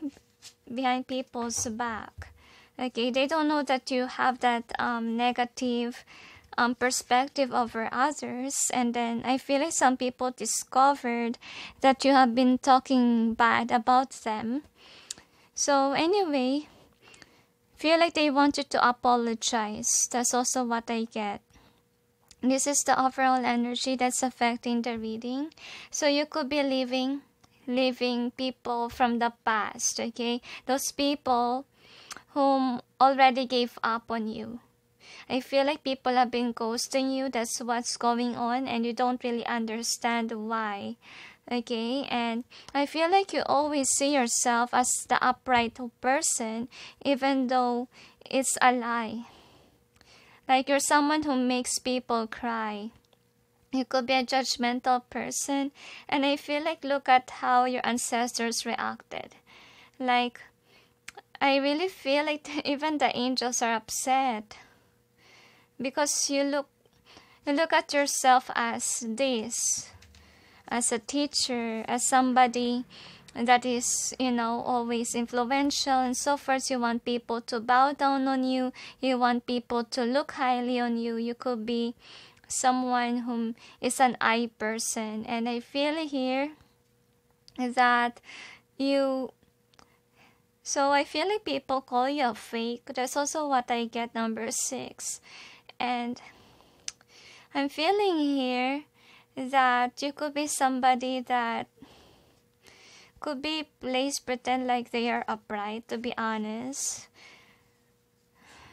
behind people's back. Okay, they don't know that you have that negative perspective over others. And then I feel like some people discovered that you have been talking bad about them. So anyway, feel like they want you to apologize. That's also what I get. This is the overall energy that's affecting the reading. So you could be leaving people from the past, okay? Those people whom already gave up on you. I feel like people have been ghosting you. That's what's going on, and you don't really understand why. Okay, and I feel like you always see yourself as the upright person, even though it's a lie. Like you're someone who makes people cry. You could be a judgmental person, and I feel like look at how your ancestors reacted. Like, I really feel like even the angels are upset because you look at yourself as this, as a teacher, as somebody that is, always influential and so forth. You want people to bow down on you. You want people to look highly on you. You could be someone whom is an I person, and I feel here that I feel like people call you a fake. That's also what I get, number 6. And I'm feeling here that you could be somebody that could be placed pretend like they are upright, to be honest.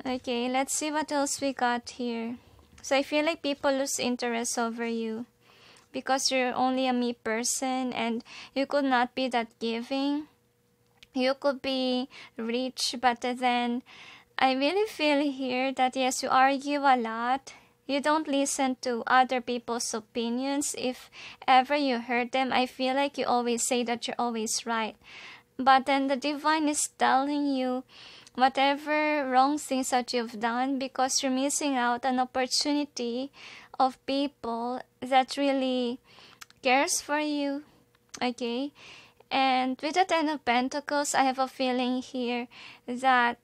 Okay, let's see what else we got here. So I feel like people lose interest over you because you're only a me person and you could not be that giving. You could be rich, but then I really feel here that yes, you argue a lot. You don't listen to other people's opinions. If ever you hurt them, I feel like you always say that you're always right. But then the divine is telling you whatever wrong things that you've done, because you're missing out an opportunity of people that really cares for you. Okay? And with the Ten of Pentacles, I have a feeling here that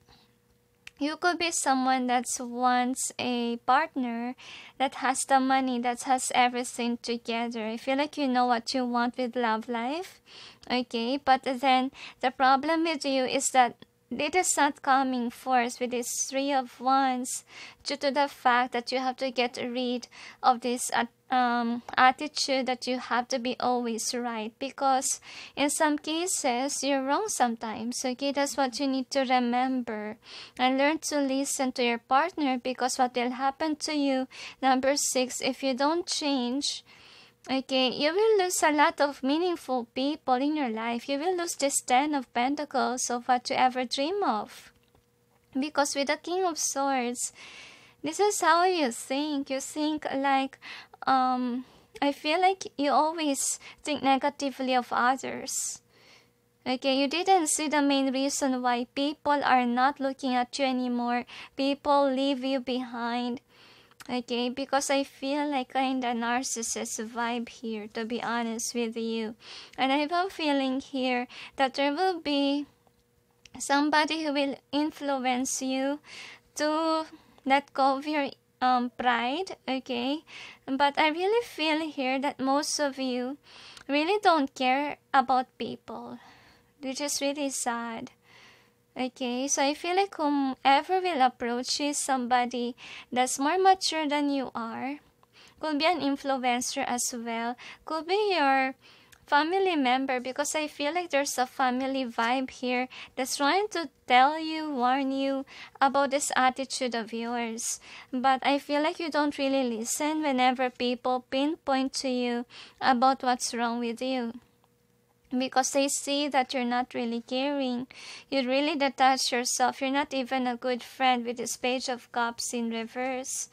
you could be someone that wants a partner that has the money, that has everything together. I feel like you know what you want with love life. Okay? But then the problem with you is that it is not coming forth with this 3 of Wands due to the fact that you have to get rid of this attitude that you have to be always right, because in some cases you're wrong sometimes. Okay, that's what you need to remember and learn to listen to your partner, because what will happen to you, number 6, if you don't change, okay, you will lose a lot of meaningful people in your life. You will lose this 10 of Pentacles of what you ever dream of. Because with the King of Swords, this is how you think. You think like, I feel like you always think negatively of others. Okay, you didn't see the main reason why people are not looking at you anymore. People leave you behind. Okay, because I feel like kinda narcissist vibe here, to be honest with you. And I have a feeling here that there will be somebody who will influence you to let go of your pride, okay? But I really feel here that most of you really don't care about people, which is really sad. Okay, so I feel like whomever will approach you is somebody that's more mature than you are. Could be an influencer as well. Could be your family member, because I feel like there's a family vibe here that's trying to tell you, warn you about this attitude of yours. But I feel like you don't really listen whenever people pinpoint to you about what's wrong with you, because they see that you're not really caring. You really detach yourself. You're not even a good friend with this Page of Cups in reverse.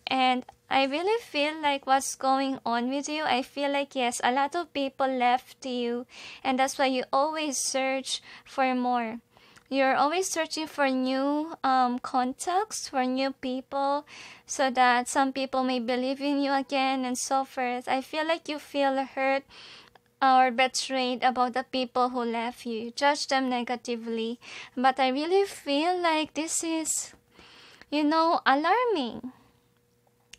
And I really feel like what's going on with you, I feel like yes, a lot of people left you, and that's why you always search for more. You're always searching for new contacts, for new people, so that some people may believe in you again and so forth. I feel like you feel hurt or betrayed about the people who left you. You judge them negatively. But I really feel like this is, alarming.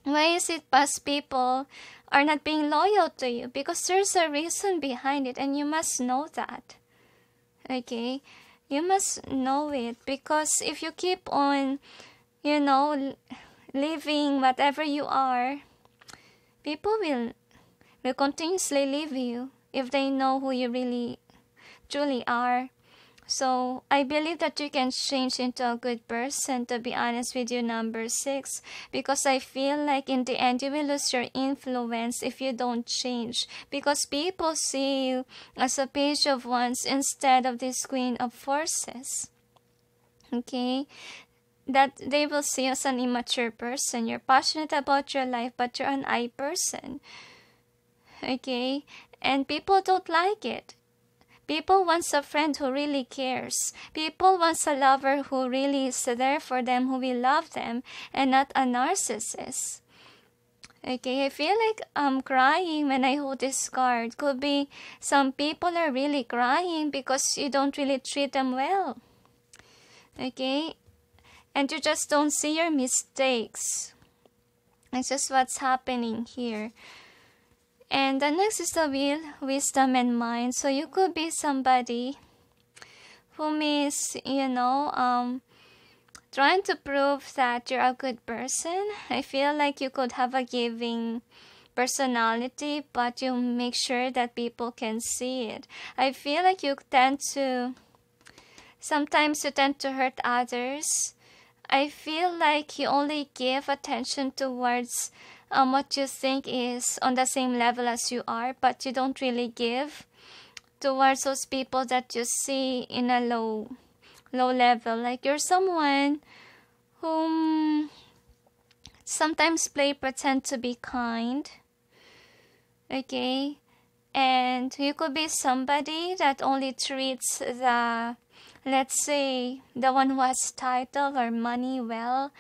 Why is it past people are not being loyal to you? Because there's a reason behind it, and you must know that. Okay? You must know it, because if you keep on, living whatever you are, people will continuously leave you if they know who you really truly are. So I believe that you can change into a good person, to be honest with you, number 6, because I feel like in the end you will lose your influence if you don't change, because people see you as a Page of Wands instead of this Queen of Forces. Okay? that they will see you as an immature person. You're passionate about your life, but you're an I person. Okay? And people don't like it. People want a friend who really cares. People want a lover who really is there for them, who will love them, and not a narcissist. Okay, I feel like I'm crying when I hold this card. Could be some people are really crying because you don't really treat them well. Okay? And you just don't see your mistakes. It's just what's happening here. And the next is the wheel, wisdom, and mind. So you could be somebody whom is, trying to prove that you're a good person. I feel like you could have a giving personality, but you make sure that people can see it. I feel like sometimes you tend to hurt others. I feel like you only give attention towards what you think is on the same level as you are, but you don't really give towards those people that you see in a low level. Like you're someone whom sometimes pretend to be kind. Okay? And you could be somebody that only treats let's say, the one who has title or money well,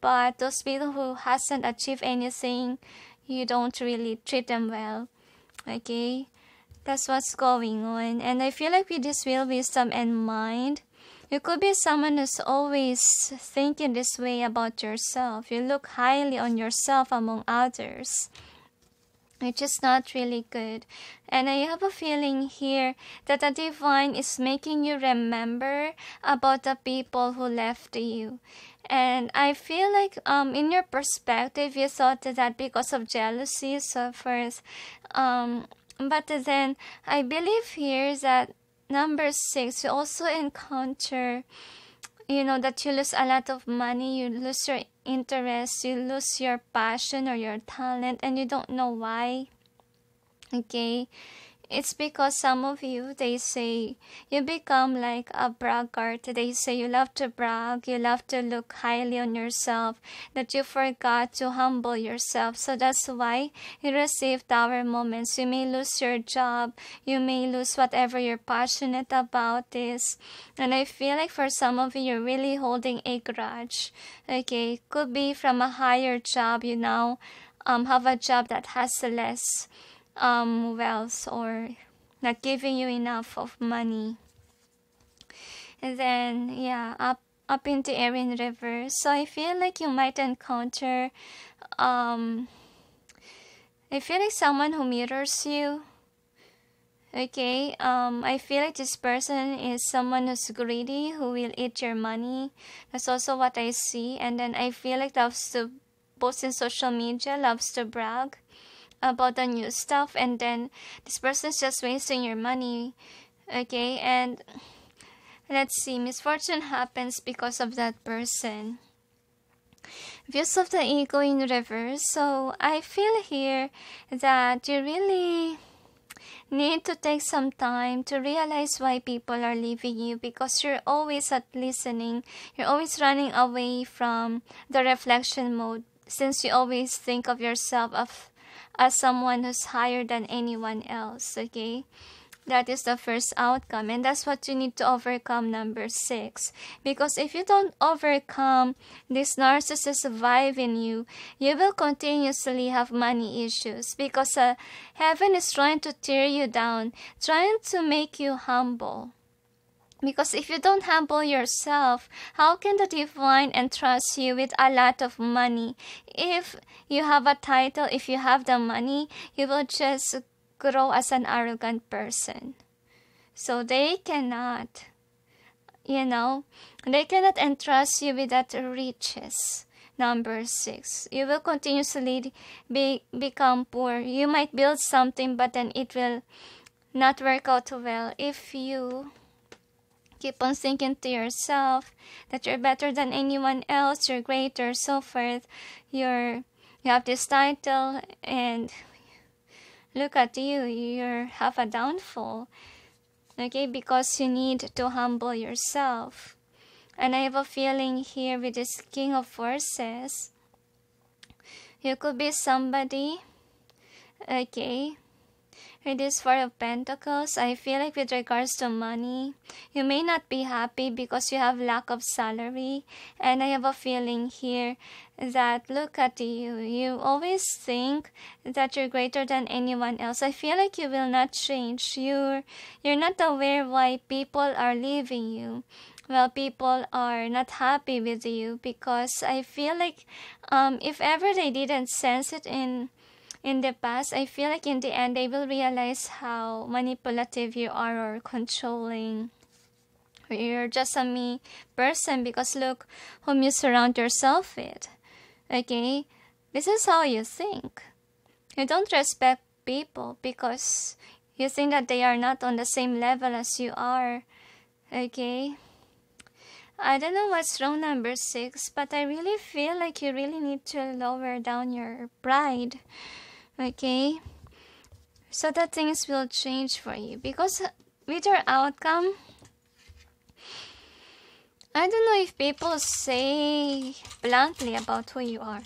but those people who hasn't achieved anything, you don't really treat them well. Okay? That's what's going on. And I feel like with this wheel, wisdom, and mind, you could be someone who's always thinking this way about yourself. You look highly on yourself among others, which is not really good. And I have a feeling here that the divine is making you remember about the people who left you. And I feel like in your perspective, you thought that because of jealousy, so forth. But then I believe here that number 6, you also encounter, that you lose a lot of money, you lose your interest, you lose your passion or your talent, and you don't know why. Okay? It's because some of you, they say, you become like a braggart. They say you love to brag, you love to look highly on yourself, that you forgot to humble yourself. So that's why you receive tower moments. You may lose your job, you may lose whatever you're passionate about this. And I feel like for some of you, you're really holding a grudge. Okay, could be from a higher job. You now have a job that has less wealth or not giving you enough of money. And then up in the air in reverse. So I feel like you might encounter I feel like someone who mirrors you. Okay, I feel like this person is someone who's greedy, who will eat your money. That's also what I see. And then I feel like loves to post in social media, loves to brag about the new stuff, and then this person's just wasting your money. Okay, and let's see, misfortune happens because of that person. Views of the ego in reverse. So I feel here that you really need to take some time to realize why people are leaving you, because you're always at listening, you're always running away from the reflection mode, since you always think of yourself as someone who's higher than anyone else. Okay, that is the first outcome, and that's what you need to overcome, number 6. Because if you don't overcome this narcissist vibe in you, you will continuously have money issues, because heaven is trying to tear you down, trying to make you humble. Because if you don't humble yourself, how can the divine entrust you with a lot of money? If you have a title, if you have the money, you will just grow as an arrogant person. So they cannot, they cannot entrust you with that riches. Number 6, you will continuously become poor. You might build something, but then it will not work out well if you keep on thinking to yourself that you're better than anyone else, you're greater, so forth. You have this title, and look at you, you have a downfall. Okay, because you need to humble yourself. And I have a feeling here with this King of Forces, you could be somebody, okay, with this Four of Pentacles. I feel like with regards to money, you may not be happy because you have lack of salary. And I have a feeling here that, look at you, you always think that you're greater than anyone else. I feel like you will not change. You're not aware why people are leaving you. Well, people are not happy with you because I feel like if ever they didn't sense it in the past, I feel like in the end they will realize how manipulative you are or controlling. You're just a me person because look whom you surround yourself with. Okay? This is how you think. You don't respect people because you think that they are not on the same level as you are. Okay? I don't know what's wrong, number 6, but I really feel like you really need to lower down your pride. Okay? So that things will change for you. Because with your outcome, I don't know if people say bluntly about who you are.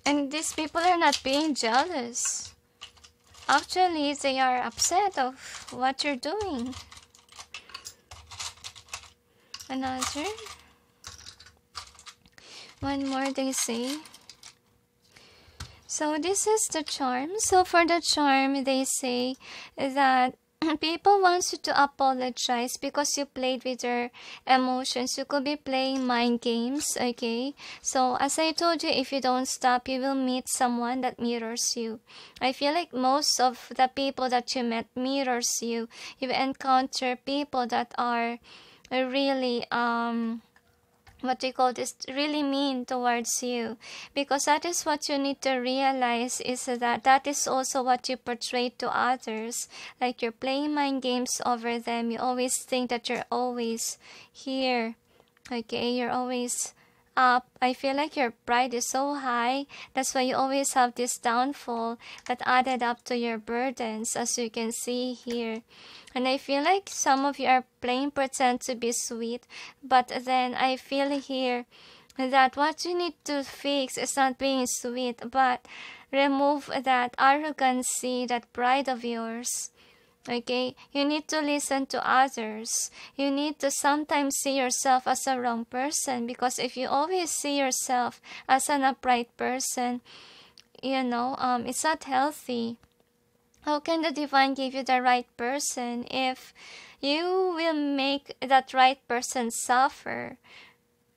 And these people are not being jealous. Actually, they are upset of what you're doing. Another. One more they say. So this is the charm. So for the charm, they say that people want you to apologize because you played with their emotions. You could be playing mind games, okay? So as I told you, if you don't stop, you will meet someone that mirrors you. I feel like most of the people that you met mirrors you. You encounter people that are really what do you call this, really mean towards you, because that is what you need to realize, is that is also what you portray to others. Like you're playing mind games over them. You always think that you're always here, okay, you're always up. I feel like your pride is so high. That's why you always have this downfall that added up to your burdens, as you can see here. And I feel like some of you are playing pretend to be sweet, but then I feel here that what you need to fix is not being sweet, but remove that arrogancy, that pride of yours. Okay, you need to listen to others. You need to sometimes see yourself as a wrong person, because if you always see yourself as an upright person, you know, it's not healthy. How can the divine give you the right person if you will make that right person suffer?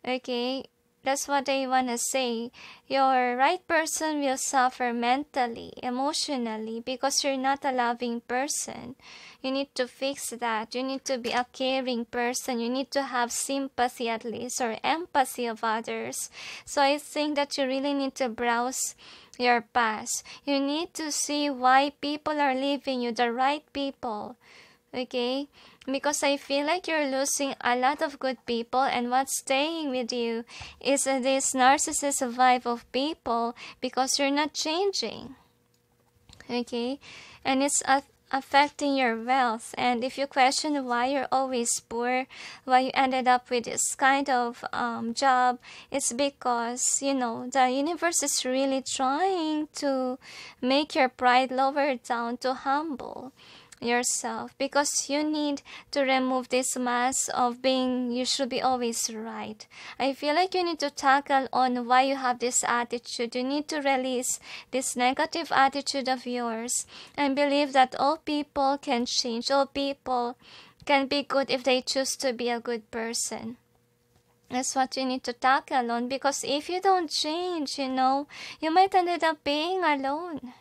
Okay, that's what they want to say. Your right person will suffer mentally, emotionally, because you're not a loving person. You need to fix that. You need to be a caring person. You need to have sympathy at least, or empathy of others. So I think that you really need to browse your past. You need to see why people are leaving you, the right people. Okay? Because I feel like you're losing a lot of good people, and what's staying with you is this narcissist vibe of people, because you're not changing. Okay? And it's affecting your wealth. And if you question why you're always poor, why you ended up with this kind of job, it's because, you know, the universe is really trying to make your pride lower down, to humble yourself, because you need to remove this mask of being you should be always right. I feel like you need to tackle on why you have this attitude. You need to release this negative attitude of yours and believe that all people can change. All people can be good if they choose to be a good person. That's what you need to tackle on, because if you don't change, you know, you might end up being alone.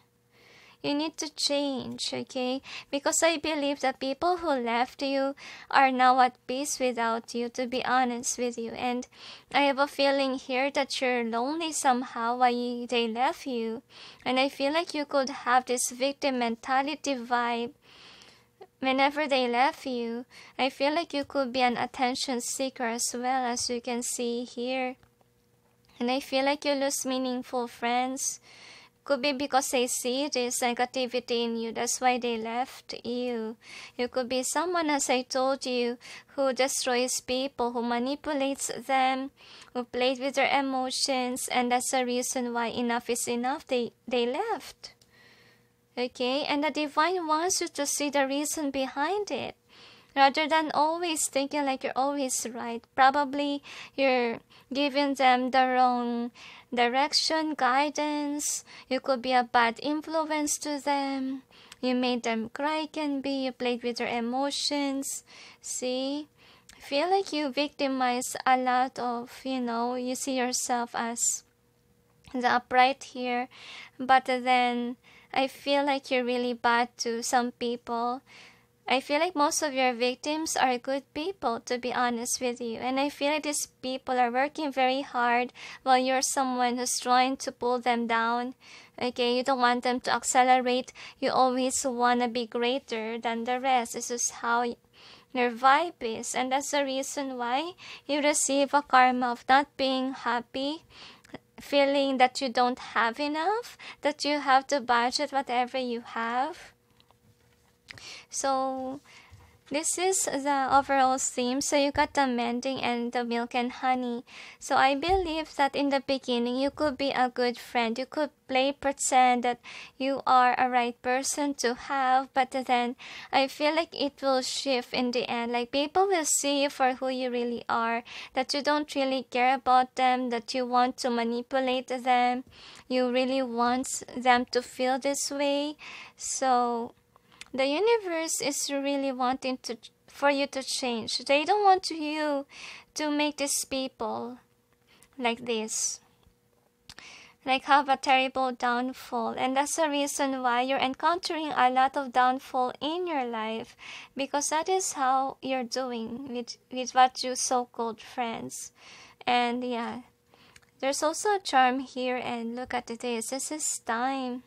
You need to change, okay? Because I believe that people who left you are now at peace without you, to be honest with you. And I have a feeling here that you're lonely somehow why they left you. And I feel like you could have this victim mentality vibe whenever they left you. I feel like you could be an attention seeker as well, as you can see here. And I feel like you lose meaningful friends, Could be because they see this negativity in you. That's why they left you. You could be someone, as I told you, who destroys people, who manipulates them, who played with their emotions, and that's the reason why enough is enough. They left. Okay? And the divine wants you to see the reason behind it, rather than always thinking like you're always right. Probably you're giving them the wrong direction, guidance. You could be a bad influence to them. You made them cry, can be. You played with their emotions. See? I feel like you victimize a lot of, you see yourself as the upright here. But then I feel like you're really bad to some people. I feel like most of your victims are good people, to be honest with you. And I feel like these people are working very hard while you're someone who's trying to pull them down. Okay, you don't want them to accelerate. You always want to be greater than the rest. This is how your vibe is. And that's the reason why you receive a karma of not being happy, feeling that you don't have enough, that you have to budget whatever you have. So this is the overall theme. So you got the mending and the milk and honey. So I believe that in the beginning you could be a good friend. You could pretend that you are a right person to have, but then I feel like it will shift in the end. Like people will see you for who you really are, that you don't really care about them, that you want to manipulate them, you really want them to feel this way. So the universe is really wanting for you to change. They don't want you to make these people like this, like have a terrible downfall. And that's the reason why you're encountering a lot of downfall in your life, because that is how you're doing with what you so-called friends. And yeah, there's also a charm here, and look at this. This is time.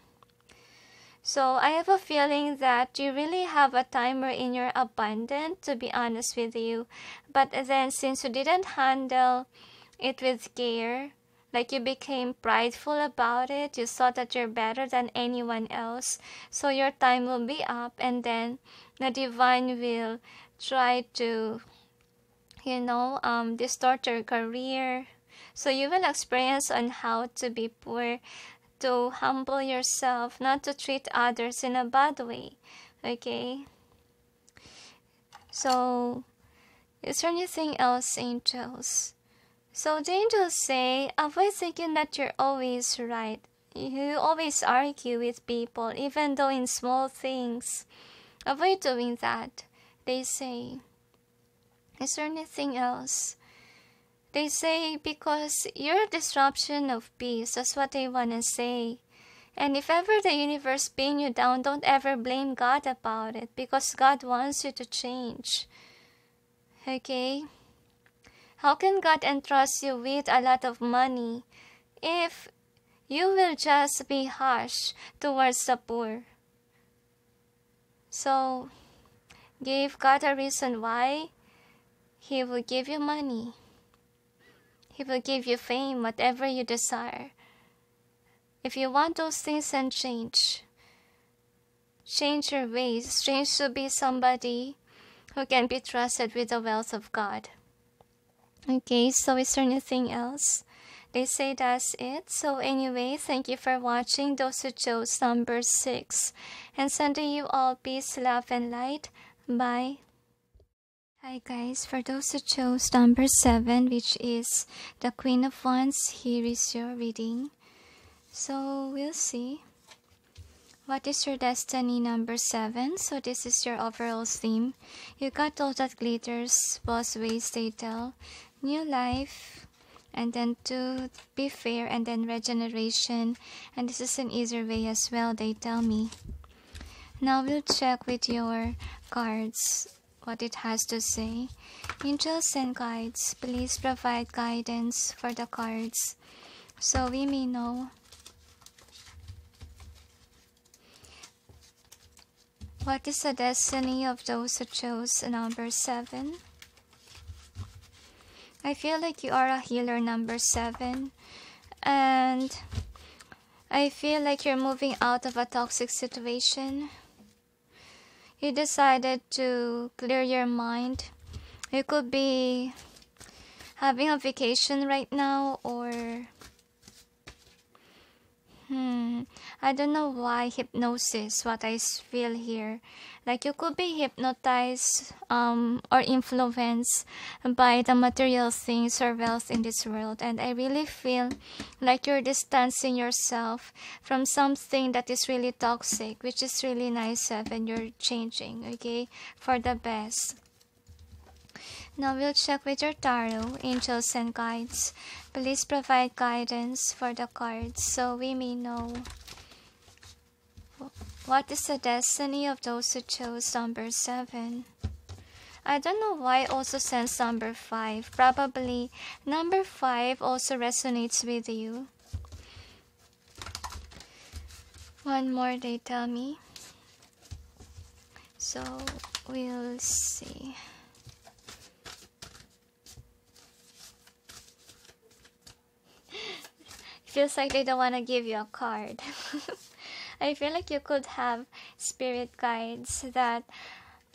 So I have a feeling that you really have a timer in your abundance, to be honest with you. But then since you didn't handle it with care, like you became prideful about it, you thought that you're better than anyone else, so your time will be up, and then the divine will try to, distort your career. So you will experience on how to be poor, to humble yourself, not to treat others in a bad way. Okay? So, is there anything else, angels? So the angels say, avoid thinking that you're always right. You always argue with people, even though in small things. Avoid doing that, they say. Is there anything else? They say because you're a disruption of peace. That's what they want to say. And if ever the universe pin you down, don't ever blame God about it, because God wants you to change. Okay? How can God entrust you with a lot of money if you will just be harsh towards the poor? So, give God a reason why He will give you money. He will give you fame, whatever you desire. If you want those things, then change. Change your ways. Change to be somebody who can be trusted with the wealth of God. Okay, so is there anything else? They say that's it. So anyway, thank you for watching. Those who chose number 6. And sending you all peace, love, and light. Bye. Hi guys, for those who chose number 7, which is the Queen of Wands, here is your reading. So we'll see. What is your destiny, number 7? So this is your overall theme. You got all that glitters, both ways they tell. New life, and then to be fair, and then regeneration. And this is an easier way as well, they tell me. Now we'll check with your cards what it has to say. Angels and guides, please provide guidance for the cards so we may know what is the destiny of those who chose number 7. I feel like you are a healer, number 7, and I feel like you're moving out of a toxic situation. You decided to clear your mind. You could be having a vacation right now, or I don't know why hypnosis, what I feel here. Like you could be hypnotized or influenced by the material things or wealth in this world. And I really feel like you're distancing yourself from something that is really toxic, which is really nice, and you're changing, okay, for the best. Now we'll check with your tarot, angels and guides. Please provide guidance for the cards so we may know what is the destiny of those who chose number 7. I don't know why I also sense number 5. Probably number 5 also resonates with you. One more they tell me. So we'll see. Feels like they don't want to give you a card. I feel like you could have spirit guides that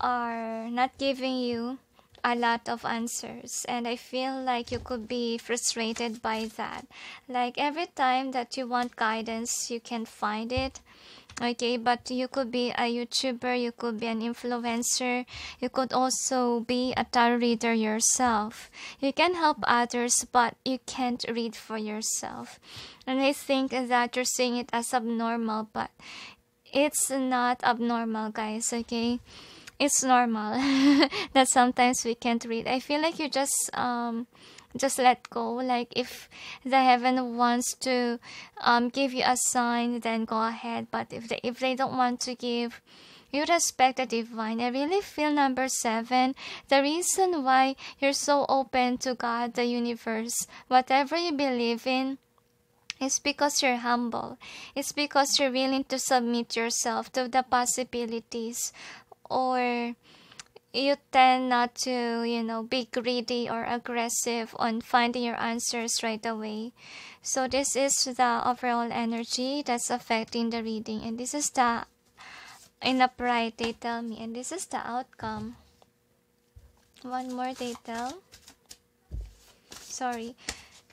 are not giving you a lot of answers, and I feel like you could be frustrated by that. Like every time that you want guidance, you can find it. Okay, but you could be a YouTuber, you could be an influencer, you could also be a tarot reader yourself. You can help others, but you can't read for yourself. And I think that you're seeing it as abnormal, but it's not abnormal, guys, okay? It's normal that sometimes we can't read. I feel like you just let go. Like if the heaven wants to give you a sign, then go ahead. But if they don't want to give, you respect the divine. I really feel number 7. The reason why you're so open to God, the universe, whatever you believe in, it's because you're humble. It's because you're willing to submit yourself to the possibilities, or you tend not to, be greedy or aggressive on finding your answers right away. So this is the overall energy that's affecting the reading. And this is the in upright, they tell me. And this is the outcome. One more, they tell. Sorry.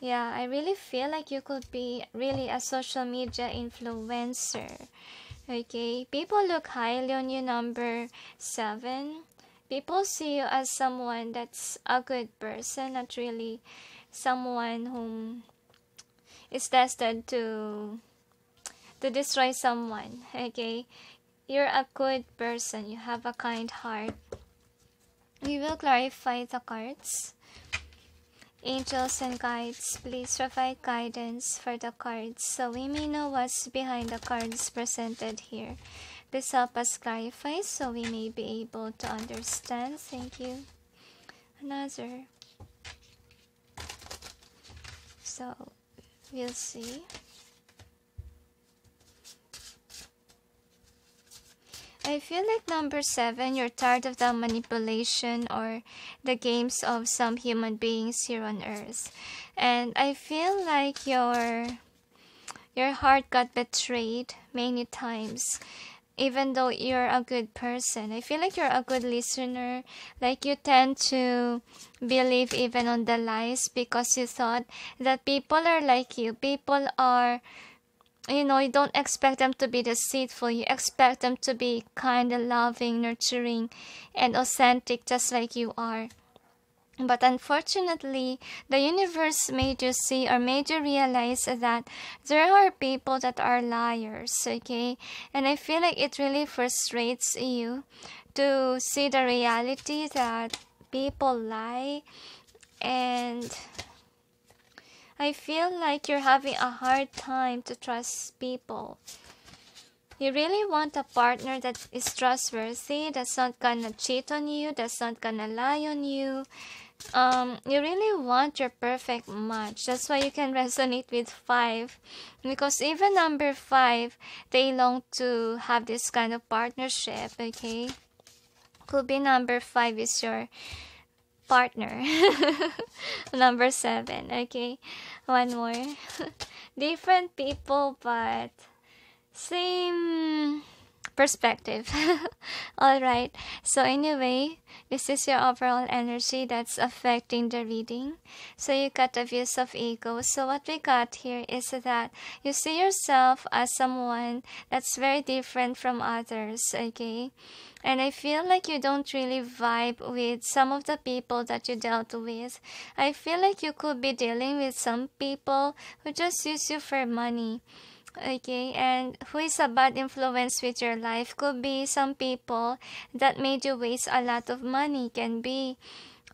Yeah, I really feel like you could be really a social media influencer. Okay, people look highly on you, number 7. People see you as someone that's a good person, not really someone whom is destined to destroy someone. Okay, you're a good person. You have a kind heart. We will clarify the cards. Angels and guides, please provide guidance for the cards so we may know what's behind the cards presented here. Please help us clarify so we may be able to understand. Thank you. Another. So, we'll see. I feel like number 7, you're tired of the manipulation or the games of some human beings here on earth. And I feel like your heart got betrayed many times. Even though you're a good person, I feel like you're a good listener. Like you tend to believe even on the lies because you thought that people are like you. People are, you don't expect them to be deceitful. You expect them to be kind and loving, nurturing, and authentic just like you are. But unfortunately, the universe made you see or made you realize that there are people that are liars, okay? And I feel like it really frustrates you to see the reality that people lie. And I feel like you're having a hard time to trust people. You really want a partner that is trustworthy, that's not gonna cheat on you, that's not gonna lie on you. You really want your perfect match. That's why you can resonate with 5, because even number 5, they long to have this kind of partnership, okay? Could be number 5 is your partner. Number 7. Okay, one more. Different people but same perspective. Alright, so anyway, this is your overall energy that's affecting the reading. So you got the views of ego. So what we got here is that you see yourself as someone that's very different from others, okay? And I feel like you don't really vibe with some of the people that you dealt with. I feel like you could be dealing with some people who just use you for money. Okay, and who is a bad influence with your life? Could be some people that made you waste a lot of money, can be,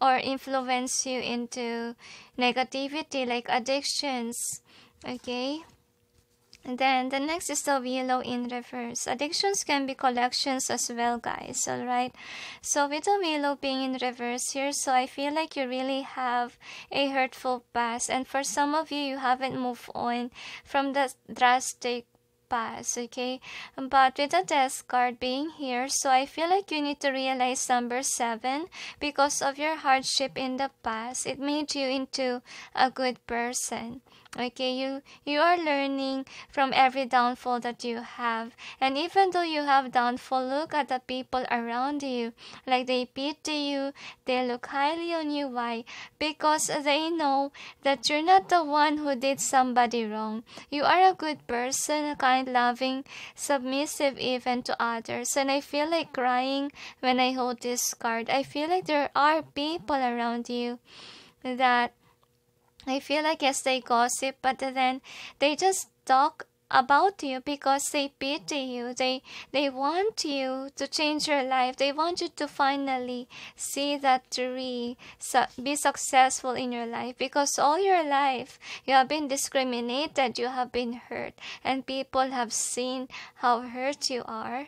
or influence you into negativity like addictions. Okay, and then the next is the willow in reverse. Addictions can be collections as well, guys. Alright, so with the willow being in reverse here, so I feel like you really have a hurtful past, and for some of you, you haven't moved on from the drastic past, okay? But with the death card being here, so I feel like you need to realize number 7, because of your hardship in the past, it made you into a good person. Okay, you are learning from every downfall that you have, and even though you have downfall, look at the people around you, like they pity you, they look highly on you. Why? Because they know that you're not the one who did somebody wrong. You are a good person, kind, loving, submissive even to others. And I feel like crying when I hold this card. I feel like there are people around you that I feel like, yes, they gossip, but then they just talk about you because they pity you. They want you to change your life. They want you to finally see that tree, be successful in your life, because all your life you have been discriminated, you have been hurt, and people have seen how hurt you are.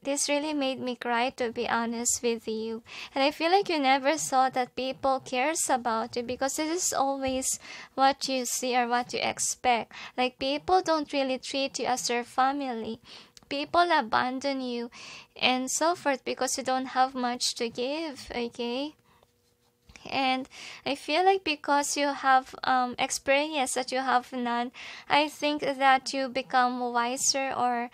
This really made me cry, to be honest with you. And I feel like you never saw that people cares about you, because this is always what you see or what you expect. Like, people don't really treat you as their family. People abandon you and so forth because you don't have much to give, okay? And I feel like because you have experience that you have none, I think that you become wiser or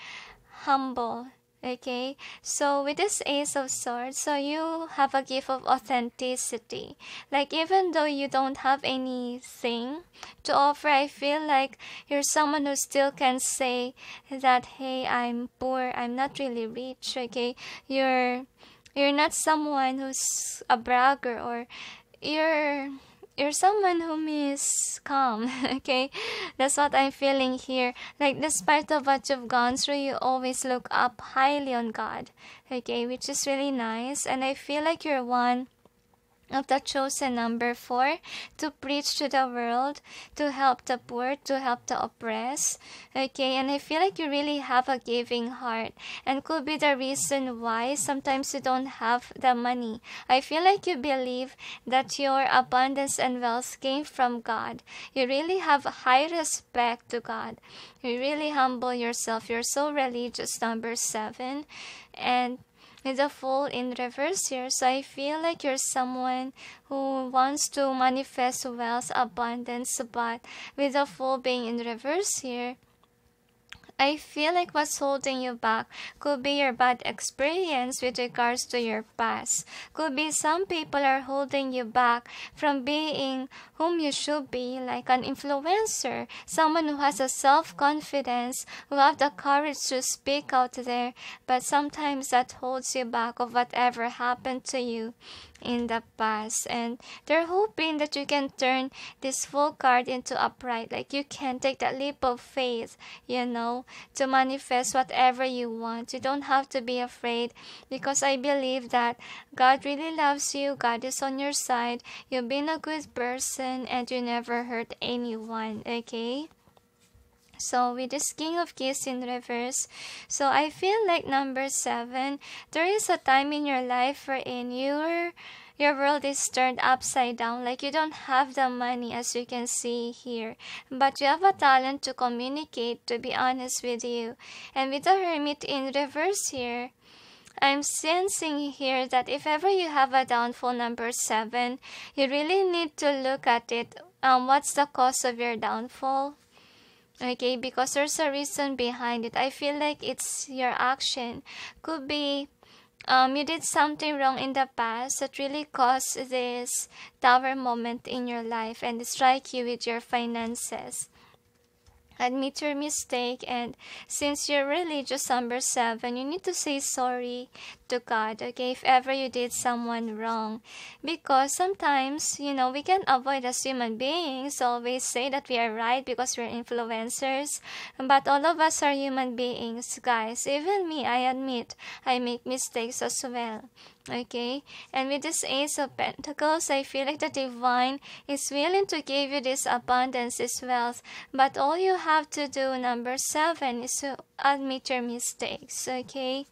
humble. Okay, so with this Ace of Swords, so you have a gift of authenticity. Like, even though you don't have anything to offer, I feel like you're someone who still can say that, hey, I'm poor, I'm not really rich. Okay, you're not someone who's a bragger, or you're someone who is calm. Okay, that's what I'm feeling here. Like, despite of what you've gone through, you always look up highly on God. Okay, which is really nice. And I feel like you're one of the chosen, number 4, to preach to the world, to help the poor, to help the oppressed. Okay, and I feel like you really have a giving heart, and could be the reason why sometimes you don't have the money. I feel like you believe that your abundance and wealth came from God. You really have high respect to God. You really humble yourself. You're so religious, number 7. And with the Fool in reverse here, so I feel like you're someone who wants to manifest wealth, abundance, but with the Fool being in reverse here, I feel like what's holding you back could be your bad experience with regards to your past. Could be some people are holding you back from being whom you should be, like an influencer, someone who has a self-confidence, who have the courage to speak out there, but sometimes that holds you back of whatever happened to you in the past. And they're hoping that you can turn this Fool card into upright, like you can take that leap of faith, you know, to manifest whatever you want. You don't have to be afraid, because I believe that God really loves you. God is on your side. You've been a good person and you never hurt anyone. Okay, so with this King of Keys in reverse, so I feel like number 7, there is a time in your life wherein your world is turned upside down. Like, you don't have the money, as you can see here, but you have a talent to communicate, to be honest with you. And with the Hermit in reverse here, I'm sensing here that if ever you have a downfall, number 7, you really need to look at it. What's the cause of your downfall? Okay, because there's a reason behind it. I feel like it's your action. Could be you did something wrong in the past that really caused this tower moment in your life and strike you with your finances. Admit your mistake, and since you're religious, number 7, you need to say sorry to God, okay, if ever you did someone wrong. Because sometimes, we can avoid as human beings, always say that we are right because we're influencers. But all of us are human beings, guys. Even me, I admit, I make mistakes as well. Okay, and with this Ace of Pentacles, I feel like the Divine is willing to give you this abundance, this wealth, but all you have to do, number 7, is to admit your mistakes. Okay,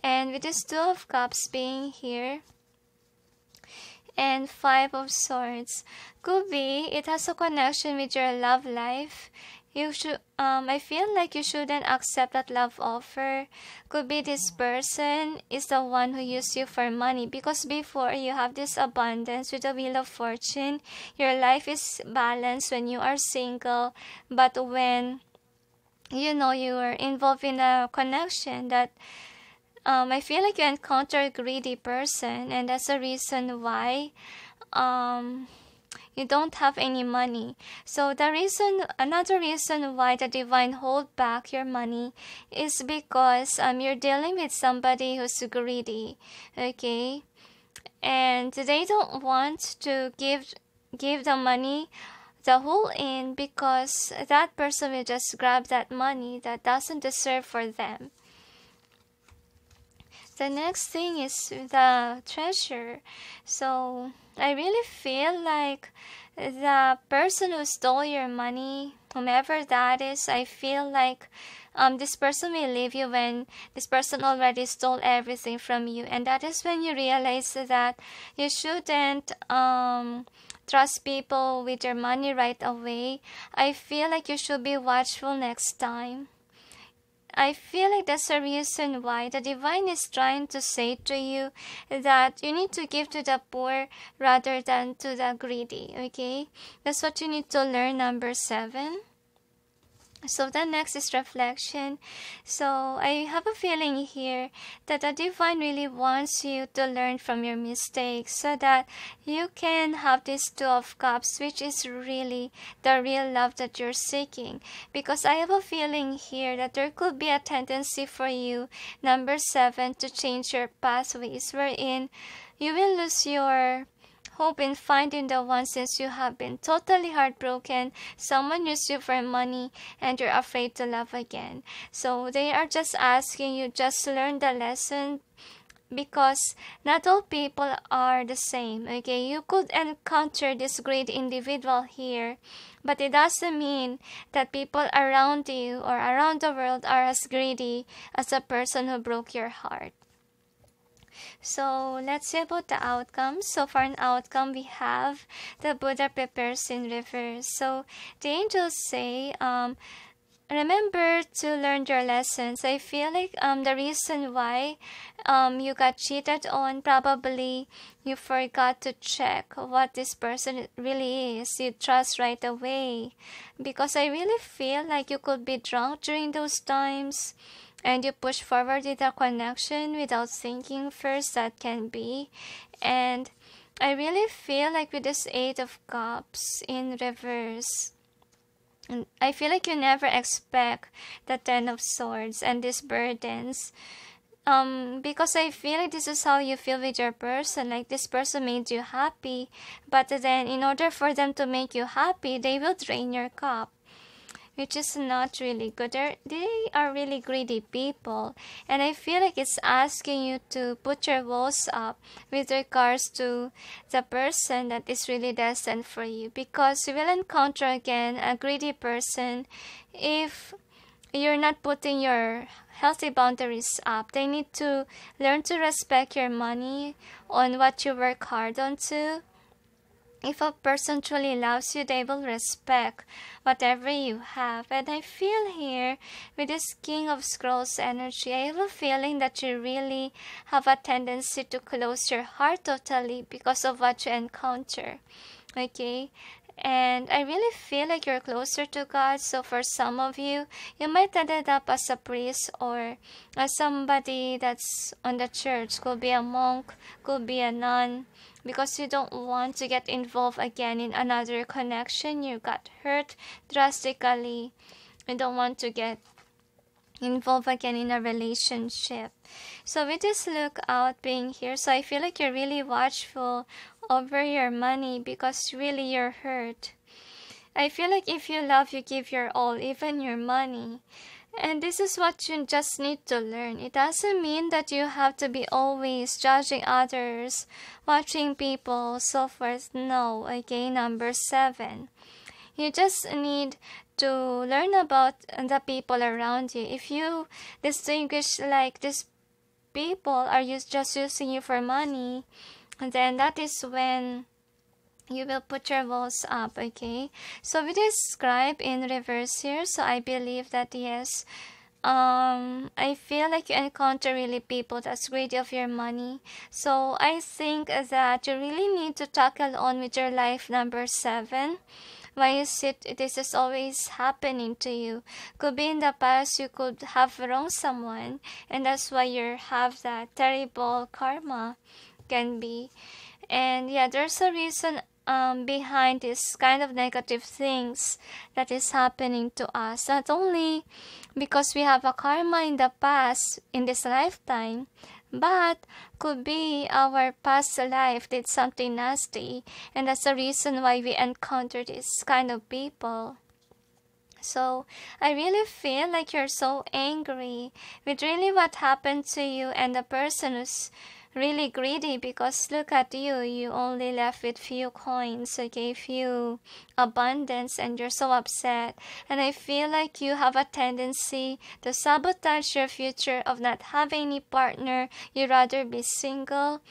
and with this 2 of Cups being here and 5 of Swords, could be it has a connection with your love life. You should, I feel like you shouldn't accept that love offer. Could be this person is the one who used you for money, because before you have this abundance with the Wheel of Fortune. Your life is balanced when you are single, but when you are involved in a connection that I feel like you encounter a greedy person, and that's the reason why you don't have any money. So another reason why the Divine hold back your money is because you're dealing with somebody who's greedy, okay? And they don't want to give the money the whole in, because that person will just grab that money that doesn't deserve for them. The next thing is the Treasure. So I really feel like the person who stole your money, whomever that is, I feel like this person will leave you when this person already stole everything from you. And that is when you realize that you shouldn't trust people with your money right away. I feel like you should be watchful next time. I feel like that's the reason why the Divine is trying to say to you that you need to give to the poor rather than to the greedy, okay? That's what you need to learn, number 7. So the next is reflection. So I have a feeling here that the Divine really wants you to learn from your mistakes so that you can have this 2 of Cups, which is really the real love that you're seeking. Because I have a feeling here that there could be a tendency for you, number 7, to change your pathways, wherein you will lose your hope in finding the one, since you have been totally heartbroken. Someone used you for money and you're afraid to love again. So they are just asking you, just learn the lesson, because not all people are the same, okay? You could encounter this great individual here, but it doesn't mean that people around you or around the world are as greedy as the person who broke your heart. So let's see about the outcome. So for an outcome, we have the Buddha prepares in reverse. So the angels say, remember to learn your lessons. I feel like the reason why you got cheated on, probably you forgot to check what this person really is. You trust right away, because I really feel like you could be drunk during those times and you push forward with a connection without thinking first. That can be. And I really feel like with this 8 of Cups in reverse, I feel like you never expect the 10 of Swords and these burdens. Because I feel like this is how you feel with your person. Like this person made you happy, but then in order for them to make you happy, they will drain your cup, which is not really good. They are really greedy people, and I feel like it's asking you to put your walls up with regards to the person that is really destined for you, because you will encounter again a greedy person if you're not putting your healthy boundaries up. They need to learn to respect your money on what you work hard on to. if a person truly loves you, they will respect whatever you have. And I feel here with this King of Scrolls energy, I have a feeling that you really have a tendency to close your heart totally because of what you encounter. Okay? And I really feel like you're closer to God. So for some of you, you might end up as a priest or as somebody that's on the church. Could be a monk, could be a nun, because you don't want to get involved again in another connection. You got hurt drastically. You don't want to get involved again in a relationship. So with this lookout being here, so I feel like you're really watchful over your money because really you're hurt. I feel like if you love, you give your all, even your money. And this is what you just need to learn. It doesn't mean that you have to be always judging others, watching people, so forth. No, okay, number 7. You just need to learn about the people around you. If you distinguish like these people are just using you for money, then that is when you will put your walls up, okay? So we describe in reverse here. So I believe that yes, I feel like you encounter really people that's greedy of your money. So I think that you really need to tackle on with your life, number 7. Why is it this is always happening to you? Could be in the past you could have wronged someone, and that's why you have that terrible karma, can be. And yeah, there's a reason behind this kind of negative things that is happening to us. Not only because we have a karma in the past, in this lifetime, but could be our past life did something nasty, and that's the reason why we encounter this kind of people. So I really feel like you're so angry with really what happened to you, and the person who's really greedy, because look at you, you only left with few coins, okay, few abundance, and you're so upset. And I feel like you have a tendency to sabotage your future of not having any partner. You rather be single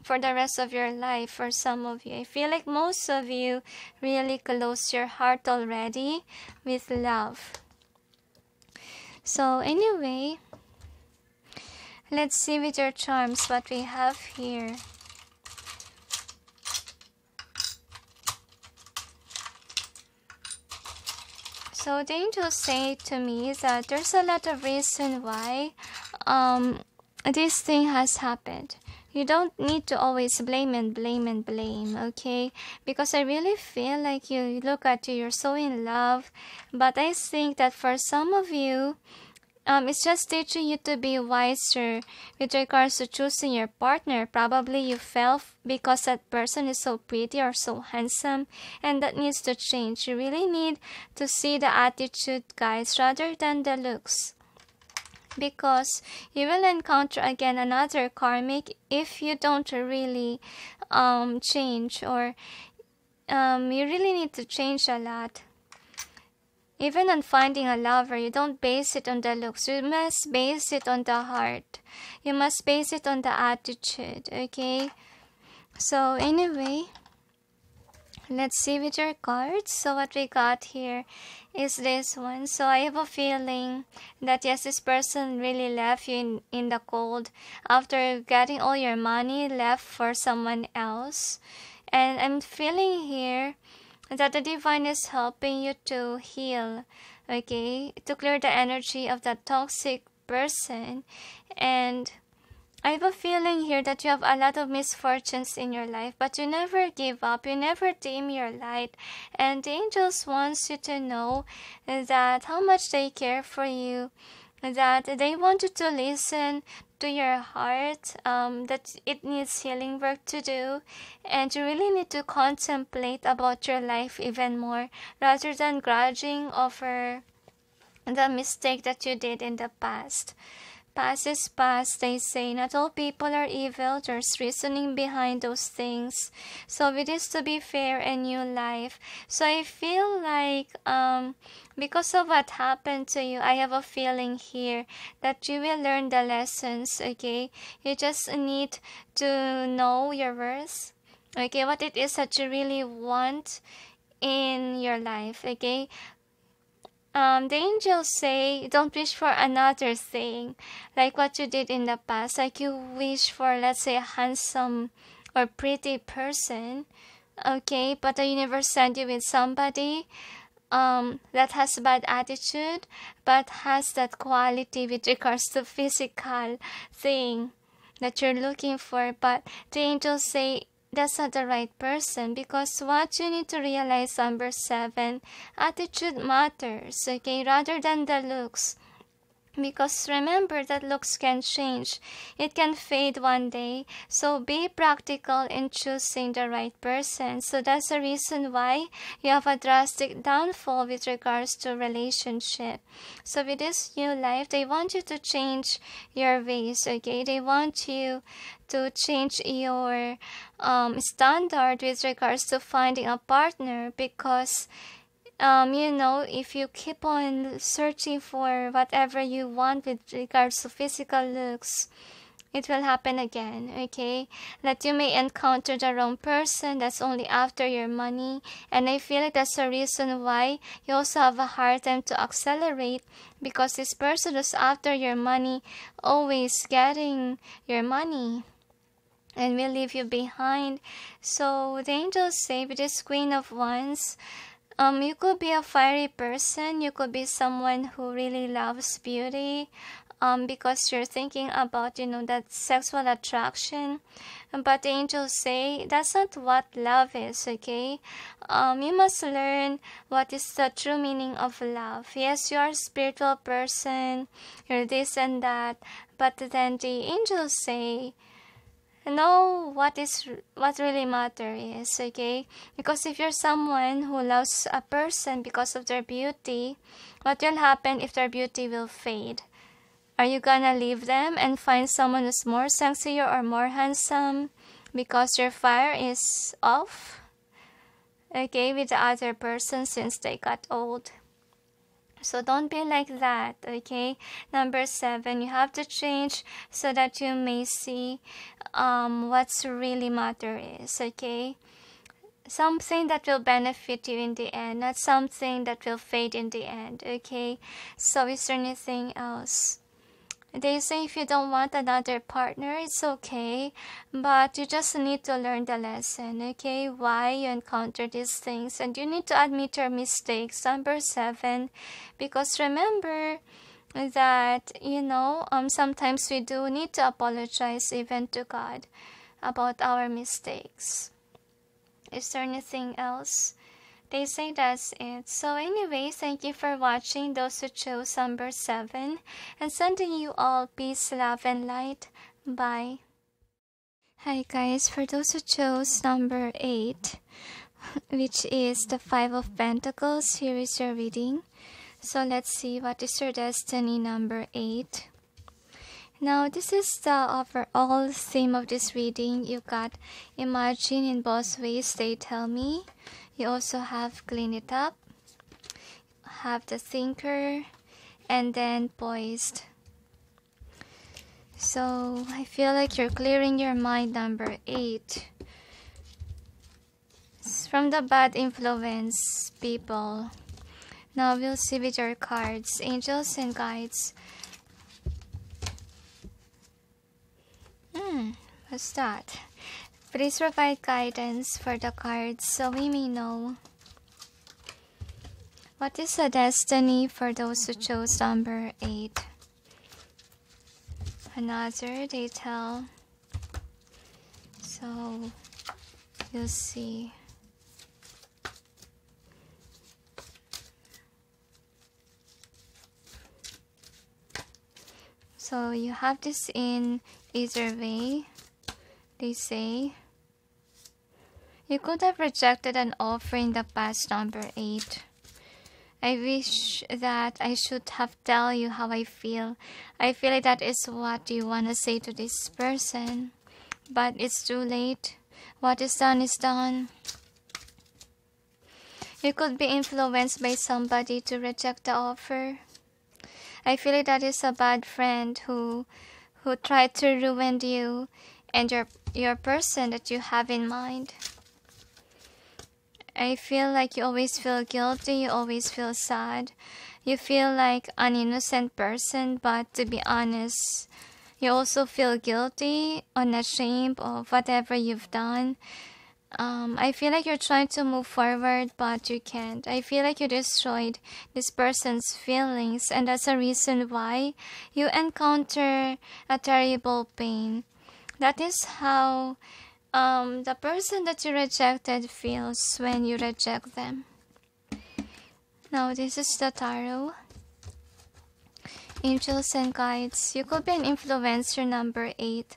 for the rest of your life. For some of you, I feel like most of you really close your heart already with love. So anyway, let's see with your charms what we have here. So the angels say to me that there's a lot of reason why this thing has happened. You don't need to always blame and blame and blame, okay? Because I really feel like you look at you, you're so in love. But I think that for some of you, it's just teaching you to be wiser with regards to choosing your partner. Probably you fell because that person is so pretty or so handsome, and that needs to change. You really need to see the attitude, guys, rather than the looks. Because you will encounter again another karmic if you don't really change, or you really need to change a lot. Even on finding a lover, you don't base it on the looks. You must base it on the heart. You must base it on the attitude, okay? So anyway, let's see with your cards. So what we got here is this one. So I have a feeling that yes, this person really left you in the cold after getting all your money, left for someone else. And I'm feeling here that the divine is helping you to heal, okay, to clear the energy of that toxic person. And I have a feeling here that you have a lot of misfortunes in your life, but you never give up, you never dim your light. And the angels wants you to know that how much they care for you, that they want you to listen to your heart, that it needs healing work to do, and you really need to contemplate about your life even more rather than grudging over the mistake that you did in the past. Past is past, they say. Not all people are evil. There's reasoning behind those things. So it is to be fair in new life. So I feel like because of what happened to you, I have a feeling here that you will learn the lessons, okay? You just need to know your worth. Okay, what it is that you really want in your life. Okay, the angels say don't wish for another thing like what you did in the past, like you wish for, let's say, a handsome or pretty person. Okay, but the universe sent you with somebody that has bad attitude but has that quality with regards to physical thing that you're looking for. But the angels say that's not the right person, because what you need to realize, number 7, attitude matters, okay, rather than the looks. Because remember that looks can change. It can fade one day. So be practical in choosing the right person. So that's the reason why you have a drastic downfall with regards to relationship. So with this new life, they want you to change your ways, okay? They want you to change your standard with regards to finding a partner, because if you keep on searching for whatever you want with regards to physical looks, it will happen again, okay? That you may encounter the wrong person that's only after your money. And I feel like that's the reason why you also have a hard time to accelerate, because this person who's after your money always getting your money and will leave you behind. So the angels say with this Queen of Wands, you could be a fiery person. You could be someone who really loves beauty, because you're thinking about, that sexual attraction. But the angels say that's not what love is, okay? You must learn what is the true meaning of love. Yes, you are a spiritual person, you're this and that, but then the angels say, know what really matter is, okay? Because if you're someone who loves a person because of their beauty, what will happen if their beauty will fade? Are you gonna leave them and find someone who's more sexier or more handsome because your fire is off, okay, with the other person since they got old? So don't be like that, okay? Number 7, you have to change so that you may see what's really matter is, okay? Something that will benefit you in the end, not something that will fade in the end, okay? So is there anything else? They say if you don't want another partner, it's okay, but you just need to learn the lesson, okay? Why you encounter these things, and you need to admit your mistakes, number 7, because remember that, sometimes we do need to apologize even to God about our mistakes. Is there anything else? They say that's it. So anyway, thank you for watching, those who chose number 7, and sending you all peace, love, and light. Bye. Hi guys, for those who chose number 8, which is the 5 of Pentacles, here is your reading. So let's see what is your destiny, number 8. Now, this is the overall theme of this reading. You got imagine in both ways, they tell me. You also have clean it up, have the thinker, and then poised. So I feel like you're clearing your mind, number 8. It's from the bad influence, people. Now we'll see with your cards, angels and guides. What's that? Please provide guidance for the cards so we may know. What is the destiny for those who chose number 8? Another, they tell. So, you'll see. So, you have this in either way, they say. You could have rejected an offer in the past, number 8. I wish that I should have tell you how I feel. I feel like that is what you want to say to this person. But it's too late. What is done is done. You could be influenced by somebody to reject the offer. I feel like that is a bad friend who tried to ruin you and your person that you have in mind. I feel like you always feel guilty, you always feel sad. You feel like an innocent person, but to be honest, you also feel guilty and ashamed of whatever you've done. I feel like you're trying to move forward, but you can't. I feel like you destroyed this person's feelings, and that's a reason why you encounter a terrible pain. That is how the person that you rejected feels when you reject them. Now, this is the tarot. Angels and guides. You could be an influencer number 8.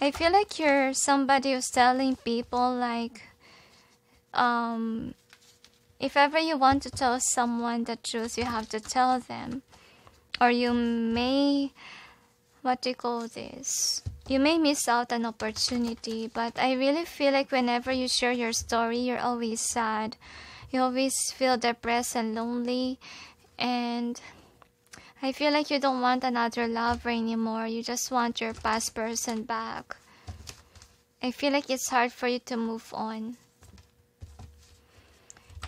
I feel like you're somebody who's telling people like, if ever you want to tell someone the truth, you have to tell them. Or you may, what do you call this? You may miss out an opportunity, but I really feel like whenever you share your story, you're always sad. You always feel depressed and lonely, and I feel like you don't want another lover anymore. You just want your past person back. I feel like it's hard for you to move on.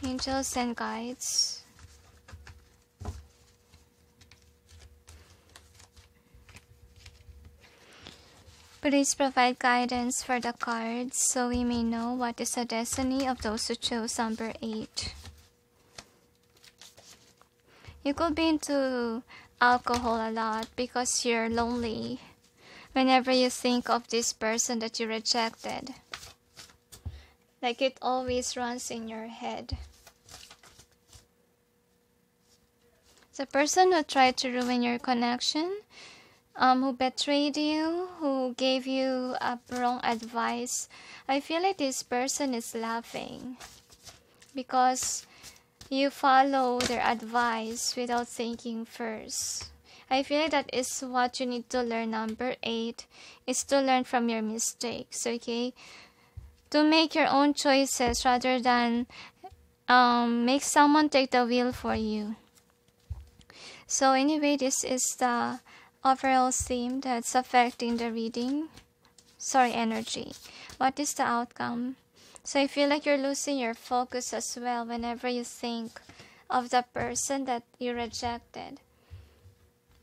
Angels and guides. Please provide guidance for the cards so we may know what is the destiny of those who chose number 8. You could be into alcohol a lot because you're lonely whenever you think of this person that you rejected. Like it always runs in your head. The person who tried to ruin your connection, who betrayed you, who gave you wrong advice, I feel like this person is laughing because you follow their advice without thinking first. I feel like that is what you need to learn, number 8, is to learn from your mistakes, okay? To make your own choices rather than make someone take the wheel for you. So anyway, this is the overall theme that's affecting the reading. Energy. What is the outcome? So I feel like you're losing your focus as well whenever you think of the person that you rejected.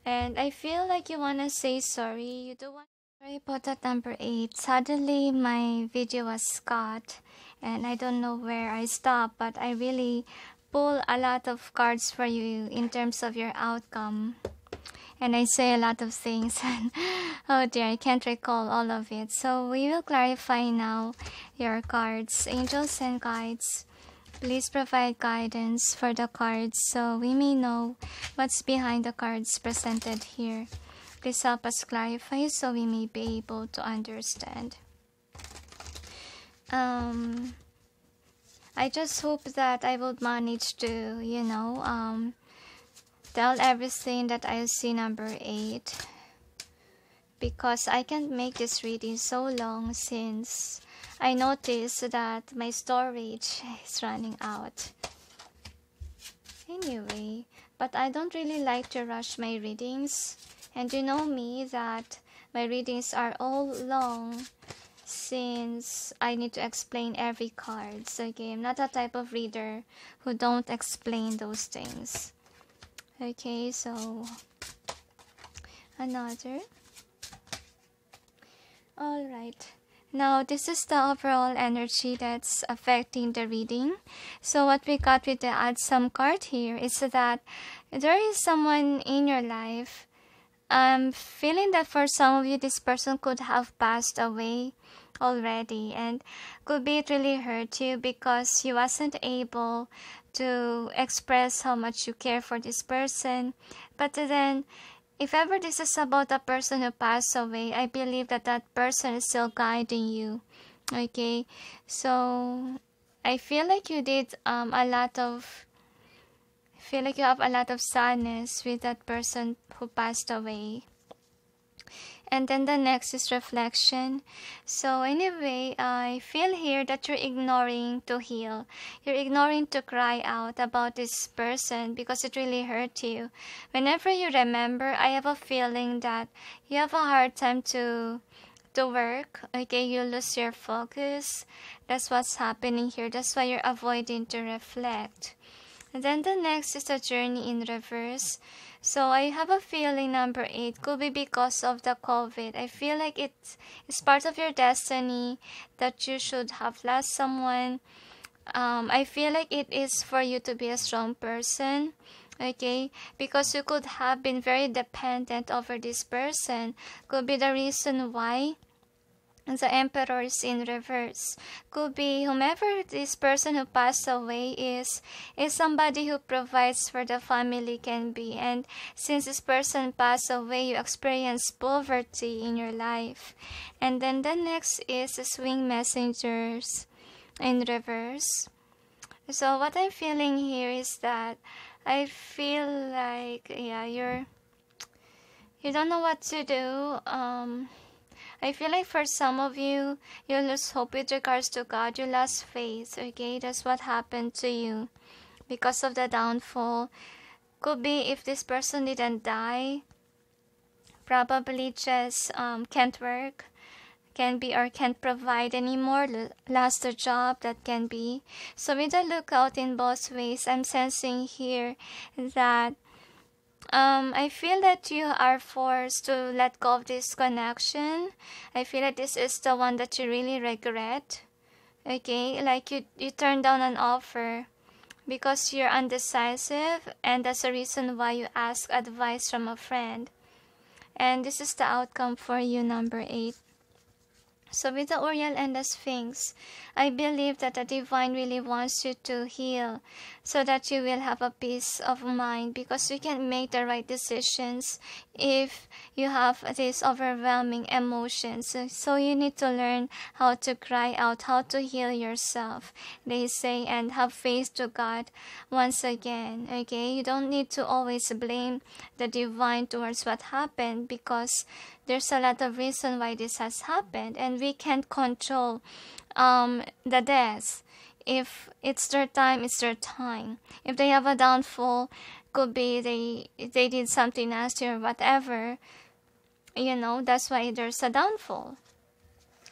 And I feel like you want to say sorry. You do want. Sorry about that, number 8. Suddenly my video was cut and I don't know where I stopped, but I really pull a lot of cards for you in terms of your outcome. And I say a lot of things and oh dear, I can't recall all of it. So we will clarify now your cards. Angels and guides, please provide guidance for the cards so we may know what's behind the cards presented here. Please help us clarify so we may be able to understand. I just hope that I will manage to, tell everything that I see, number 8. Because I can't make this reading so long since I noticed that my storage is running out. Anyway, but I don't really like to rush my readings. And you know me that my readings are all long since I need to explain every card. So okay, I'm not a type of reader who don't explain those things. Okay, so another. Alright, now this is the overall energy that's affecting the reading. So what we got with the add some card here is that there is someone in your life. I'm feeling that for some of you, this person could have passed away already, and could be it really hurt you because you wasn't able to express how much you care for this person. But then, if ever this is about a person who passed away, I believe that that person is still guiding you. Okay, so I feel like you did feel like you have a lot of sadness with that person who passed away. And then the next is reflection. So anyway, I feel here that you're ignoring to heal. You're ignoring to cry out about this person because it really hurt you. Whenever you remember, I have a feeling that you have a hard time to work. Okay, you lose your focus. That's what's happening here. That's why you're avoiding to reflect. And then the next is a journey in reverse. So I have a feeling number 8 could be because of the COVID. I feel like it's part of your destiny that you should have lost someone. I feel like it is for you to be a strong person. Okay, because you could have been very dependent over this person. Could be the reason why the Emperor is in reverse. Could be whomever this person who passed away is somebody who provides for the family can be. And since this person passed away, you experience poverty in your life. And then the next is the swing messengers in reverse. So what I'm feeling here is that I feel like, yeah, you don't know what to do. I feel like for some of you, you lose hope with regards to God. You lost faith, okay? That's what happened to you because of the downfall. Could be if this person didn't die, probably just can't work, can be, or can't provide anymore, lost a job, that can be. So with a lookout in both ways, I'm sensing here that I feel that you are forced to let go of this connection. I feel that this is the one that you really regret. Okay, like you turned down an offer because you're undecisive, and that's the reason why you ask advice from a friend. And this is the outcome for you, number 8. So with the Oriole and the Sphinx, I believe that the Divine really wants you to heal so that you will have a peace of mind, because you can make the right decisions if you have these overwhelming emotions. So you need to learn how to cry out, how to heal yourself, they say, and have faith to God once again. Okay, you don't need to always blame the Divine towards what happened, because there's a lot of reason why this has happened, and we can't control the deaths. If it's their time, it's their time. If they have a downfall, could be they did something nasty or whatever, that's why there's a downfall.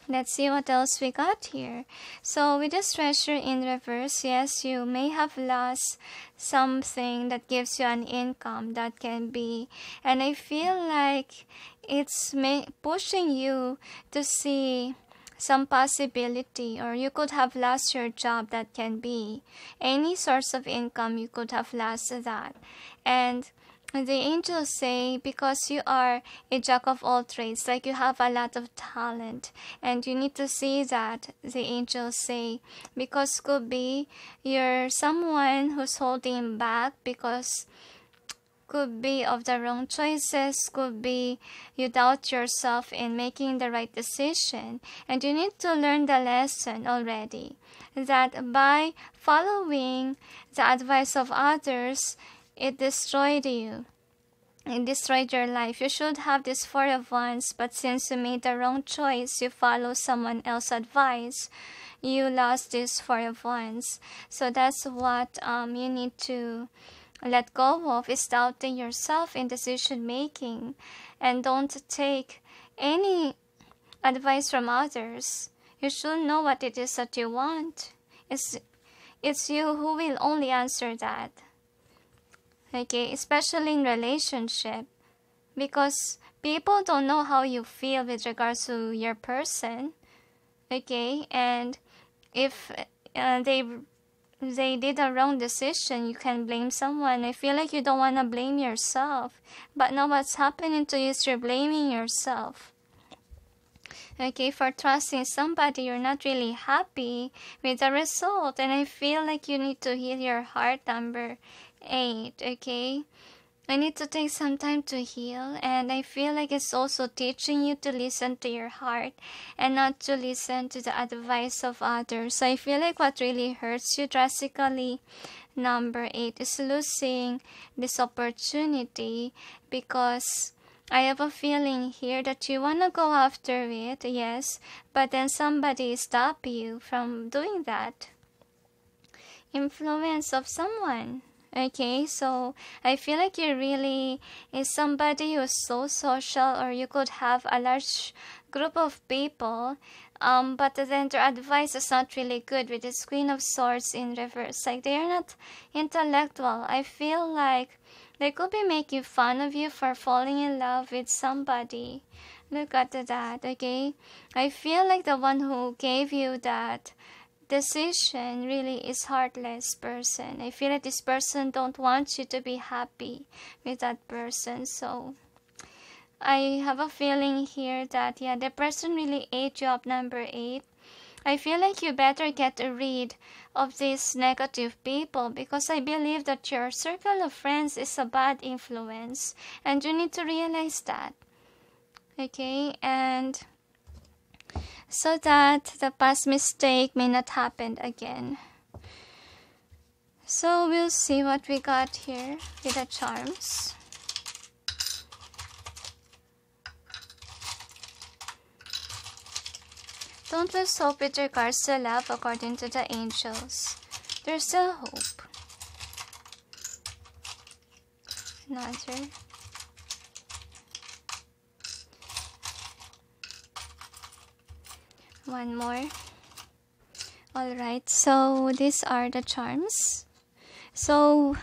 Let's see what else we got here. So with this treasure in reverse, yes, you may have lost something that gives you an income, that can be. And I feel like it's pushing you to see some possibility, or you could have lost your job, that can be. Any source of income, you could have lost that. And the angels say, because you are a jack of all trades, like you have a lot of talent, and you need to see that, the angels say, because could be you're someone who's holding back because could be of the wrong choices, could be you doubt yourself in making the right decision, and you need to learn the lesson already, that by following the advice of others, it destroyed you. It destroyed your life. You should have this 4 of Wands, but since you made the wrong choice, you follow someone else's advice, you lost this 4 of Wands. So that's what you need to let go of, is doubting yourself in decision making, and don't take any advice from others. You should know what it is that you want. It's you who will only answer that. Okay, especially in relationship, because people don't know how you feel with regards to your person. Okay, and if they did a wrong decision, you can blame someone. I feel like you don't want to blame yourself, but now what's happening to you is you're blaming yourself. Okay, for trusting somebody, you're not really happy with the result, and I feel like you need to heal your heart, number 8. Okay, I need to take some time to heal, and I feel like it's also teaching you to listen to your heart and not to listen to the advice of others. So I feel like what really hurts you drastically, number 8, is losing this opportunity, because I have a feeling here that you want to go after it, yes, but then somebody stop you from doing that. Influence of someone. Okay, so I feel like you really is somebody who's so social, or you could have a large group of people, but then their advice is not really good with this Queen of Swords in reverse. Like they are not intellectual. I feel like they could be making fun of you for falling in love with somebody. Look at that, okay? I feel like the one who gave you that decision really is heartless person. I feel like this person don't want you to be happy with that person. So I have a feeling here that yeah, the person really ate you up, number 8. I feel like you better get rid of these negative people, because I believe that your circle of friends is a bad influence, and you need to realize that. Okay, and so that the past mistake may not happen again. So we'll see what we got here with the charms. Don't lose hope with regards to love according to the angels. There's still hope. Another. One more. Alright, so these are the charms. So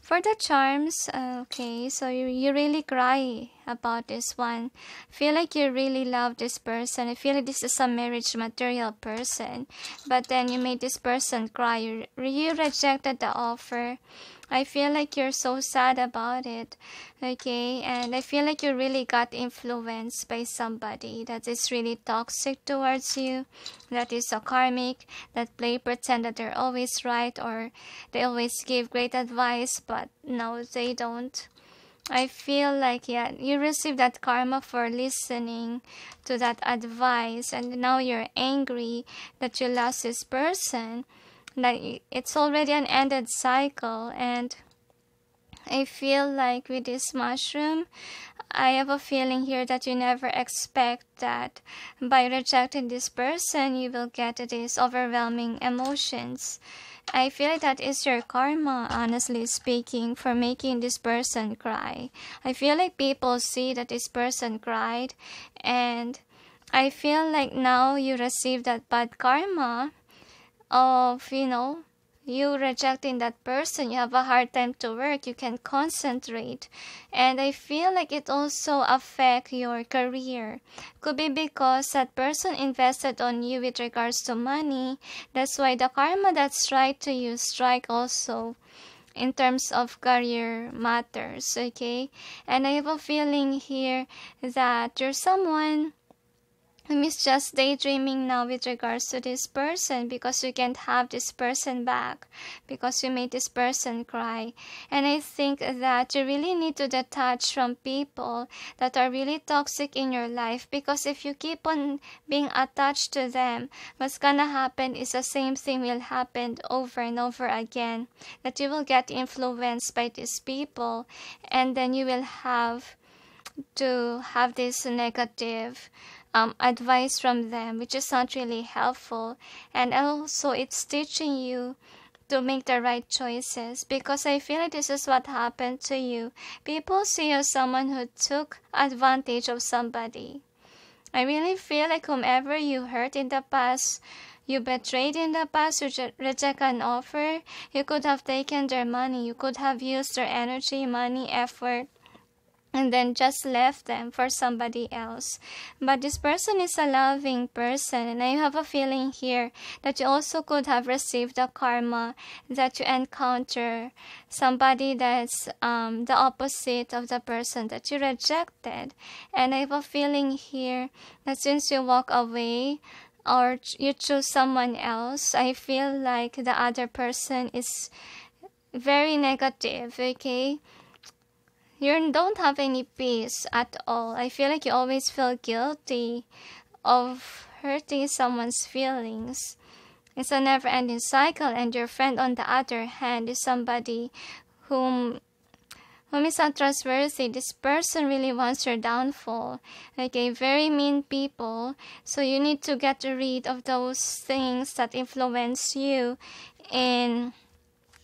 for the charms, okay, so you really cry about this one. Feel like you really love this person. I feel like this is a marriage material person, but then you made this person cry. You rejected the offer. I feel like you're so sad about it, okay? And I feel like you really got influenced by somebody that is really toxic towards you, that is a karmic, that play pretend that they're always right, or they always give great advice, but no, they don't. I feel like, yeah, you received that karma for listening to that advice, and now you're angry that you lost this person. Like it's already an ended cycle, and I feel like with this mushroom, I have a feeling here that you never expect that by rejecting this person you will get these overwhelming emotions. I feel like that is your karma, honestly speaking, for making this person cry. I feel like people see that this person cried, and I feel like now you receive that bad karma of, you rejecting that person. You have a hard time to work, you can concentrate, and I feel like it also affect your career. Could be because that person invested on you with regards to money. That's why the karma that strike to you strike also in terms of career matters, okay? And I have a feeling here that you're someone who is just daydreaming now with regards to this person, because you can't have this person back, because you made this person cry. And I think that you really need to detach from people that are really toxic in your life, because if you keep on being attached to them, what's gonna happen is the same thing will happen over and over again, that you will get influenced by these people, and then you will have to have this negative advice from them, which is not really helpful. And also it's teaching you to make the right choices, because I feel like this is what happened to you. People see you as someone who took advantage of somebody. I really feel like whomever you hurt in the past, you betrayed in the past, you reject an offer, you could have taken their money, you could have used their energy, money, effort, and then just left them for somebody else. But this person is a loving person, and I have a feeling here that you also could have received the karma that you encounter somebody that's the opposite of the person that you rejected. And I have a feeling here that since you walk away or you choose someone else, I feel like the other person is very negative, okay? You don't have any peace at all. I feel like you always feel guilty of hurting someone's feelings. It's a never-ending cycle, and your friend on the other hand is somebody whom whom is untrustworthy. This person really wants your downfall. Okay, very mean people. So you need to get rid of those things that influence you in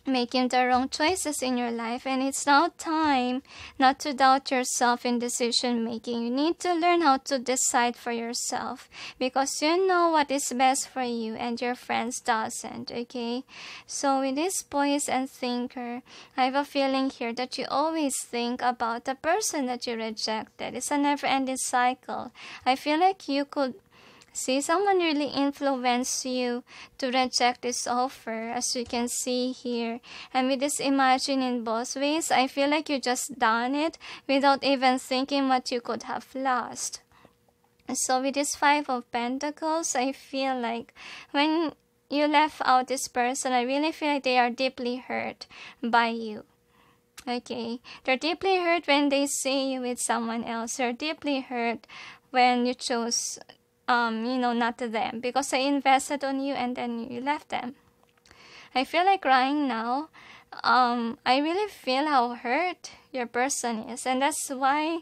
making the wrong choices in your life. And it's now time not to doubt yourself in decision making. You need to learn how to decide for yourself, because you know what is best for you and your friends doesn't. Okay, so with this poise and thinker, I have a feeling here that you always think about the person that you rejected. It's a never-ending cycle. I feel like you could see someone really influence you to reject this offer, as you can see here. And with this imagine in both ways, I feel like you just done it without even thinking what you could have lost. So with this 5 of Pentacles, I feel like when you left out this person, I really feel like they are deeply hurt by you. Okay, they're deeply hurt when they see you with someone else. They're deeply hurt when you chose not to them, because they invested on you and then you left them. I feel like crying now. I really feel how hurt your person is, and that's why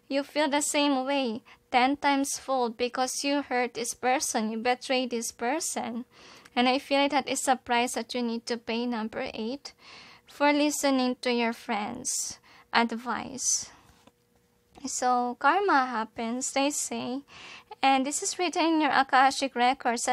you feel the same way 10 times fold, because you hurt this person, you betrayed this person. And I feel like that is a price that you need to pay, number 8, for listening to your friends' advice. So karma happens, they say, and this is written in your Akashic records.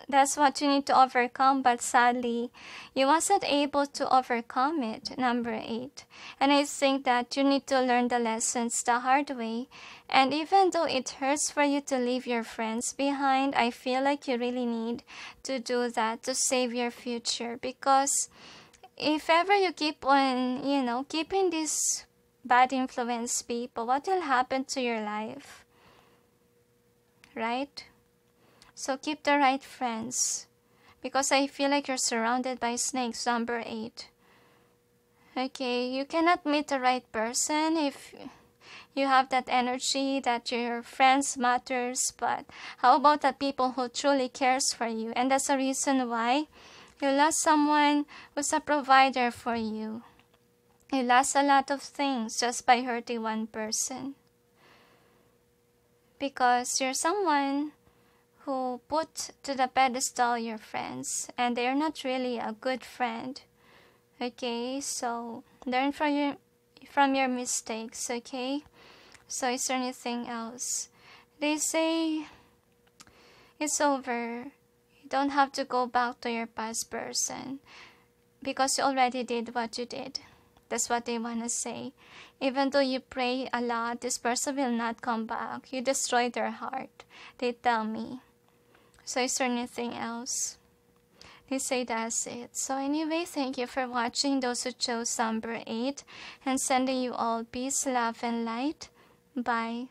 That's what you need to overcome, but sadly, you wasn't able to overcome it, number 8. And I think that you need to learn the lessons the hard way. And even though it hurts for you to leave your friends behind, I feel like you really need to do that to save your future. Because if ever you keep on, keeping these bad influence people, what will happen to your life? Right? So keep the right friends, because I feel like you're surrounded by snakes, number 8. Okay, you cannot meet the right person if you have that energy that your friends matters, but how about the people who truly cares for you? And that's the reason why you lost someone who's a provider for you. You lost a lot of things just by hurting one person, because you're someone who put to the pedestal your friends, and they're not really a good friend. Okay, so learn from your mistakes. Okay, so is there anything else? They say it's over. You don't have to go back to your past person, because you already did what you did. That's what they want to say. Even though you pray a lot, this person will not come back. You destroyed their heart, they tell me. So is there anything else? They say that's it. So anyway, thank you for watching, those who chose number 8. And sending you all peace, love, and light. Bye.